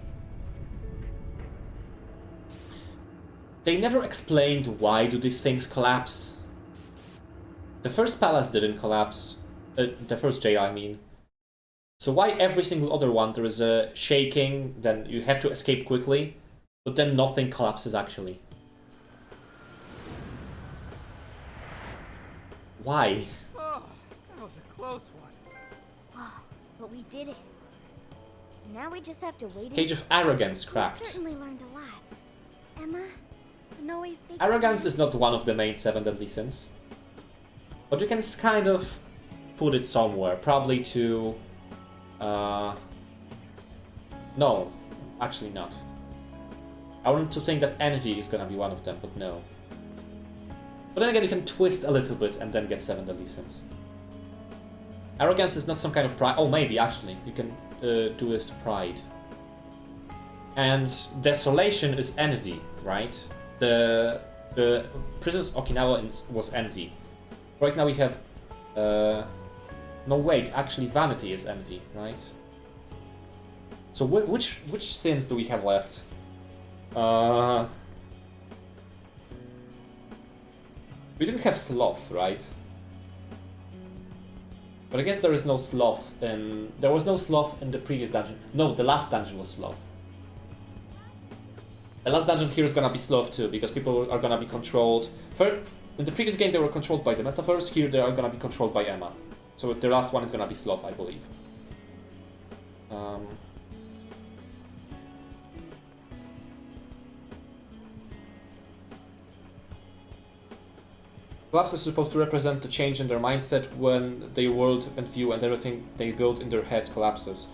They never explained why do these things collapse. The first palace didn't collapse. The first jail, I mean. So why every single other one there is a shaking, then you have to escape quickly, but then nothing collapses actually? Why? Oh, that was a close one. Oh, but we did it. Now we just have to wait. Cage of Arrogance cracked. We certainly learned a lot. Emma, Noe's big. Arrogance is not one of the main 7 deadly sins. But you can kind of put it somewhere, probably to... No, actually not. I want to think that envy is gonna be one of them, but no. But then again, you can twist a little bit and then get 7 deadly sins. Arrogance is not some kind of pride. Oh, maybe, actually. You can do this to pride. And desolation is envy, right? The Princess Okinawa was envy. Right now we have... no, wait, actually vanity is envy, right? So which sins do we have left? We didn't have sloth, right? But I guess there is no sloth in... There was no sloth in the previous dungeon. No, the last dungeon was sloth. The last dungeon here is gonna be sloth too, because people are gonna be controlled... In the previous game they were controlled by the metaphors, here they are gonna be controlled by Emma. So the last one is gonna be sloth, I believe. Collapse is supposed to represent the change in their mindset when their world and view and everything they build in their heads collapses.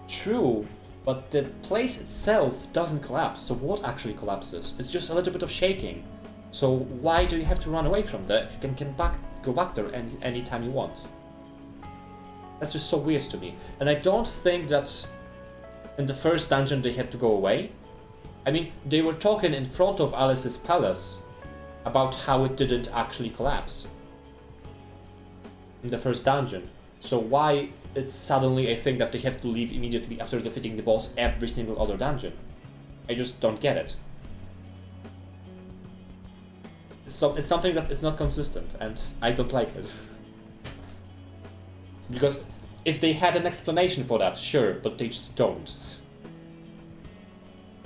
True, but the place itself doesn't collapse, so what actually collapses? It's just a little bit of shaking. So why do you have to run away from that if you can go back there anytime you want? That's just so weird to me. And I don't think that in the first dungeon they had to go away. I mean, they were talking in front of Alice's palace about how it didn't actually collapse in the first dungeon. So why it's suddenly a thing that they have to leave immediately after defeating the boss every single other dungeon? I just don't get it. So it's something that is not consistent, and I don't like it. Because if they had an explanation for that, sure, but they just don't.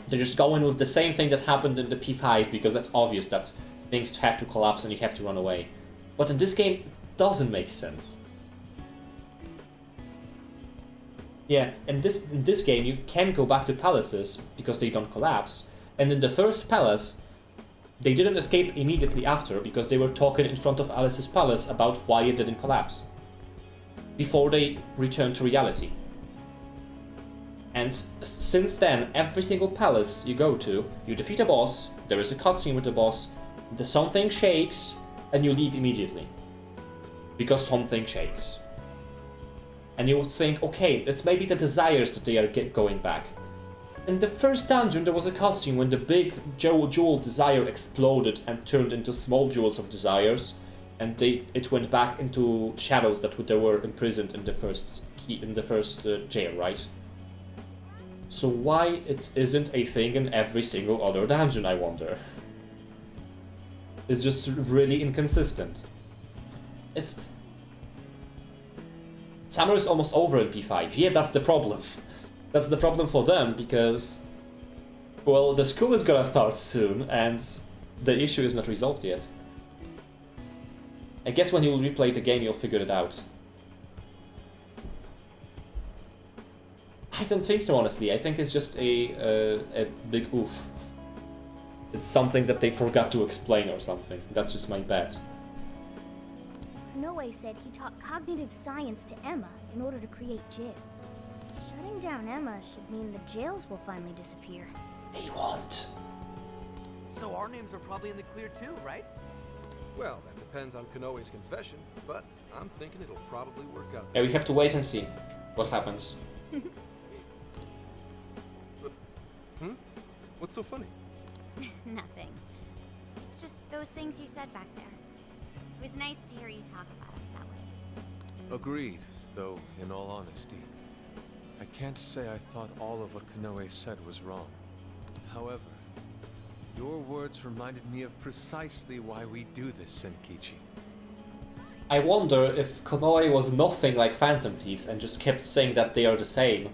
They just go in with the same thing that happened in the P5, because that's obvious that things have to collapse and you have to run away. But in this game, it doesn't make sense. Yeah, in this game you can go back to palaces because they don't collapse, and in the first palace, they didn't escape immediately after because they were talking in front of Alice's palace about why it didn't collapse before they returned to reality. And since then, every single palace you go to, you defeat a boss, there is a cutscene with the boss, something shakes, and you leave immediately. Because something shakes. And you would think, okay, it's maybe the desires that they are going back. In the first dungeon there was a cutscene when the big jewel desire exploded and turned into small jewels of desires, and it went back into shadows that they were imprisoned in the first jail, right? So why it isn't a thing in every single other dungeon, I wonder? It's just really inconsistent. Summer is almost over in P5. Yeah, that's the problem. That's the problem for them, because, well, the school is gonna start soon, and the issue is not resolved yet. I guess when you'll replay the game, you'll figure it out. I don't think so, honestly. I think it's just a big oof. It's something that they forgot to explain or something. That's just my bet. Konoe said he taught cognitive science to Emma in order to create jails. Shutting down Emma should mean the jails will finally disappear. They won't. So our names are probably in the clear too, right? Well, that depends on Konoe's confession, but I'm thinking it'll probably work out. Yeah, we have to wait and see what happens. What's so funny? Nothing. It's just those things you said back there. It was nice to hear you talk about us that way. Agreed, though, in all honesty, I can't say I thought all of what Konoe said was wrong. However, your words reminded me of precisely why we do this, Senkichi. I wonder if Konoe was nothing like Phantom Thieves and just kept saying that they are the same,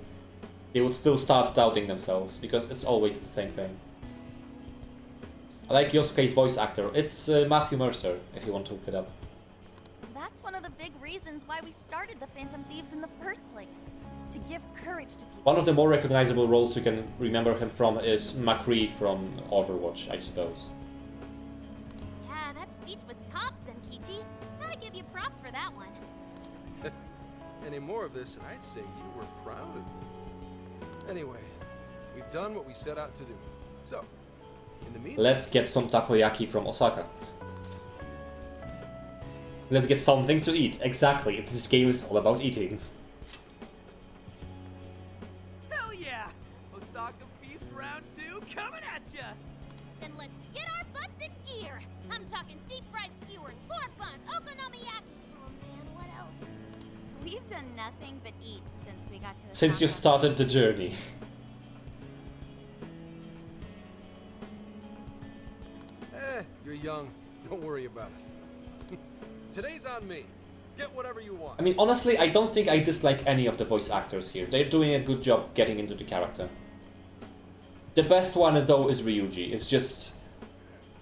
they would still start doubting themselves, because it's always the same thing. I like Yosuke's voice actor. It's Matthew Mercer, if you want to look it up. That's one of the big reasons why we started the Phantom Thieves in the first place. To give courage to people. One of the more recognizable roles you can remember him from is McCree from Overwatch, I suppose. Yeah, that speech was top, Senkichi. Gotta give you props for that one. Any more of this, and I'd say you were proud of me. Anyway, we've done what we set out to do. So, in the meantime... Let's get some takoyaki from Osaka. Let's get something to eat. Exactly, this game is all about eating. Hell yeah! Osaka Feast Round 2 coming at ya! Then let's get our butts in gear. I'm talking deep-fried skewers, pork buns, okonomiyaki. Oh man, what else? We've done nothing but eat since we got to Since you started the journey. You're young. Don't worry about it. Today's on me. Get whatever you want. I mean, honestly, I don't think I dislike any of the voice actors here. They're doing a good job getting into the character. The best one, though, is Ryuji. It's just...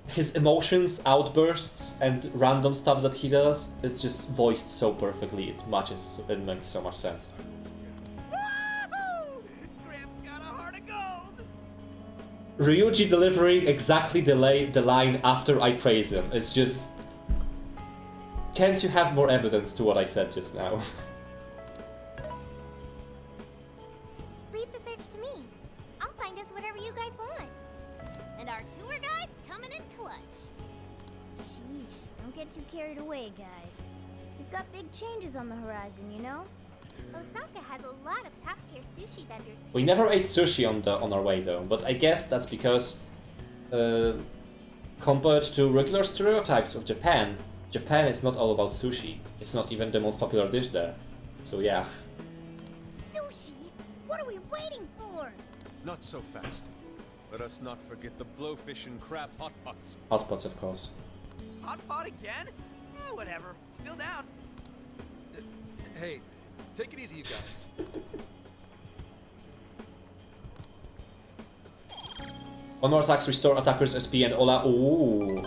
his emotions, outbursts, and random stuff that he does is just voiced so perfectly. It makes so much sense. Woohoo! Gramps got a heart of gold! Ryuji delivering exactly the line after I praise him. It's just... can't you have more evidence to what I said just now? Leave the search to me. I'll find us whatever you guys want. And our tour guide's coming in clutch. Sheesh, don't get too carried away, guys. We've got big changes on the horizon, you know? Osaka has a lot of top-tier sushi vendors too. We never ate sushi on our way though, but I guess that's because compared to regular stereotypes of Japan, Japan is not all about sushi. It's not even the most popular dish there. So yeah. Sushi? What are we waiting for? Not so fast. Let us not forget the blowfish and crab hot pots. Hot pots, of course. Hot pot again? Eh, whatever. Still down. Hey, take it easy, you guys. One more attacks restore attackers SP and Ola. Ooh,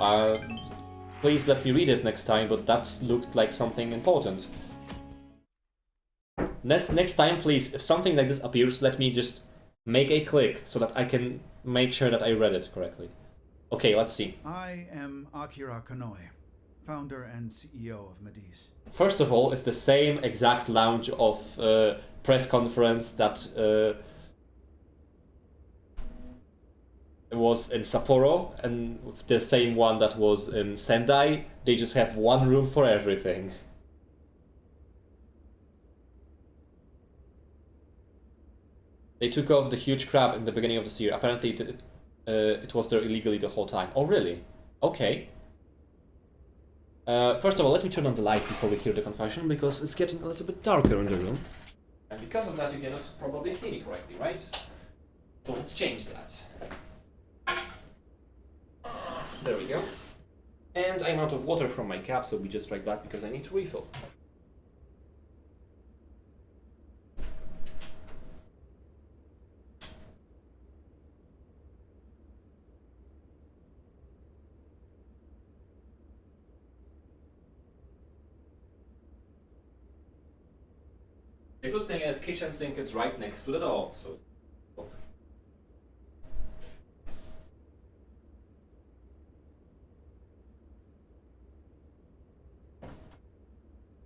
please let me read it next time, but that looked like something important. Next time, please, if something like this appears, let me just make a click so that I can make sure that I read it correctly. Okay, let's see. I am Akira Konoe, founder and CEO of Mediz. First of all, it's the same exact lounge of press conference that was in Sapporo, and the same one that was in Sendai. They just have one room for everything. They took off the huge crab in the beginning of this year. Apparently it was there illegally the whole time. Oh really? Okay. First of all, let me turn on the light before we hear the confession, because it's getting a little bit darker in the room. And because of that, you cannot probably see me correctly, right? So let's change that. There we go. And I'm out of water from my cap, so we just right back because I need to refill. The good thing is kitchen sink is right next to the door, so.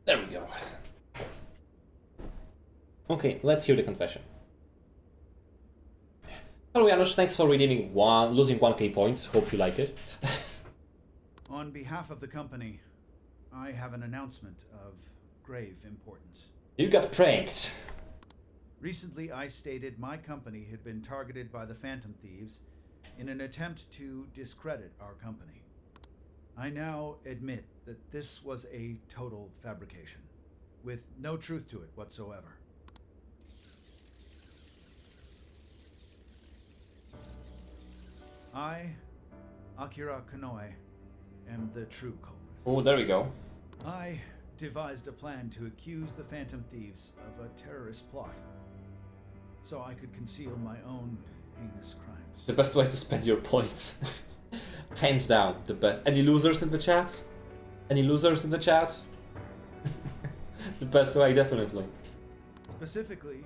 There we go. Okay, let's hear the confession. Hello Janusz, thanks for redeeming losing 1k points. Hope you like it. On behalf of the company, I have an announcement of grave importance. You got pranked. Recently, I stated my company had been targeted by the Phantom Thieves in an attempt to discredit our company. I now admit that this was a total fabrication, with no truth to it whatsoever. I, Akira Konoe, am the true culprit. Oh, there we go. I devised a plan to accuse the Phantom Thieves of a terrorist plot, so I could conceal my own heinous crimes. The best way to spend your points. Hands down, the best. Any losers in the chat? Any losers in the chat? The best way, definitely. Specifically,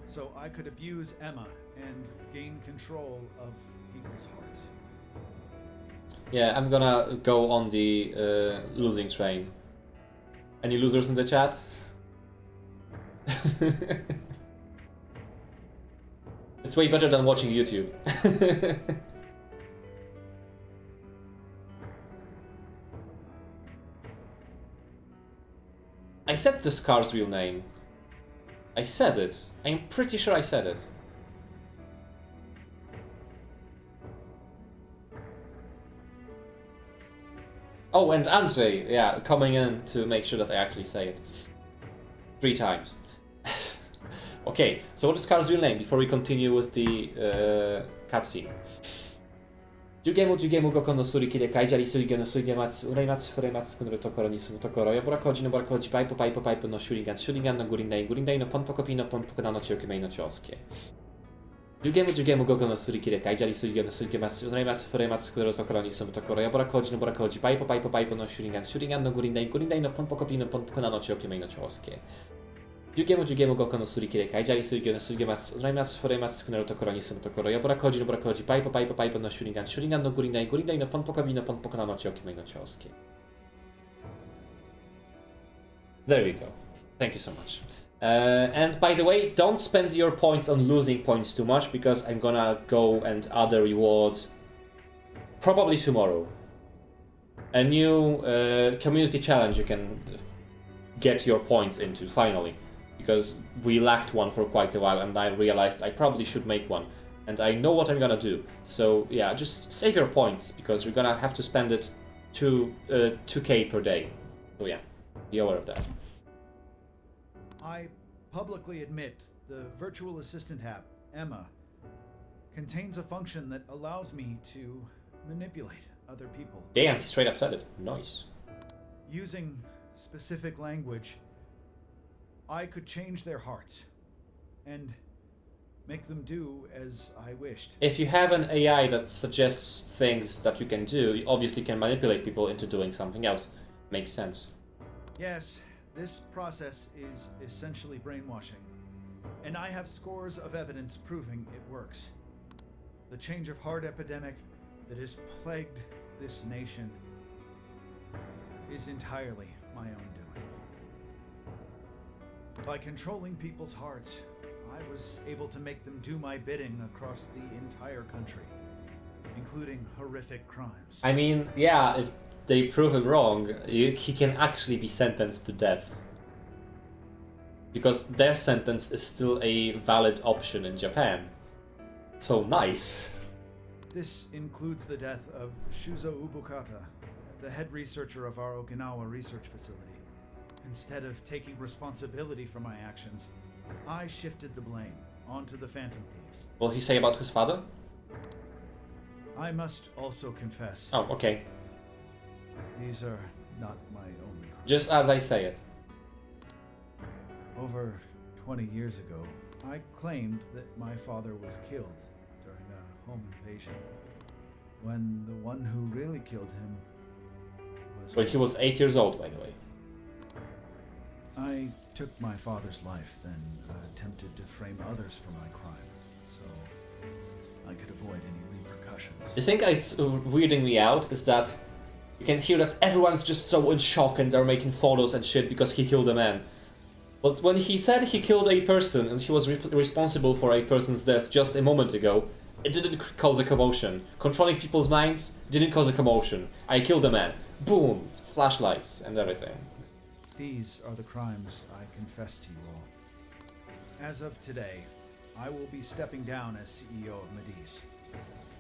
so I could abuse Emma and gain control of people's hearts. Yeah, I'm gonna go on the losing train. Any losers in the chat? It's way better than watching YouTube. I said the Scar's real name. I said it. I'm pretty sure I said it. Oh, and Andrzej, yeah, coming in to make sure that I actually say it. 3 times. Okay, so what is Scar's real name before we continue with the cutscene? Jugemu goko no suri kire kaijari suriga no suigematsu uraimatsu fureimatsu kunuru tokoro ni sumu tokoro yaborakoji no borakoji paipo no shurigan no gurindai no ponpokopi no ponpoko no chiyokimei no chiosuke. Jugemu goko no suri kire kaijari suriga no suigematsu uraimatsu fureimatsu kunuru tokoro ni sumu tokoro yaborakoji paipo no shurigan no gurindai no ponpokopi no ponpoko no chiyokimei no chiosuke. Jugemu goko no suri kire kaijari suriga no suigematsu uraimatsu fureimatsu kunuru tokoro ni sumu tokoro yaborakoji paipo no shurigan no gurindai no ponpokopi no ponpoko no chiyokimei no chiosuke. There we go. Thank you so much. And by the way, don't spend your points on losing points too much, because I'm gonna go and add a reward probably tomorrow. A new community challenge you can get your points into, finally. Because we lacked one for quite a while, and I realized I probably should make one. And I know what I'm gonna do. So yeah, just save your points, because you're gonna have to spend it 2k per day. So yeah, be aware of that. I publicly admit the virtual assistant app, Emma, contains a function that allows me to manipulate other people. Damn, he straight up said it. Nice. Using specific language, I could change their hearts and make them do as I wished. If you have an AI that suggests things that you can do, you obviously can manipulate people into doing something else. Makes sense. Yes, this process is essentially brainwashing, and I have scores of evidence proving it works. The change of heart epidemic that has plagued this nation is entirely my own doing. By controlling people's hearts, I was able to make them do my bidding across the entire country, including horrific crimes. I mean, yeah, if they prove him wrong, he can actually be sentenced to death. Because death sentence is still a valid option in Japan. So nice. This includes the death of Shuzo Ubukata, the head researcher of our Okinawa research facility. Instead of taking responsibility for my actions, I shifted the blame onto the Phantom Thieves. Will he say about his father? I must also confess. Oh, okay. These are not my only crimes. Just as I say it. Over 20 years ago, I claimed that my father was killed during a home invasion, when the one who really killed him was... Well, he was 8 years old, by the way. I took my father's life, then attempted to frame others for my crime, so I could avoid any repercussions. The thing that's weirding me out is that you can hear that everyone's just so in shock and they're making photos and shit because he killed a man. But when he said he killed a person and he was responsible for a person's death just a moment ago, It didn't cause a commotion. Controlling people's minds didn't cause a commotion. I killed a man. Boom! Flashlights and everything. These are the crimes I confess to you all. As of today, I will be stepping down as CEO of Mediz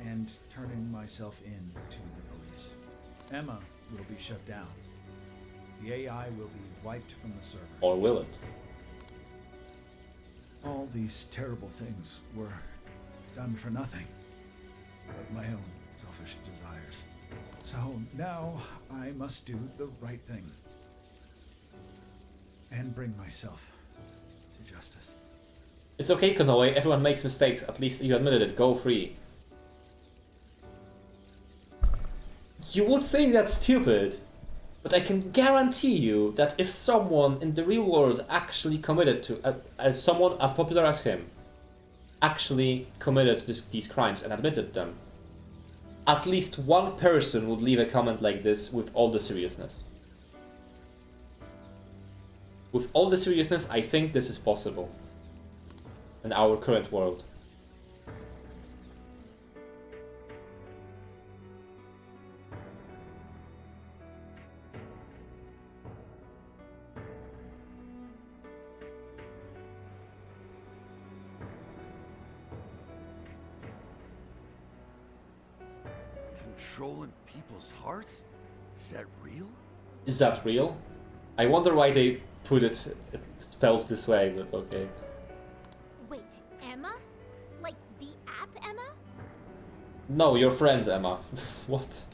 and turning myself in to the police. Emma will be shut down. The AI will be wiped from the servers. Or will it? All these terrible things were done for nothing but my own selfish desires. So now I must do the right thing and bring myself to justice. It's okay, Konoe. Everyone makes mistakes. At least you admitted it. Go free. You would think that's stupid, but I can guarantee you that if someone in the real world actually committed to, someone as popular as him, actually committed these crimes and admitted them, at least one person would leave a comment like this with all the seriousness. With all the seriousness, I think this is possible in our current world. Controlling people's hearts? Is that real? Is that real? I wonder why they put it spelled this way, but okay. Wait, Emma? Like the app Emma? No, your friend Emma. What?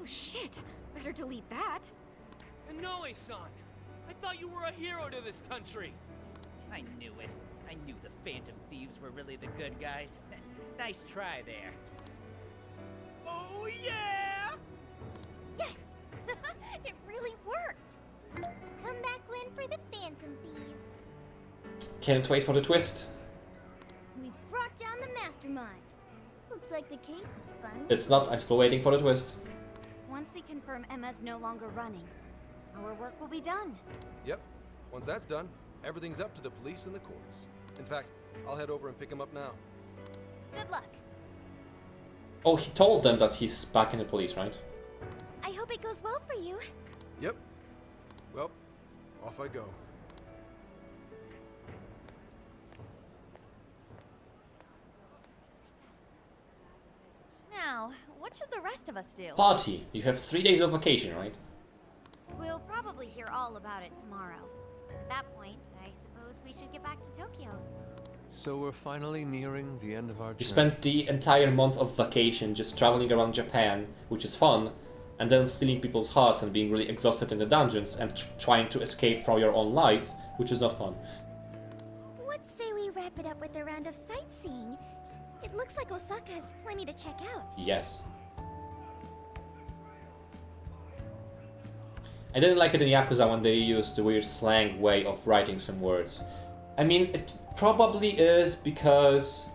Oh shit! Better delete that. Inoue-san! I thought you were a hero to this country! I knew it. I knew the Phantom Thieves were really the good guys. Nice try there. Oh yeah! Yes! It really worked! Come back when for the Phantom Thieves. Can't wait for the twist. We've brought down the mastermind. Looks like the case is fun. It's not. I'm still waiting for the twist. Once we confirm Emma's no longer running, our work will be done. Yep. Once that's done, everything's up to the police and the courts. In fact, I'll head over and pick him up now. Good luck. Oh, he told them that he's back in the police, right? I hope it goes well for you. Yep. Well, off I go. Now, what should the rest of us do? Party. You have 3 days of vacation, right? We'll probably hear all about it tomorrow. At that point, I suppose we should get back to Tokyo. So we're finally nearing the end of our journey. You spent the entire month of vacation just traveling around Japan, which is fun, and then stealing people's hearts and being really exhausted in the dungeons and trying to escape from your own life, which is not fun. What say we wrap it up with a round of sightseeing? It looks like Osaka has plenty to check out. Yes. I didn't like it in Yakuza when they used the weird slang way of writing some words. I mean, it probably is because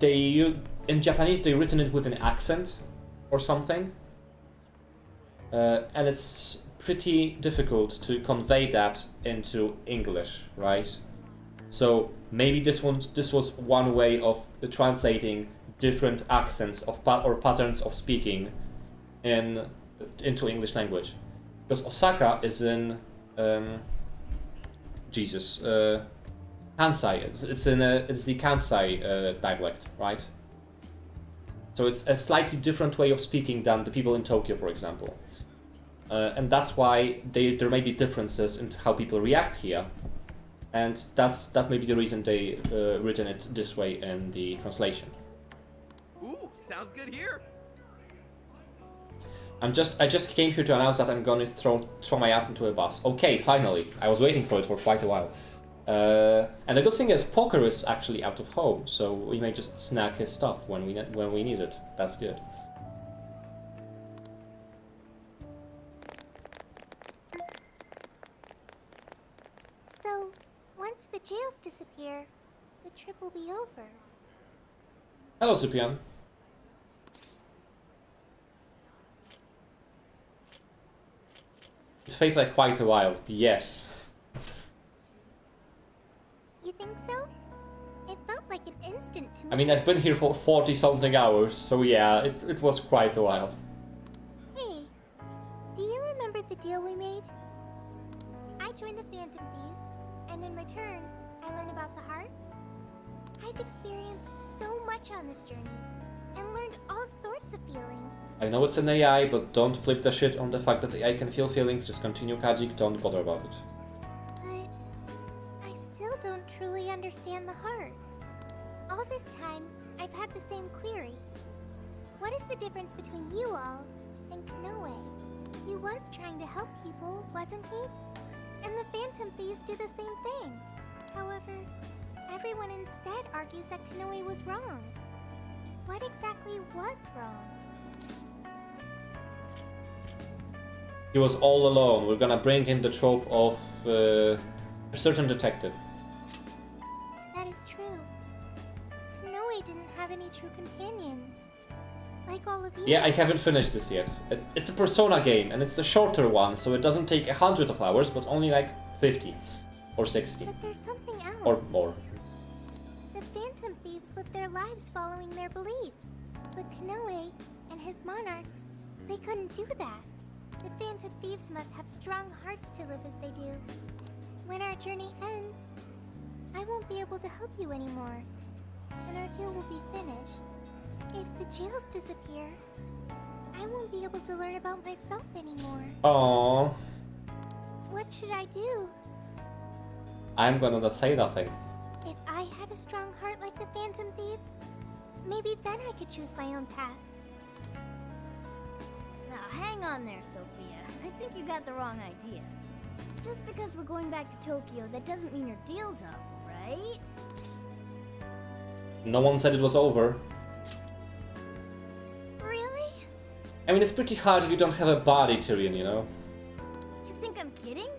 in Japanese they written it with an accent or something, and it's pretty difficult to convey that into English, right? So maybe this was one way of translating different accents of or patterns of speaking into English language, because Osaka is in Kansai. It's the Kansai dialect, right? So it's a slightly different way of speaking than the people in Tokyo, for example, and that's why there may be differences in how people react here, and that may be the reason they written it this way in the translation. Ooh, sounds good here. I just came here to announce that I'm going to throw my ass into a bus. Okay, finally. I was waiting for it for quite a while. And the good thing is, Poker is actually out of home, so we may just snag his stuff when we need it. That's good. So, once the jails disappear, the trip will be over. Hello, Cyprian. It felt like quite a while. Yes. You think so? It felt like an instant to me. I mean, I've been here for 40 something hours, so yeah, it was quite a while. Hey, do you remember the deal we made? I joined the Phantom Thieves, and in return, I learned about the heart. I've experienced so much on this journey, and learned all sorts of feelings. I know it's an AI, but don't flip the shit on the fact that AI can feel feelings. Just continue, Kajik, don't bother about it. But I still don't truly understand the heart. All this time, I've had the same query. What is the difference between you all and Kanoe? He was trying to help people, wasn't he? And the Phantom Thieves do the same thing. However, everyone instead argues that Kanoe was wrong. What exactly was wrong? He was all alone. We're gonna bring in the trope of a certain detective. That is true. Kanoe didn't have any true companions. Like all of you. Yeah, I haven't finished this yet. It's a Persona game, and it's the shorter one, so it doesn't take 100 of hours, but only like 50 or 60. But there's something else. Or more. The Phantom Thieves live their lives following their beliefs. But Kanoe and his monarchs, they couldn't do that. The Phantom Thieves must have strong hearts to live as they do. When our journey ends, I won't be able to help you anymore, and our deal will be finished. If the jails disappear, I won't be able to learn about myself anymore. Aww. What should I do? I'm gonna say nothing. If I had a strong heart like the Phantom Thieves, maybe then I could choose my own path. Now, hang on there, Sophia. I think you got the wrong idea. Just because we're going back to Tokyo, that doesn't mean your deal's up, right? No one said it was over. Really? I mean, it's pretty hard if you don't have a body, Tyrion, you know? You think I'm kidding?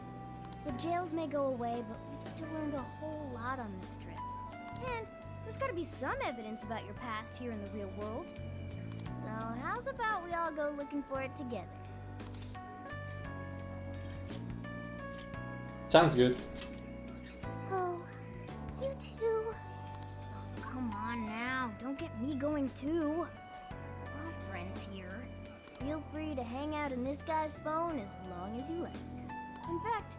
The jails may go away, but we've still learned a whole lot on this trip. And there's gotta be some evidence about your past here in the real world. So how's about we all go looking for it together? Sounds good. Oh, you too. Oh, come on now, don't get me going too. We're all friends here. Feel free to hang out in this guy's phone as long as you like. In fact,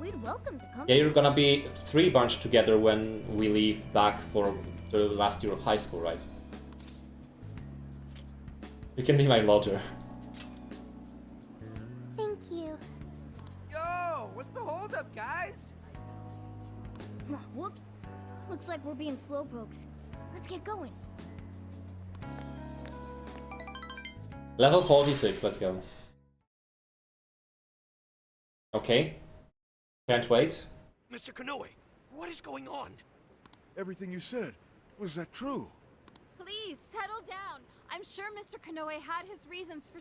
we'd welcome the company. Yeah, you're gonna be 3 bunched together when we leave back for the last year of high school, right? You can be my lodger. Thank you. Yo, what's the holdup, guys? Whoops. Looks like we're being slowpokes. Let's get going. Level 46, let's go. Okay. Can't wait. Mr. Kanoe, what is going on? Everything you said, was that true? Please, settle down. I'm sure Mr. Kanoe had his reasons for...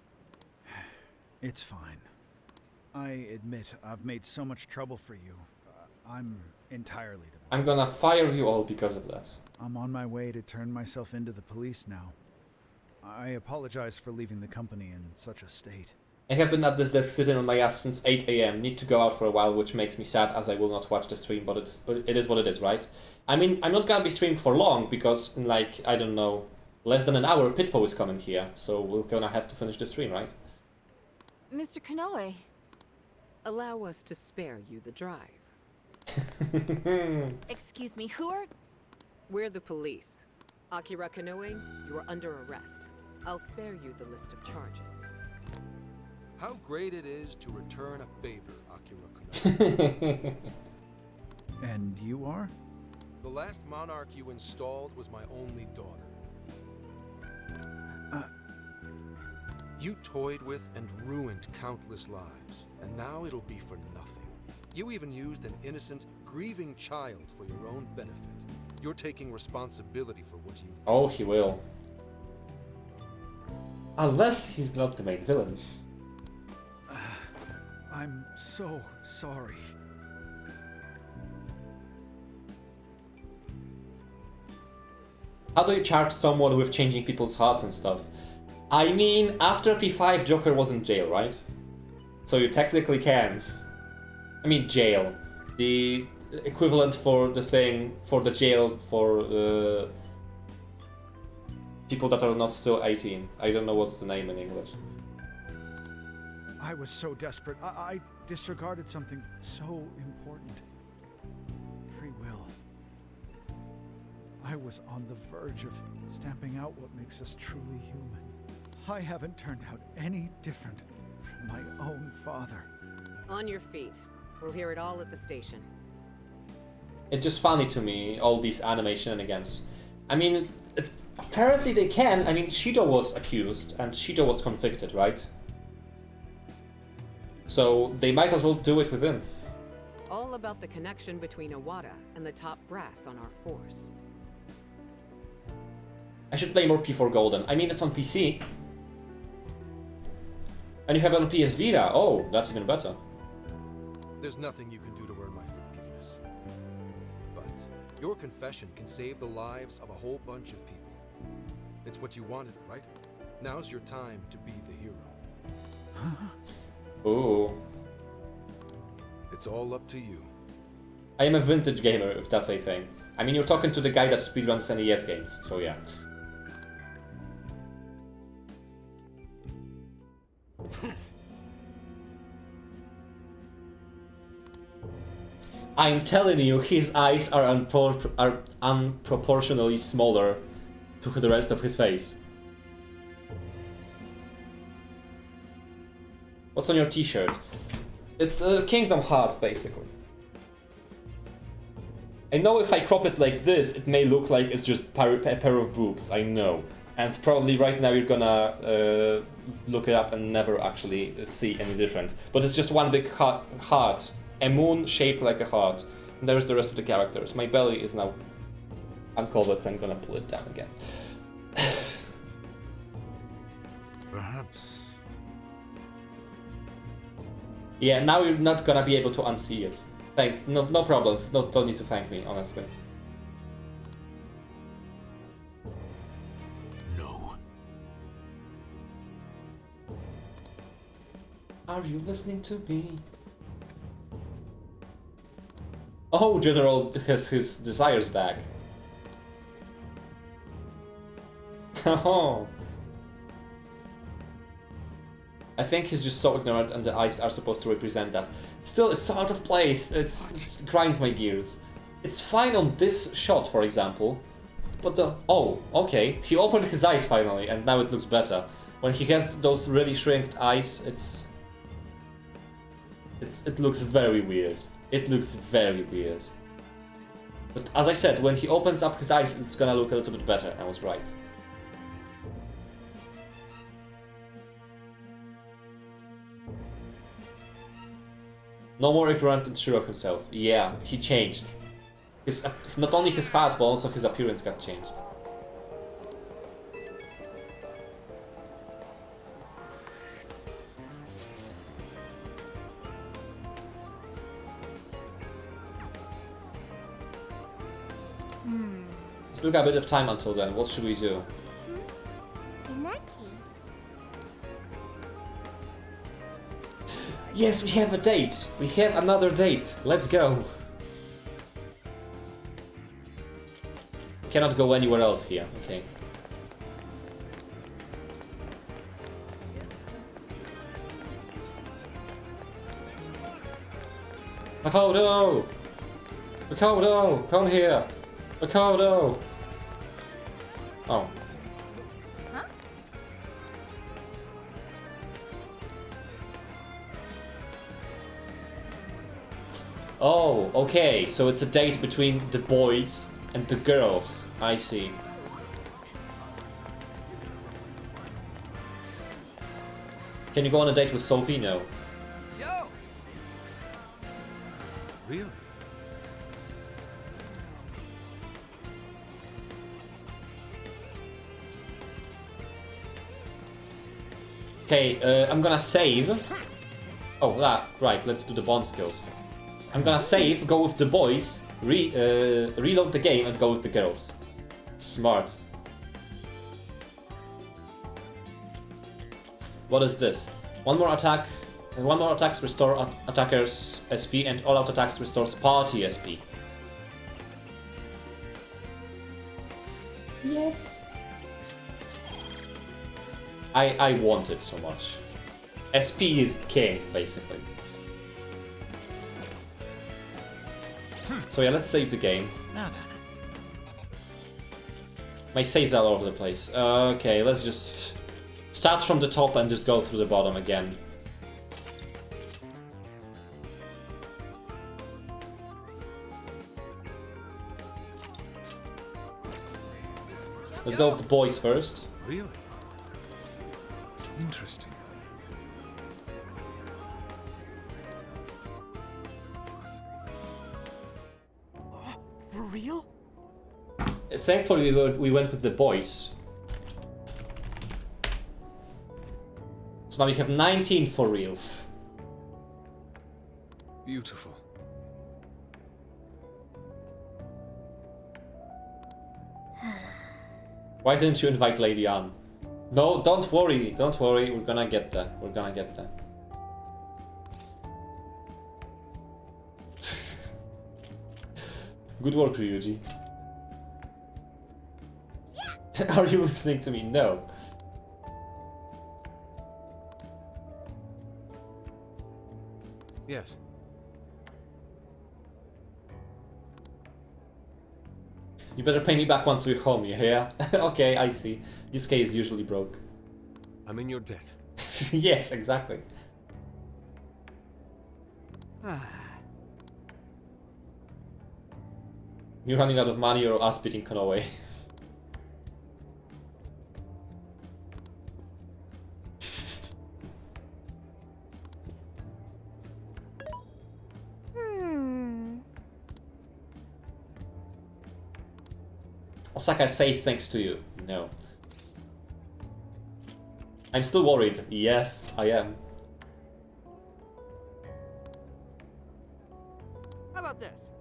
It's fine. I admit I've made so much trouble for you. I'm entirely to blame. I'm gonna fire you all because of that. I'm on my way to turn myself into the police now. I apologize for leaving the company in such a state. I have been at this desk sitting on my ass since 8 AM. Need to go out for a while, which makes me sad as I will not watch the stream, but it is what it is, right? I mean, I'm not gonna be streaming for long because in like, I don't know, less than an hour, Pitpo is coming here, so we're gonna have to finish the stream, right? Mr. Kanoe, allow us to spare you the drive. Excuse me, who are... We're the police. Akira Kanoe, you are under arrest. I'll spare you the list of charges. How great it is to return a favor, Akira Kanoe. And you are? The last monarch you installed was my only daughter. You toyed with and ruined countless lives, and now it'll be for nothing. You even used an innocent, grieving child for your own benefit. You're taking responsibility for what you've done. Oh, he will. Unless he's not the main villain. I'm so sorry. How do you charge someone with changing people's hearts and stuff? I mean, after P5, Joker was in jail, right? So you technically can. I mean, jail. The equivalent for the thing, for the jail, for people that are not still 18. I don't know what's the name in English. I was so desperate. I disregarded something so important. Free will. I was on the verge of stamping out what makes us truly human. I haven't turned out any different from my own father. On your feet. We'll hear it all at the station. It's just funny to me, all these anime shenanigans. I mean, apparently they can. I mean, Shido was accused and Shido was convicted, right? So they might as well do it with him. All about the connection between Iwata and the top brass on our force. I should play more P4 Golden. I mean, it's on PC. And you have it on PS Vita. Oh, that's even better. There's nothing you can do to earn my forgiveness. But your confession can save the lives of a whole bunch of people. It's what you wanted, right? Now's your time to be the hero. Ooh. It's all up to you. I am a vintage gamer, if that's a thing. I mean, you're talking to the guy that speedruns NES games, so yeah. I'm telling you, his eyes are unproportionally smaller to the rest of his face. What's on your t-shirt? It's Kingdom Hearts, basically. I know if I crop it like this, it may look like it's just a pair of boobs, I know. And probably right now you're gonna look it up and never actually see any different. But it's just one big heart. A moon shaped like a heart. And there's the rest of the characters. My belly is now uncovered, so I'm gonna pull it down again. Perhaps. Yeah, now you're not gonna be able to unsee it. No problem. Don't need to thank me, honestly. No. Are you listening to me? Oh, General has his desires back. Oh. I think he's just so ignorant and the eyes are supposed to represent that. Still, it's so out of place. It grinds my gears. It's fine on this shot, for example. But oh, okay. He opened his eyes finally and now it looks better. When he has those really shrinked eyes, it looks very weird. It looks very weird. But as I said, when he opens up his eyes, it's gonna look a little bit better. I was right. No more ignorant and sure of himself. Yeah, he changed. Not only his heart, but also his appearance got changed. Still got a bit of time until then. What should we do? In that case... Yes, we have a date! We have another date! Let's go! Cannot go anywhere else here, okay. Makoto! Makoto! Come here! Makoto! Oh. Huh? Oh, okay. So it's a date between the boys and the girls. I see. Can you go on a date with Sophie? No. Yo! Really? Okay, I'm gonna save. Oh, right, let's do the bond skills. I'm gonna save, go with the boys, reload the game and go with the girls. Smart. What is this? One more attacks restore attackers SP and all out attacks restores party SP. Yes. I want it so much. SP is king, basically. So yeah, let's save the game. Now then. My saves are all over the place. Okay, let's just start from the top and just go through the bottom again. Let's go with the boys first. Really? Interesting. For real? Thankfully, we went with the boys. So now we have 19 for reals. Beautiful. Why didn't you invite Lady Anne? No, don't worry, we're gonna get there. We're gonna get there. Good work, Ryuji. Yeah. Are you listening to me? No. Yes. You better pay me back once we're home, you hear? Okay, I see. Yusuke is usually broke. I'm in your debt. Yes, exactly. You're running out of money or us beating Konoe. Osaka, say thanks to you. No. I'm still worried. Yes, I am. How about this?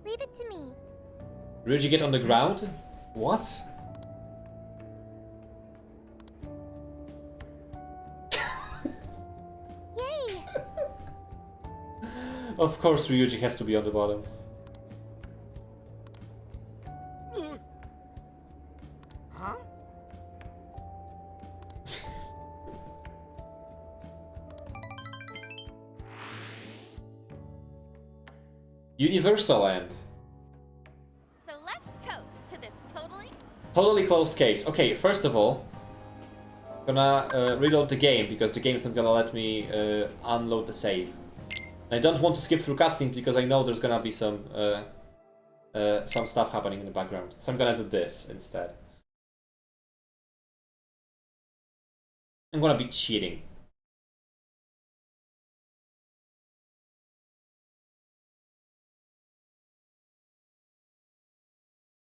Leave it to me. Ryuji, get on the ground? What? Yay! Of course Ryuji has to be on the bottom. Huh? Universal End. So let's toast to this Totally closed case. Okay, first of all, I'm gonna reload the game because the game's not gonna let me unload the save. I don't want to skip through cutscenes because I know there's gonna be some stuff happening in the background. So I'm gonna do this instead. I'm gonna be cheating.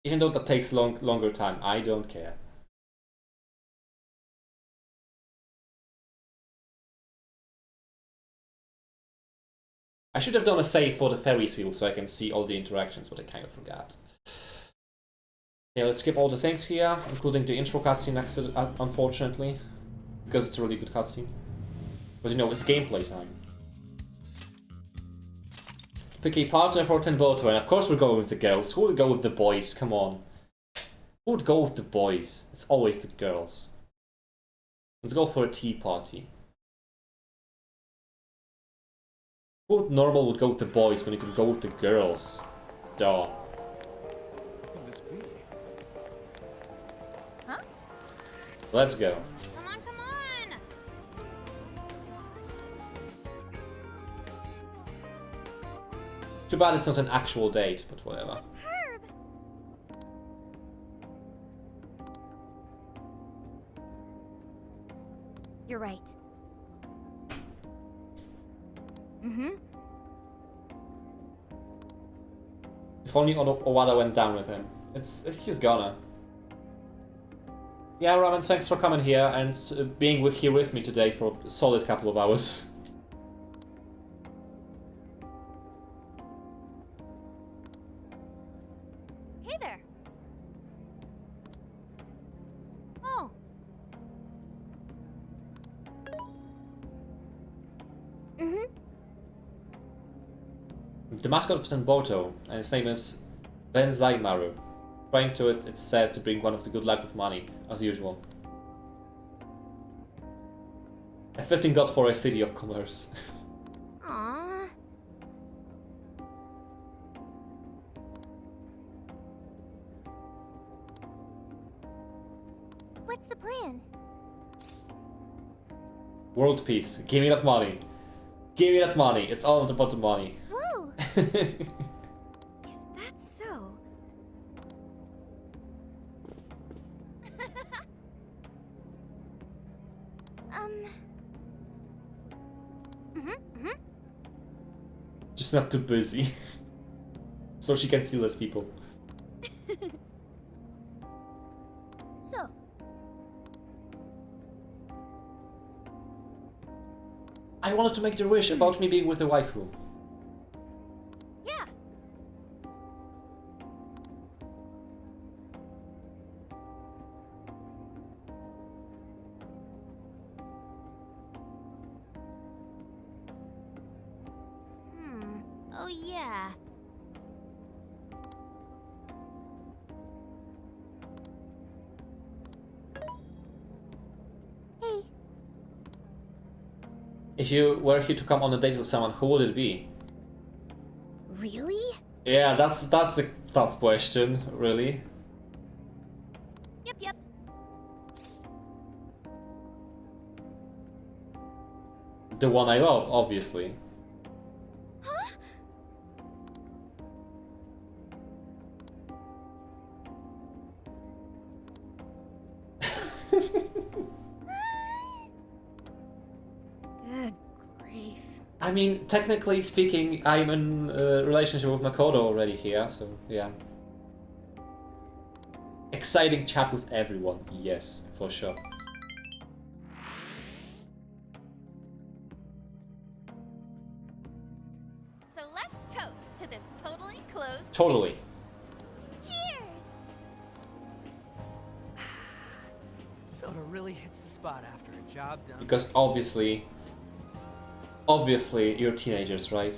Even though that takes longer time, I don't care. I should have done a save for the Ferris wheel so I can see all the interactions, but I kind of forgot. Okay, let's skip all the things here, including the intro cutscene, unfortunately, because it's a really good cutscene. But you know, it's gameplay time. Pick a partner for Tenboto, and of course we're going with the girls. Who would go with the boys? Come on. Who would go with the boys? It's always the girls. Let's go for a tea party. Who normal would go with the boys when you can go with the girls? Duh. Huh? Let's go. Come on, come on! Too bad it's not an actual date, but whatever. Superb! You're right. Mm-hmm. If only Owada went down with him. He's gonna. Yeah, Ramen, thanks for coming here and being here with me today for a solid couple of hours. Hey there. Oh. Mm-hmm. The mascot of Tenboto, and his name is Benzaimaru. Trying to it, it's said to bring one of the good luck with money, as usual. A fitting god for a city of commerce. Aww. What's the plan? World peace. Give me that money. Give me that money. It's all about the money. Whoa! If that's so... Just not too busy. So she can see less people. So, I wanted to make the wish about me being with the waifu. Yeah. oh yeah. Hey, If you were here to come on a date with someone, who would it be? Really? Yeah, that's a tough question, really. Yep. The one I love, obviously. Huh? Good grief. I mean, technically speaking, I'm in a relationship with Makoto already here, so yeah. Exciting chat with everyone, yes, for sure. So let's toast to this totally closed. Totally. Cheers! Soda really hits the spot after a job done. Because obviously, you're teenagers, right?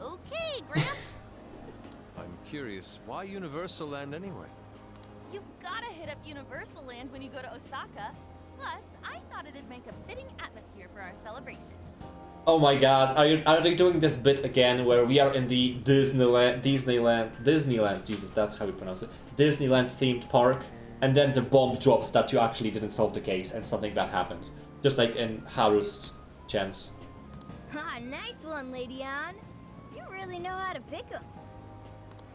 Okay, Gramps. I'm curious, why Universal Land anyway? You've gotta hit up Universal Land when you go to Osaka. Plus, I thought it'd make a fitting atmosphere for our celebration. Oh my god, are they doing this bit again where we are in the Disneyland, Jesus, that's how we pronounce it, Disneyland themed park, and then the bomb drops that you actually didn't solve the case and something bad happened. Just like in Haru's chance. Ah, nice one, Lady Ann. You really know how to pick 'em.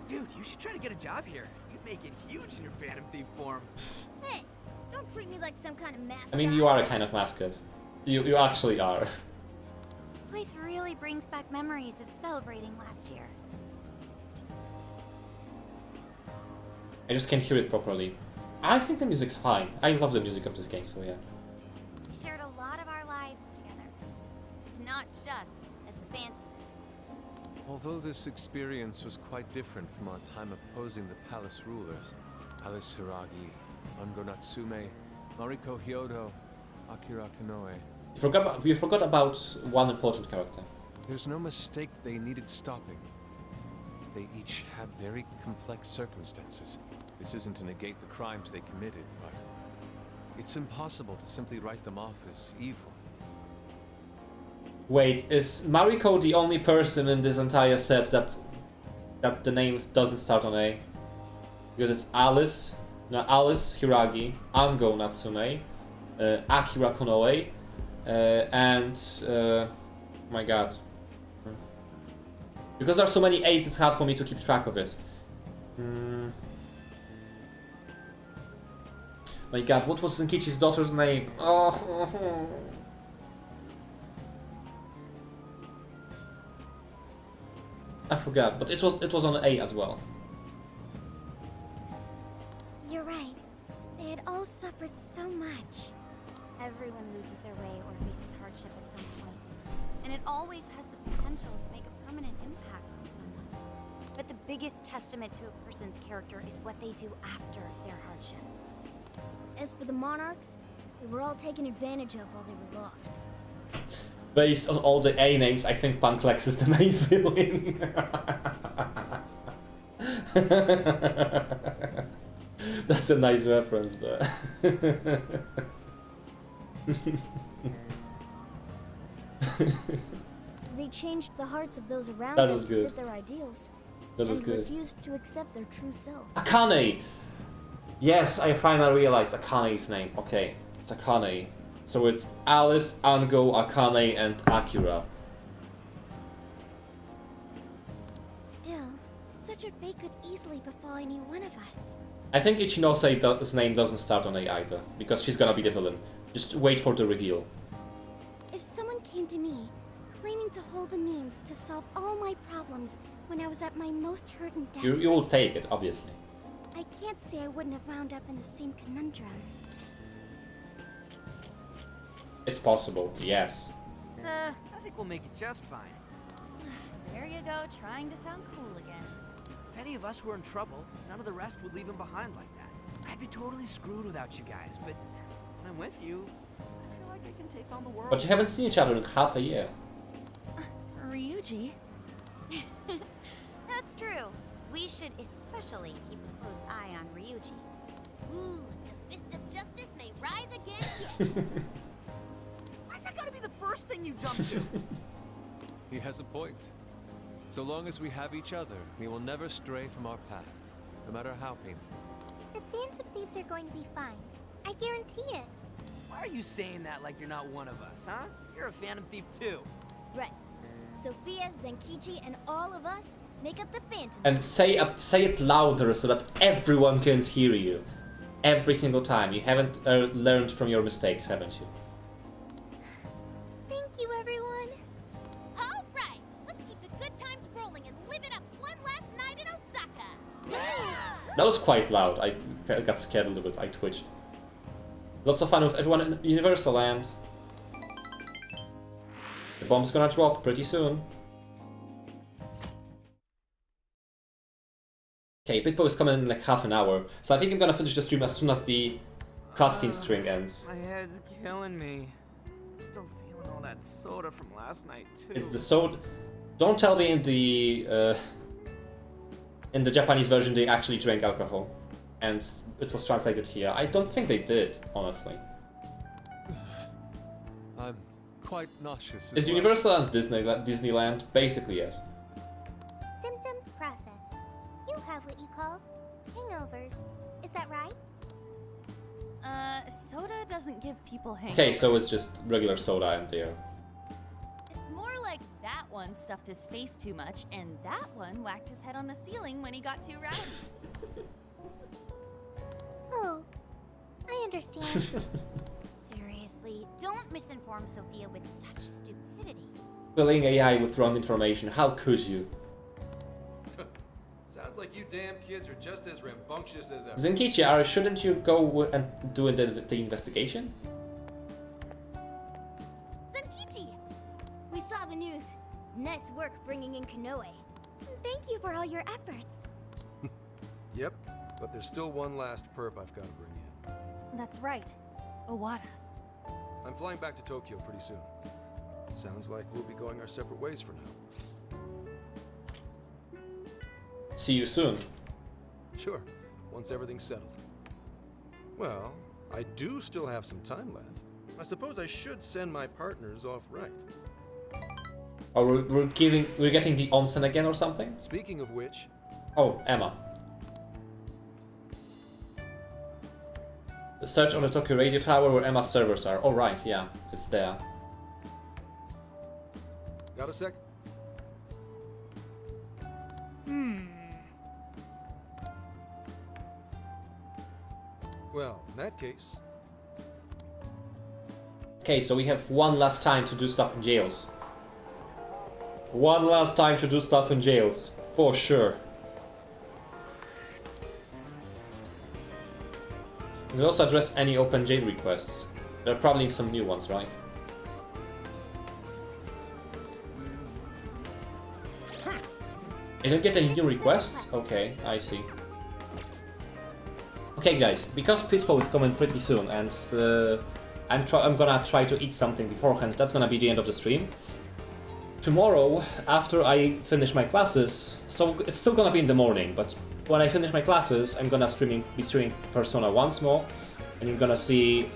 Dude, you should try to get a job here. You'd make it huge in your Phantom Thief form. Hey, don't treat me like some kind of mascot. I mean, you are a kind of mascot. You actually are. This place really brings back memories of celebrating last year. I just can't hear it properly. I think the music's fine. I love the music of this game, so yeah. We shared a lot of our lives together. Not just as the Phantom Thieves. Although this experience was quite different from our time opposing the palace rulers, Alice Hiragi, Ango Natsume, Mariko Hyodo, Akira Konoe. You forgot about one important character. There's no mistake they needed stopping. They each had very complex circumstances. This isn't to negate the crimes they committed, but it's impossible to simply write them off as evil. Wait, is Mariko the only person in this entire set that the names doesn't start on A? Because it's Alice Hiragi, Ango Natsume, Akira Konoe, and my god. Because there are so many A's, it's hard for me to keep track of it. My god, what was Zenkichi's daughter's name? Oh. I forgot, but it was on A as well. You're right. They had all suffered so much. Everyone loses their way or faces hardship at some point. And it always has the potential to make a permanent impact on someone. But the biggest testament to a person's character is what they do after their hardship. As for the monarchs, they were all taken advantage of while they were lost. Based on all the A names, I think Panclex is the main villain. That's a nice reference there. They changed the hearts of those around That them was to good. fit their ideals. That was and good. refused to accept their true selves. Akane! Yes, I finally realized Akane's name. Okay, it's Akane. So it's Alice, Ango, Akane, and Akira. Still, such a fate could easily befall any one of us. I think Ichinose name doesn't start on A either, because she's gonna be the villain. Just wait for the reveal. If someone came to me, claiming to hold the means to solve all my problems when I was at my most hurt and desperate, You will take it, obviously. I can't say I wouldn't have wound up in the same conundrum. It's possible, yes. Nah, I think we'll make it just fine. There you go, trying to sound cool again. If any of us were in trouble, none of the rest would leave him behind like that. I'd be totally screwed without you guys, but when I'm with you, I feel like I can take on the world. But you haven't seen each other in half a year. Ryuji? That's true. We should especially keep a close eye on Ryuji. Ooh, the fist of justice may rise again yet. Why's that gotta be the first thing you jump to? He has a point. So long as we have each other, we will never stray from our path, no matter how painful. The Phantom Thieves are going to be fine. I guarantee it. Why are you saying that like you're not one of us, huh? You're a Phantom Thief too. Right. Sophia, Zenkichi, and all of us make up the Phantom. And say it louder so that everyone can hear you. Every single time. You haven't learned from your mistakes, haven't you? Thank you, everyone. All right, let's keep the good times rolling and live it up one last night in Osaka. That was quite loud. I got scared a little bit. I twitched. Lots of fun with everyone in Universal Land. The bomb's gonna drop pretty soon. Okay, Pitpo is coming in like half an hour, so I think I'm gonna finish the stream as soon as the cutscene string ends. My head's killing me. Still feeling all that soda from last night too. It's the soda. Don't tell me in the Japanese version they actually drank alcohol, and it was translated here. I don't think they did, honestly. I'm quite nauseous. Is Universal and Disneyland? Basically, yes. Symptoms processed. You have what you call hangovers. Is that right? Soda doesn't give people hangovers. Okay, so it's just regular soda in there. It's more like that one stuffed his face too much, and that one whacked his head on the ceiling when he got too rowdy. Oh, I understand. Seriously, don't misinform Sophia with such stupidity. Filling AI with wrong information. How could you? Sounds like you damn kids are just as rambunctious as ever. Zenkichi, shouldn't you go and do the investigation? Zenkichi! We saw the news. Nice work bringing in Kanoe. Thank you for all your efforts. Yep, but there's still one last perp I've got to bring in. That's right. Owada. I'm flying back to Tokyo pretty soon. Sounds like we'll be going our separate ways for now. See you soon. Sure, once everything's settled. Well, I do still have some time left. I suppose I should send my partners off right. Or we're getting the onsen again or something? Speaking of which... Oh, Emma. Search on the Tokyo radio tower where Emma's servers are. Oh right, yeah, it's there. Got a sec? Well, in that case... Okay, so we have one last time to do stuff in jails. One last time to do stuff in jails, for sure. We'll also address any open jail requests. There are probably some new ones, right? You don't get any new requests? Okay, I see. Okay guys, because Pitfall is coming pretty soon and I'm gonna try to eat something beforehand. That's gonna be the end of the stream. Tomorrow, after I finish my classes, so it's still gonna be in the morning, but when I finish my classes, I'm gonna be streaming Persona once more, and you're gonna see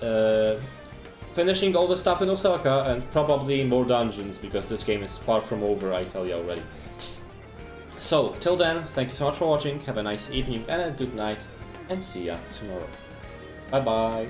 finishing all the stuff in Osaka and probably more dungeons, because this game is far from over, I tell you already. So, till then, thank you so much for watching, have a nice evening and a good night, and see ya tomorrow. Bye bye!